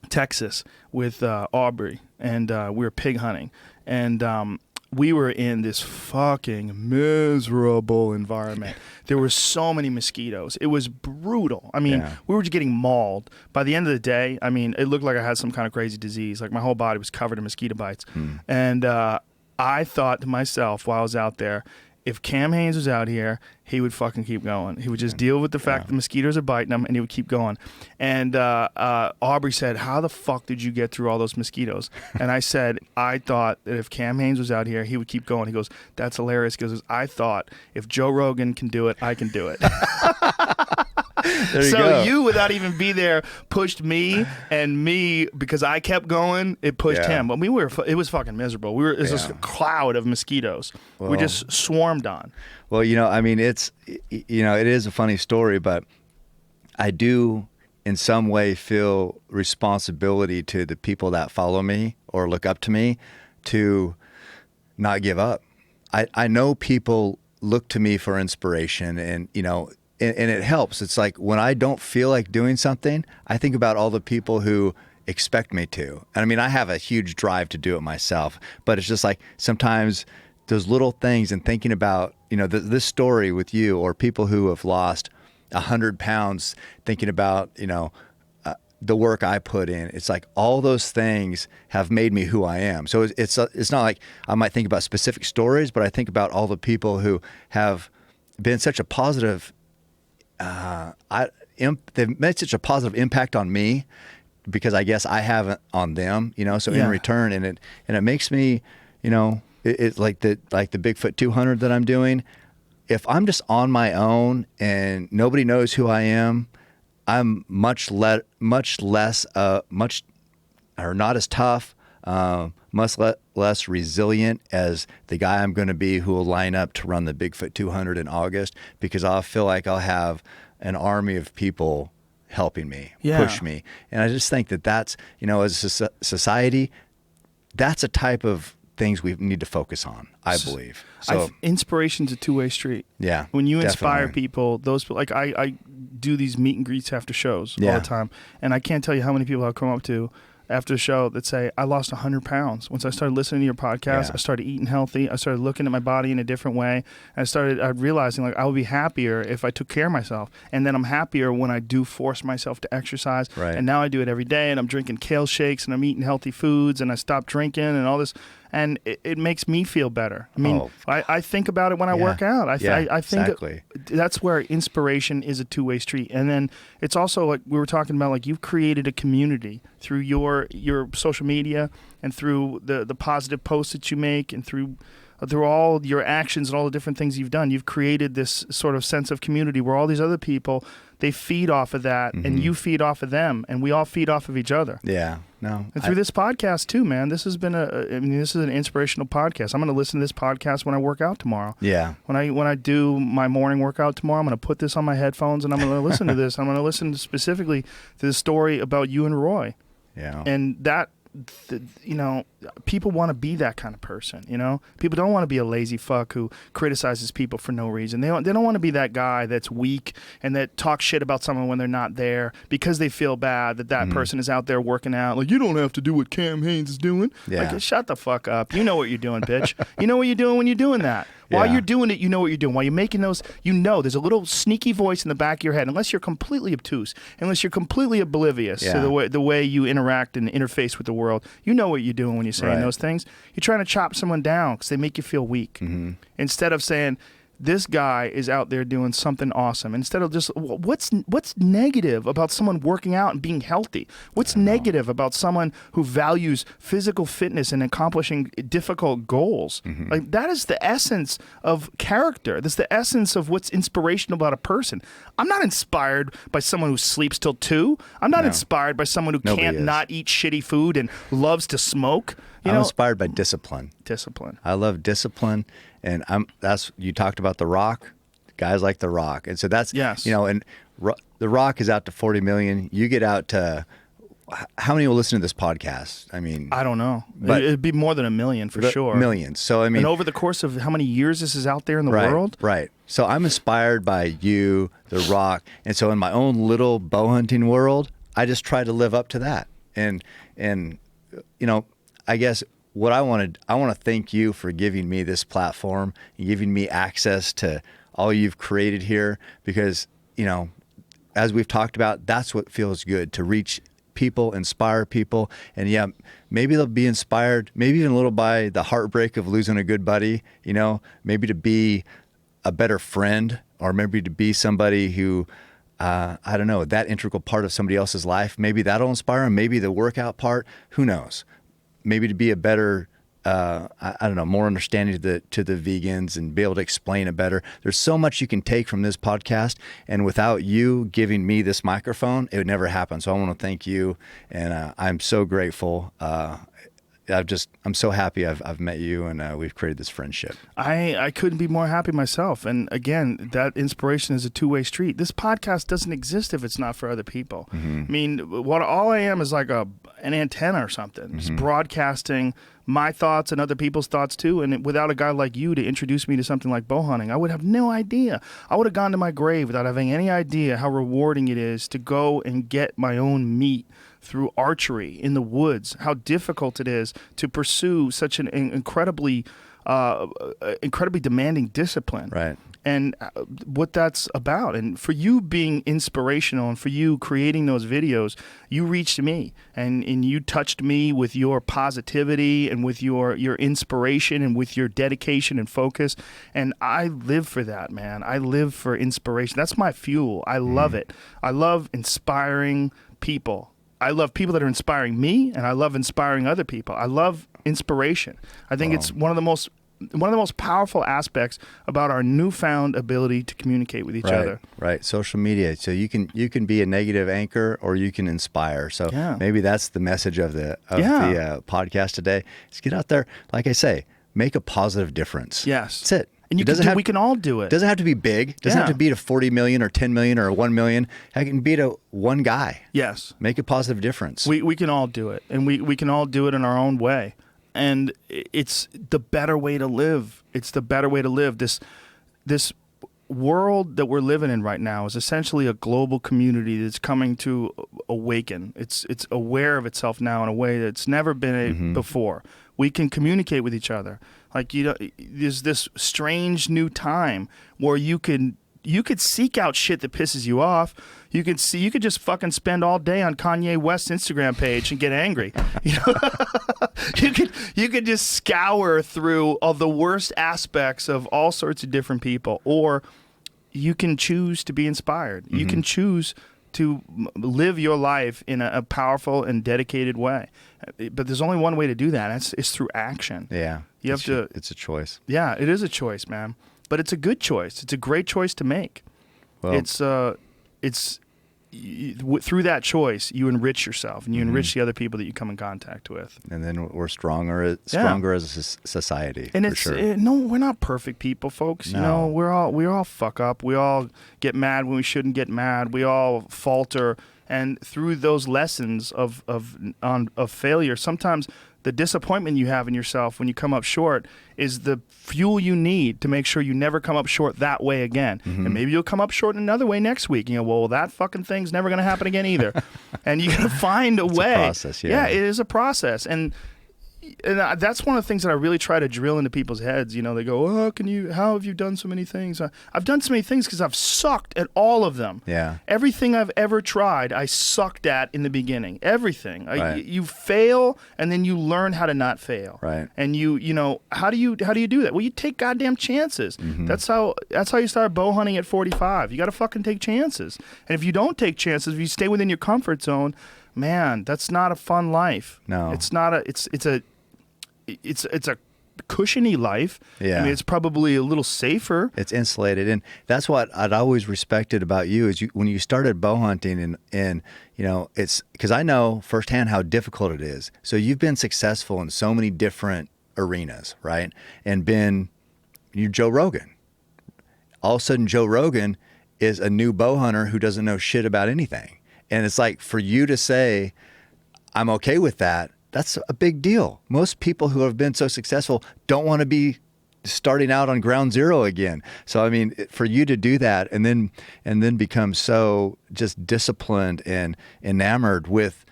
Texas with Aubrey, and we were pig hunting. And we were in this fucking miserable environment. There were so many mosquitoes. It was brutal. I mean, we were just getting mauled. By the end of the day, I mean, it looked like I had some kind of crazy disease. Like, my whole body was covered in mosquito bites. And I thought to myself while I was out there, if Cam Hanes was out here, he would fucking keep going. He would just deal with the fact that the mosquitoes are biting him, and he would keep going. And Aubrey said, how the fuck did you get through all those mosquitoes? And I said, I thought that if Cam Hanes was out here, he would keep going. He goes, that's hilarious. He goes, I thought if Joe Rogan can do it, I can do it. You, without even be there, pushed me, and me, because I kept going, it pushed him. But it was fucking miserable. It was this cloud of mosquitoes. We just swarmed on. Well, I mean, it is a funny story, but I do in some way feel responsibility to the people that follow me or look up to me to not give up. I know people look to me for inspiration, and, and it helps. It's like when I don't feel like doing something, I think about all the people who expect me to. And I mean, I have a huge drive to do it myself, but it's just like sometimes those little things, and thinking about, this story with you, or people who have lost 100 pounds, thinking about, the work I put in. It's like all those things have made me who I am. So it's not like I might think about specific stories, but I think about all the people who have been such a positive they've made such a positive impact on me, because I guess I haven't on them, so in return, and it makes me, it's like the Bigfoot 200 that I'm doing. If I'm just on my own and nobody knows who I am, I'm not as tough, much less resilient as the guy I'm going to be who will line up to run the Bigfoot 200 in August, because I'll feel like I'll have an army of people helping me, push me. And I just think that's, as a society, that's a type of things we need to focus on, I believe. So inspiration's a two-way street. Yeah. When you inspire people, those, like, I do these meet and greets after shows all the time, and I can't tell you how many people I've come up to after the show that say, I lost 100 pounds. Once I started listening to your podcast, I started eating healthy. I started looking at my body in a different way. I started realizing, like, I would be happier if I took care of myself. And then I'm happier when I do force myself to exercise. Right. And now I do it every day, and I'm drinking kale shakes, and I'm eating healthy foods, and I stopped drinking and all this. and it makes me feel better. I mean, I think about it when I work out. I think exactly. That's where inspiration is a two-way street. And then it's also like we were talking about, like you've created a community through your social media and through the positive posts that you make and through all your actions and all the different things you've done. You've created this sort of sense of community where all these other people, they feed off of that, and you feed off of them, and we all feed off of each other. Yeah, no. And through this podcast too, man, this has been this is an inspirational podcast. I'm going to listen to this podcast when I work out tomorrow. Yeah. When I do my morning workout tomorrow, I'm going to put this on my headphones and I'm going to listen to this. I'm going to listen specifically to the story about you and Roy. Yeah. And that, people want to be that kind of person. People don't want to be a lazy fuck who criticizes people for no reason. They don't want to be that guy that's weak and that talks shit about someone when they're not there because they feel bad that person is out there working out. Like, you don't have to do what Cam Hanes is doing. Yeah. Like, shut the fuck up. You know what you're doing, bitch. You know what you're doing when you're doing that. While you're doing it, you know what you're doing. While you're making those, there's a little sneaky voice in the back of your head, unless you're completely obtuse, unless you're completely oblivious to the way you interact and interface with the world. You know what you're doing when you're saying those things. You're trying to chop someone down because they make you feel weak. Instead of saying, this guy is out there doing something awesome. Instead of just, what's negative about someone working out and being healthy? What's negative about someone who values physical fitness and accomplishing difficult goals? Like, that is the essence of character. That's the essence of what's inspirational about a person. I'm not inspired by someone who sleeps till 2. I'm not inspired by someone who can't not eat shitty food and loves to smoke. I'm inspired by discipline. Discipline. I love discipline, and you talked about The Rock, guys like The Rock, and so that's and The Rock is out to 40 million. You get out to how many will listen to this podcast? I mean, I don't know, but it'd be more than 1 million for sure. Millions. So I mean, and over the course of how many years this is out there in the world, right? So I'm inspired by you, The Rock, and so in my own little bow hunting world, I just try to live up to that, and I guess what I want to thank you for giving me this platform and giving me access to all you've created here, because, as we've talked about, that's what feels good, to reach people, inspire people. And maybe they'll be inspired, maybe even a little by the heartbreak of losing a good buddy, maybe to be a better friend, or maybe to be somebody who, I don't know, that integral part of somebody else's life. Maybe that'll inspire them. Maybe the workout part, who knows? Maybe to be a better, I don't know, more understanding to the vegans and be able to explain it better. There's so much you can take from this podcast, and without you giving me this microphone, it would never happen. So I want to thank you, and I'm so grateful. I'm so happy I've met you, and we've created this friendship. I couldn't be more happy myself. And again, that inspiration is a two-way street. This podcast doesn't exist if it's not for other people. I mean, all I am is like an antenna or something, just broadcasting my thoughts and other people's thoughts too. And without a guy like you to introduce me to something like bow hunting, I would have no idea. I would have gone to my grave without having any idea how rewarding it is to go and get my own meat through archery in the woods, how difficult it is to pursue such an incredibly demanding discipline. Right. And what that's about. And for you being inspirational and for you creating those videos, you reached me and you touched me with your positivity and with your inspiration and with your dedication and focus. And I live for that, man. I live for inspiration. That's my fuel. I love it. I love inspiring people. I love people that are inspiring me, and I love inspiring other people. I love inspiration. I think it's one of the most powerful aspects about our newfound ability to communicate with each other. Right. Social media. So you can be a negative anchor, or you can inspire. So maybe that's the message of the podcast today. Is get out there, like I say, make a positive difference. Yes. That's it. And we can all do it. It doesn't have to be big. It doesn't have to be to 40 million or 10 million or 1 million. It can be to one guy. Yes. Make a positive difference. We can all do it. And we can all do it in our own way. And it's the better way to live. It's the better way to live. This world that we're living in right now is essentially a global community that's coming to awaken. It's aware of itself now in a way that's never been before. We can communicate with each other. Like, there's this strange new time where you can you could seek out shit that pisses you off. You could just fucking spend all day on Kanye West's Instagram page and get angry. You know? you could just scour through all the worst aspects of all sorts of different people, or you can choose to be inspired. You can choose to live your life in a powerful and dedicated way. But there's only one way to do that. It's through action. Yeah. It's a choice. Yeah, it is a choice, man. But it's a good choice. It's a great choice to make. Well, through that choice, you enrich yourself and you enrich the other people that you come in contact with. And then we're stronger as a society. And for sure. No, we're not perfect people, folks. No. You know, we all fuck up. We all get mad when we shouldn't get mad. We all falter. And through those lessons of failure, sometimes the disappointment you have in yourself when you come up short is the fuel you need to make sure you never come up short that way again. And maybe you'll come up short in another way next week. You know, well, that fucking thing's never going to happen again either. And you got to find a way. It's a process, yeah. Yeah, it is a process. And that's one of the things that I really try to drill into people's heads. You know, they go, "Oh, how have you done so many things?" I've done so many things because I've sucked at all of them. Yeah. Everything I've ever tried, I sucked at in the beginning. Everything. Right. You fail, and then you learn how to not fail. Right. And you know, how do you do that? Well, you take goddamn chances. That's how you start bow hunting at 45. You got to fucking take chances. And if you don't take chances, if you stay within your comfort zone, man, that's not a fun life. No. It's not a. It's a cushiony life. Yeah. I mean, it's probably a little safer. It's insulated. And that's what I'd always respected about you is when you started bow hunting and you know, it's because I know firsthand how difficult it is. So you've been successful in so many different arenas, right? And you're Joe Rogan. All of a sudden, Joe Rogan is a new bow hunter who doesn't know shit about anything. And it's like for you to say, I'm okay with that, that's a big deal. Most people who have been so successful don't want to be starting out on ground zero again. So, I mean, for you to do that and then become so just disciplined and enamored with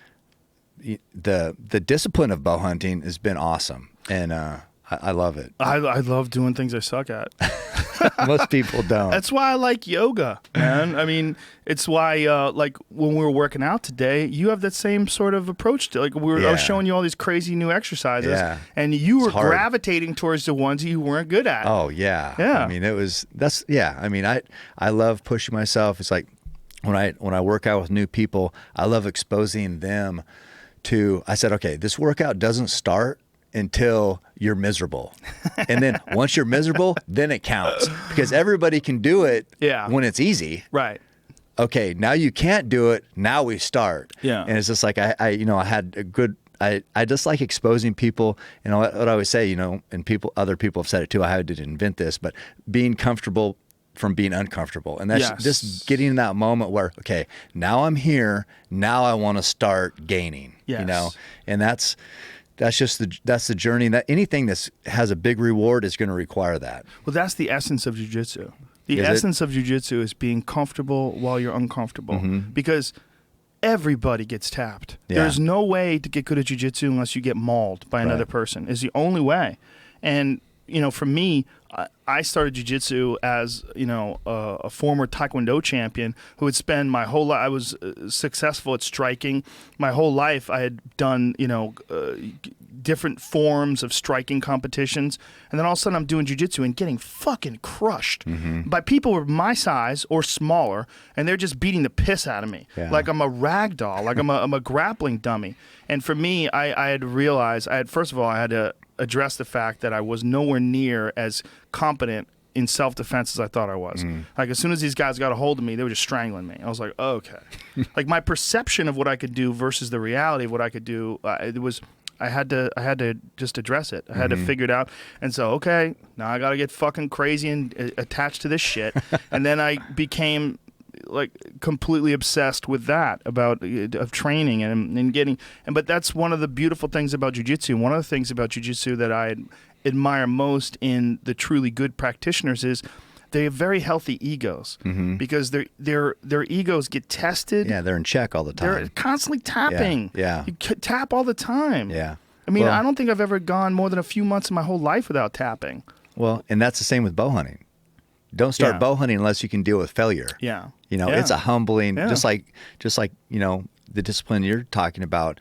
the discipline of bow hunting has been awesome. And I love it. I love doing things I suck at. Most people don't. That's why I like yoga, man. I mean, it's why, like, when we were working out today, you have that same sort of approach to, like, I was showing you all these crazy new exercises, and you were gravitating towards the ones you weren't good at. Oh, yeah. Yeah. I mean, I mean, I love pushing myself. It's like when I work out with new people, I love exposing them to, I said, okay, this workout doesn't start until you're miserable. And then once you're miserable, then it counts because everybody can do it when it's easy. Right. Okay, now you can't do it. Now we start. Yeah. And it's just like, I had a good, I just like exposing people, you know, what I always say, you know, and other people have said it too. I had to invent this, but being comfortable from being uncomfortable. And that's just getting in that moment where, okay, now I'm here. Now I want to start gaining, you know, and that's just the journey. That anything that has a big reward is going to require that. Well, that's the essence of jiu-jitsu. The essence of jiu-jitsu is being comfortable while you're uncomfortable, because everybody gets tapped. Yeah. There's no way to get good at jiu-jitsu unless you get mauled by another person. Is the only way. And you know, for me, I started jiu-jitsu as, you know, a former Taekwondo champion who had spent my whole life. I was successful at striking. My whole life I had done, you know, different forms of striking competitions. And then all of a sudden I'm doing jiu-jitsu and getting fucking crushed by people who are my size or smaller, and they're just beating the piss out of me. Yeah. Like I'm a rag doll, like I'm a grappling dummy. And for me, I had realized, first of all, I had to address the fact that I was nowhere near as competent in self-defense as I thought I was. Like as soon as these guys got a hold of me, they were just strangling me. I was like, oh, okay. Like my perception of what I could do versus the reality of what I could do, I had to just address it. I had to figure it out. And so, okay, now I got to get fucking crazy and attached to this shit. And then I became like completely obsessed with that of training and getting, but that's one of the beautiful things about jiu-jitsu. One of the things about jiu-jitsu that I admire most in the truly good practitioners is they have very healthy egos, because their egos get tested. Yeah, they're in check all the time. They're constantly tapping. Yeah. You tap all the time. Yeah. I mean, I don't think I've ever gone more than a few months in my whole life without tapping. Well, and that's the same with bow hunting. don't start bow hunting unless you can deal with failure. Yeah. You know, it's a humbling, just like, you know, the discipline you're talking about.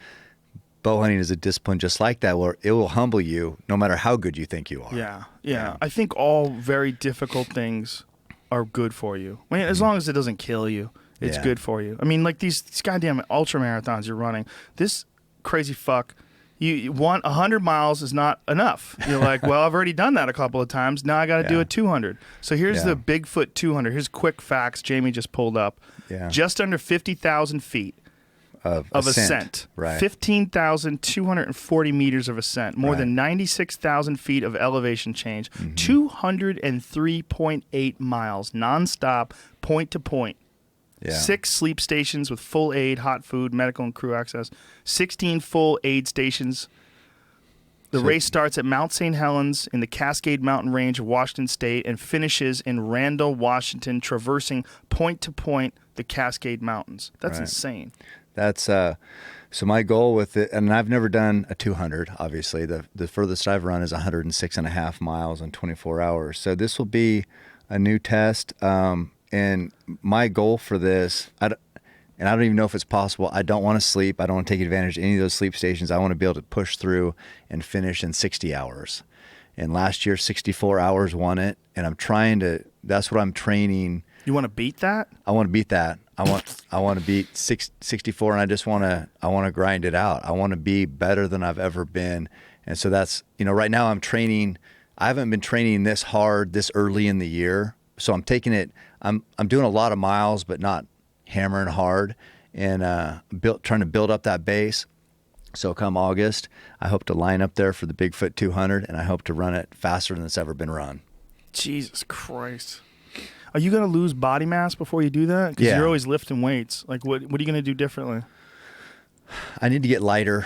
Bow hunting is a discipline just like that, where it will humble you no matter how good you think you are. Yeah. I think all very difficult things are good for you. I mean, as long as it doesn't kill you, it's good for you. I mean, like these goddamn ultra marathons you're running. This crazy fuck, you want 100 miles is not enough. You're like, well, I've already done that a couple of times. Now I got to do a 200. So here's the Bigfoot 200. Here's quick facts Jamie just pulled up. Yeah. Just under 50,000 feet. Of ascent. Right. 15,240 meters of ascent, more than 96,000 feet of elevation change, 203.8 miles nonstop, point to point. 6 sleep stations with full aid, hot food, medical and crew access, 16 full aid stations. The race starts at Mount St. Helens in the Cascade Mountain Range of Washington State and finishes in Randall, Washington, traversing point to point the Cascade Mountains. That's insane. That's so my goal with it, and I've never done a 200, obviously. The furthest I've run is 106.5 miles in 24 hours. So this will be a new test. And my goal for this, I don't even know if it's possible. I don't want to sleep. I don't want to take advantage of any of those sleep stations. I want to be able to push through and finish in 60 hours. And last year, 64 hours won it. And I'm trying to, that's what I'm training. You want to beat that? I want to beat that. I want to beat 64, and I want to grind it out. I want to be better than I've ever been. And so that's, you know, right now I'm training. I haven't been training this hard this early in the year. So I'm taking it, I'm doing a lot of miles, but not hammering hard, and trying to build up that base. So come August, I hope to line up there for the Bigfoot 200, and I hope to run it faster than it's ever been run. Jesus Christ. Are you going to lose body mass before you do that? Because you're always lifting weights. Like, what are you going to do differently? I need to get lighter.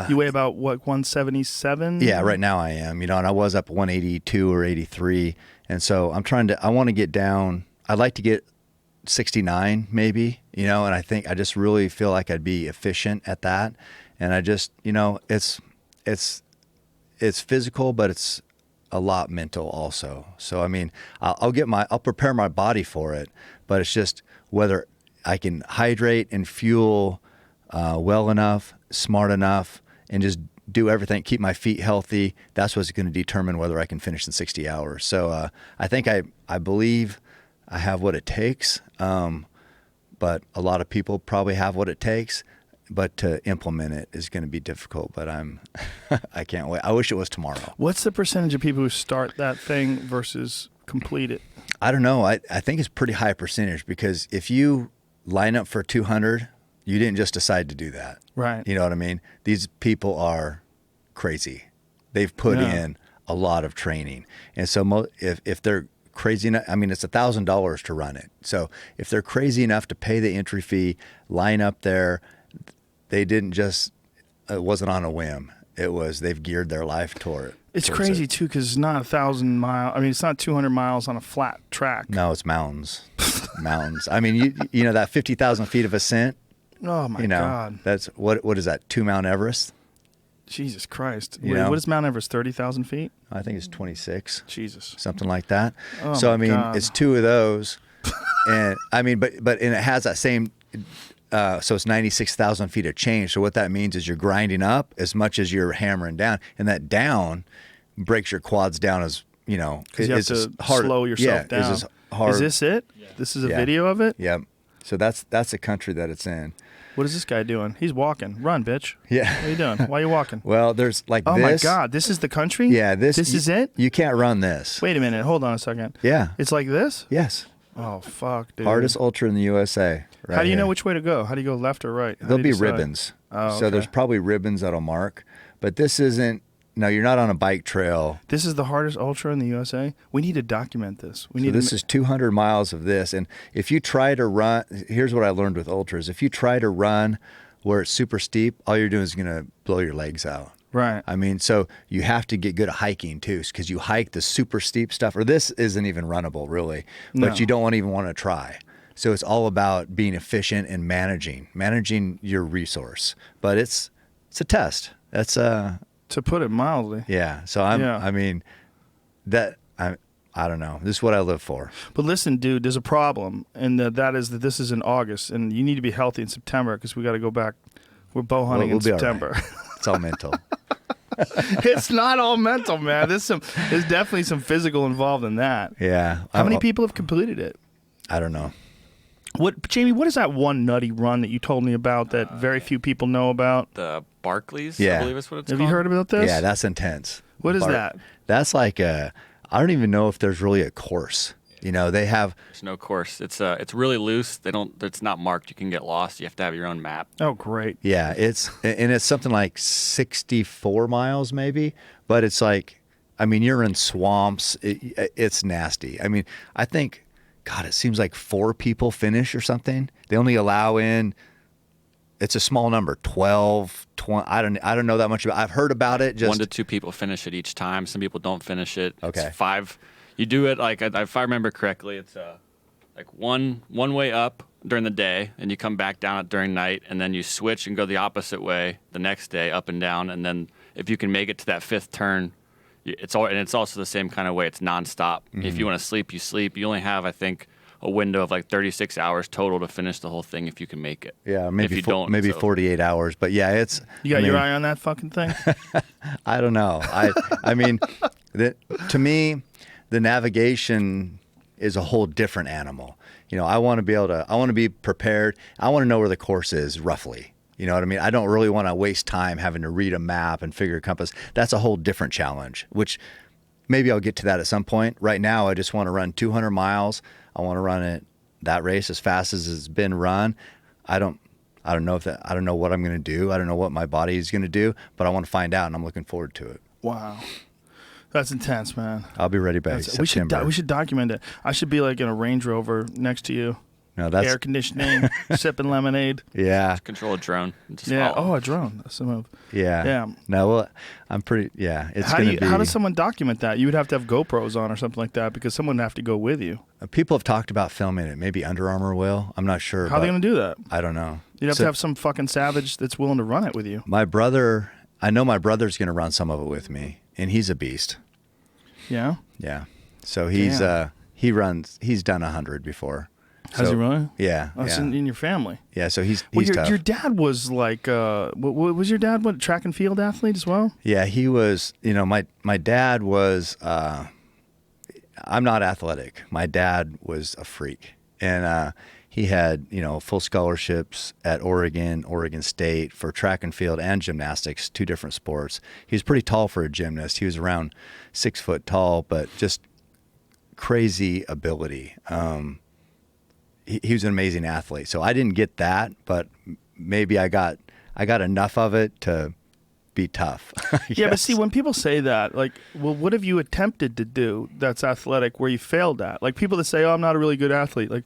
You weigh about, what, 177? Yeah, right now I am. You know, and I was up 182 or 83. And so I want to get down. I'd like to get 69 maybe, you know, and I just really feel like I'd be efficient at that. And I just, you know, it's physical, but it's a lot mental also. So, I mean, I'll prepare my body for it, but it's just whether I can hydrate and fuel well enough, smart enough, and just do everything, keep my feet healthy. That's what's going to determine whether I can finish in 60 hours. So I think I believe I have what it takes, but a lot of people probably have what it takes. But to implement it is going to be difficult, but I can't wait. I wish it was tomorrow. What's the percentage of people who start that thing versus complete it? I don't know. I think it's pretty high percentage, because if you line up for 200, you didn't just decide to do that. Right. You know what I mean? These people are crazy. They've put in a lot of training. And so if they're crazy enough, I mean, it's $1,000 to run it. So if they're crazy enough to pay the entry fee, line up there, they didn't just, it wasn't on a whim. It was, they've geared their life toward it. It's crazy too, because it's not 1,000 miles. I mean, it's not 200 miles on a flat track. No, it's mountains. Mountains. I mean, you know, that 50,000 feet of ascent. Oh my God. That's what is that? 2 Mount Everest? Jesus Christ. You know? What is Mount Everest? 30,000 feet? I think it's 26. Jesus. Something like that. Oh so, I mean, God. it's 2 of those. And I mean, and it has that same, so it's 96,000 feet of change. So what that means is you're grinding up as much as you're hammering down, and that down breaks your quads down as, you know, because you have to slow yourself down. Is this it? Yeah. This is a video of it? Yep. So that's the country that it's in. What is this guy doing? He's walking. Run, bitch. Yeah. What are you doing? Why are you walking? Well, there's like oh this. My God. This is the country? Yeah. This is it? You can't run this. Wait a minute. Hold on a second. Yeah. It's like this? Yes. Oh, fuck, dude. Hardest ultra in the USA. How do you know which way to go? How do you go, left or right? There'll be ribbons. Oh, okay. So there's probably ribbons that'll mark. But this isn't, no, you're not on a bike trail. This is the hardest ultra in the USA? We need to document this. This is 200 miles of this. And if you try to run, here's what I learned with ultras. If you try to run where it's super steep, all you're doing is going to blow your legs out. Right. I mean, so you have to get good at hiking too, because you hike the super steep stuff, or this isn't even runnable really, but you don't even want to try. So it's all about being efficient and managing your resource. But it's a test. That's to put it mildly. Yeah. So I mean, that I don't know. This is what I live for. But listen, dude, there's a problem, and that is that this is in August, and you need to be healthy in September because we got to go back. We're bow hunting in September. Right. It's all mental. It's not all mental, man. There's definitely some physical involved in that. Yeah. How many people have completed it? I don't know. Jamie, what is that one nutty run that you told me about that very few people know about? The Barclays, Yeah. I believe is what it's Have called. you heard about this? Yeah, that's intense. What is that? That's like I don't even know if there's really a course. You know, they have. There's no course. It's really loose. It's not marked. You can get lost. You have to have your own map. Oh, great. Yeah, it's something like 64 miles maybe, but it's like, I mean, you're in swamps. It's nasty. I mean, I think, God, it seems like 4 people finish or something. They only allow in. It's a small number, 12, 20. I don't know that much about. I've heard about it. Just 1 to 2 people finish it each time. Some people don't finish it. Okay. It's 5. You do it like, if I remember correctly, it's like one way up during the day, and you come back down during night, and then you switch and go the opposite way the next day, up and down, and then if you can make it to that 5th turn, it's also the same kind of way. It's nonstop. Mm-hmm. If you want to sleep, you sleep. You only have, I think, a window of like 36 hours total to finish the whole thing if you can make it. Yeah, maybe if you don't, maybe 48 hours, but yeah, it's. You got your eye on that fucking thing? I don't know. I mean, to me, the navigation is a whole different animal. You know, I want to be prepared. I want to know where the course is roughly. You know what I mean? I don't really want to waste time having to read a map and figure a compass. That's a whole different challenge, which maybe I'll get to that at some point. Right now, I just want to run 200 miles. I want to run that race as fast as it's been run. I don't know I don't know what I'm going to do. I don't know what my body is going to do, but I want to find out, and I'm looking forward to it. Wow. That's intense, man. I'll be ready by September. We should document it. I should be like in a Range Rover next to you. No, that's air conditioning, sipping lemonade. Yeah. Just control a drone. Yeah. Oh, a drone. That's the move. Yeah. Yeah. No, well, I'm pretty. Yeah. It's how going to be. How does someone document that? You would have to have GoPros on or something like that because someone would have to go with you. People have talked about filming it. Maybe Under Armour will. I'm not sure. How are they going to do that? I don't know. You'd have to have some fucking savage that's willing to run it with you. I know my brother's going to run some of it with me, and he's a beast. Yeah. Yeah. So he's he's done 100 before. Has he really? Yeah. Oh, it's in your family. Yeah. So he's tough. tough. Your dad was like, what was your dad? What, track and field athlete as well? Yeah, he was. You know, my dad was. I'm not athletic. My dad was a freak, and he had full scholarships at Oregon State for track and field and gymnastics, 2 different sports. He was pretty tall for a gymnast. He was around 6 foot tall, but just crazy ability. He was an amazing athlete. So I didn't get that, but maybe I got enough of it to be tough. Yeah, but see, when people say that, like, well, what have you attempted to do that's athletic where you failed at? Like people that say, oh, I'm not a really good athlete. Like,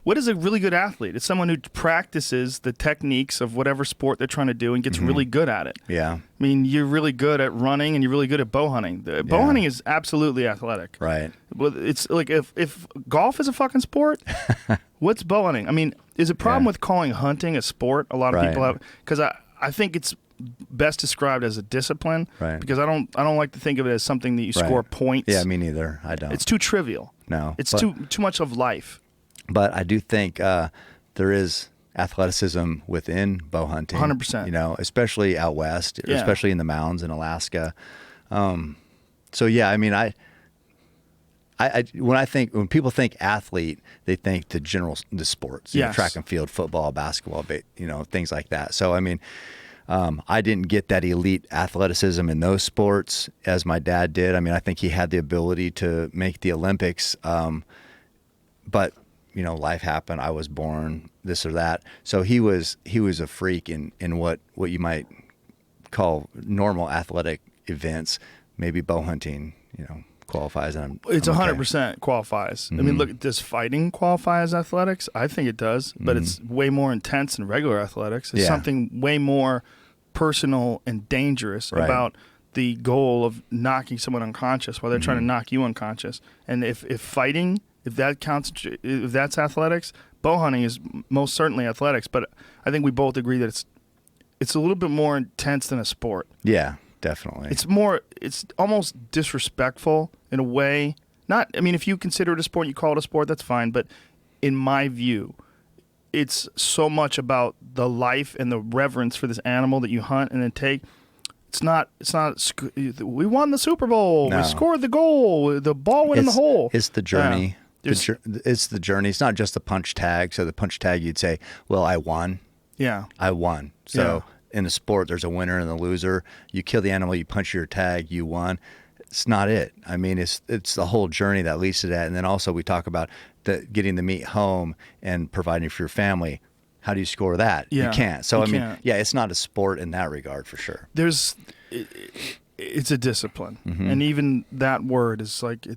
what is a really good athlete? It's someone who practices the techniques of whatever sport they're trying to do and gets really good at it. Yeah. I mean, you're really good at running and you're really good at bow hunting. Bow hunting is absolutely athletic. Right. But it's like if golf is a fucking sport, what's bow hunting? I mean, is a problem with calling hunting a sport? A lot of people have, because I think it's best described as a discipline. Right. Because I don't like to think of it as something that you score points. Yeah, me neither. I don't. It's too trivial. No. It's too much of life. But I do think there is athleticism within bow hunting. 100%. Especially out west, especially in the mountains in Alaska. So yeah, I mean, when people think athlete, they think the sports, track and field, football, basketball, things like that. So I mean, I didn't get that elite athleticism in those sports as my dad did. I mean, I think he had the ability to make the Olympics, but life happened. I was born, this or that. So he was a freak in what you might call normal athletic events. Maybe bow hunting, qualifies. And it's 100% qualifies. Mm-hmm. I mean, look, does fighting qualify as athletics? I think it does, but it's way more intense than regular athletics. It's something way more personal and dangerous about the goal of knocking someone unconscious while they're trying to knock you unconscious. And if fighting, if that counts, if that's athletics, bow hunting is most certainly athletics. But I think we both agree that it's a little bit more intense than a sport. Yeah, definitely. It's almost disrespectful in a way not, I mean, if you consider it a sport, you call it a sport, that's fine. But in my view, it's so much about the life and the reverence for this animal that you hunt and then take. It's not, we won the Super Bowl. No. We scored the goal. The ball went in the hole. It's the journey. It's the journey. It's not just the punch tag. So the punch tag, you'd say, well, I won. Yeah. I won. So in a sport, there's a winner and a loser. You kill the animal, you punch your tag, you won. It's not it. I mean, it's the whole journey that leads to that. And then also we talk about getting the meat home and providing for your family. How do you score that? Yeah, you can't. So, can't. Yeah, it's not a sport in that regard for sure. It's a discipline. And even that word is like,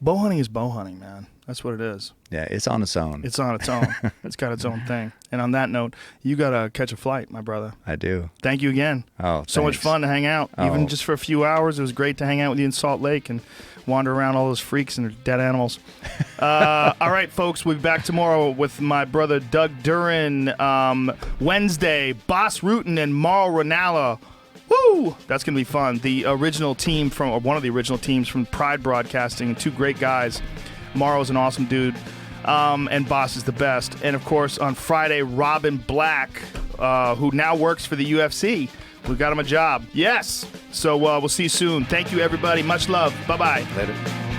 bow hunting is bow hunting, man. That's what it is. Yeah, it's on its own. It's on its own. It's got its own thing. And on that note, you got to catch a flight, my brother. I do. Thank you again. Oh, so much thanks. fun to hang out. Even just for a few hours, it was great to hang out with you in Salt Lake and wander around all those freaks and their dead animals. All right, folks, we'll be back tomorrow with my brother Doug Duran. Wednesday, Boss Rutan and Marl Ranalla. Woo! That's going to be fun. The original team or one of the original teams from Pride Broadcasting, two great guys. Marl's an awesome dude, and Boss is the best. And, of course, on Friday, Robin Black, who now works for the UFC. We got him a job. Yes! So we'll see you soon. Thank you, everybody. Much love. Bye-bye. Later.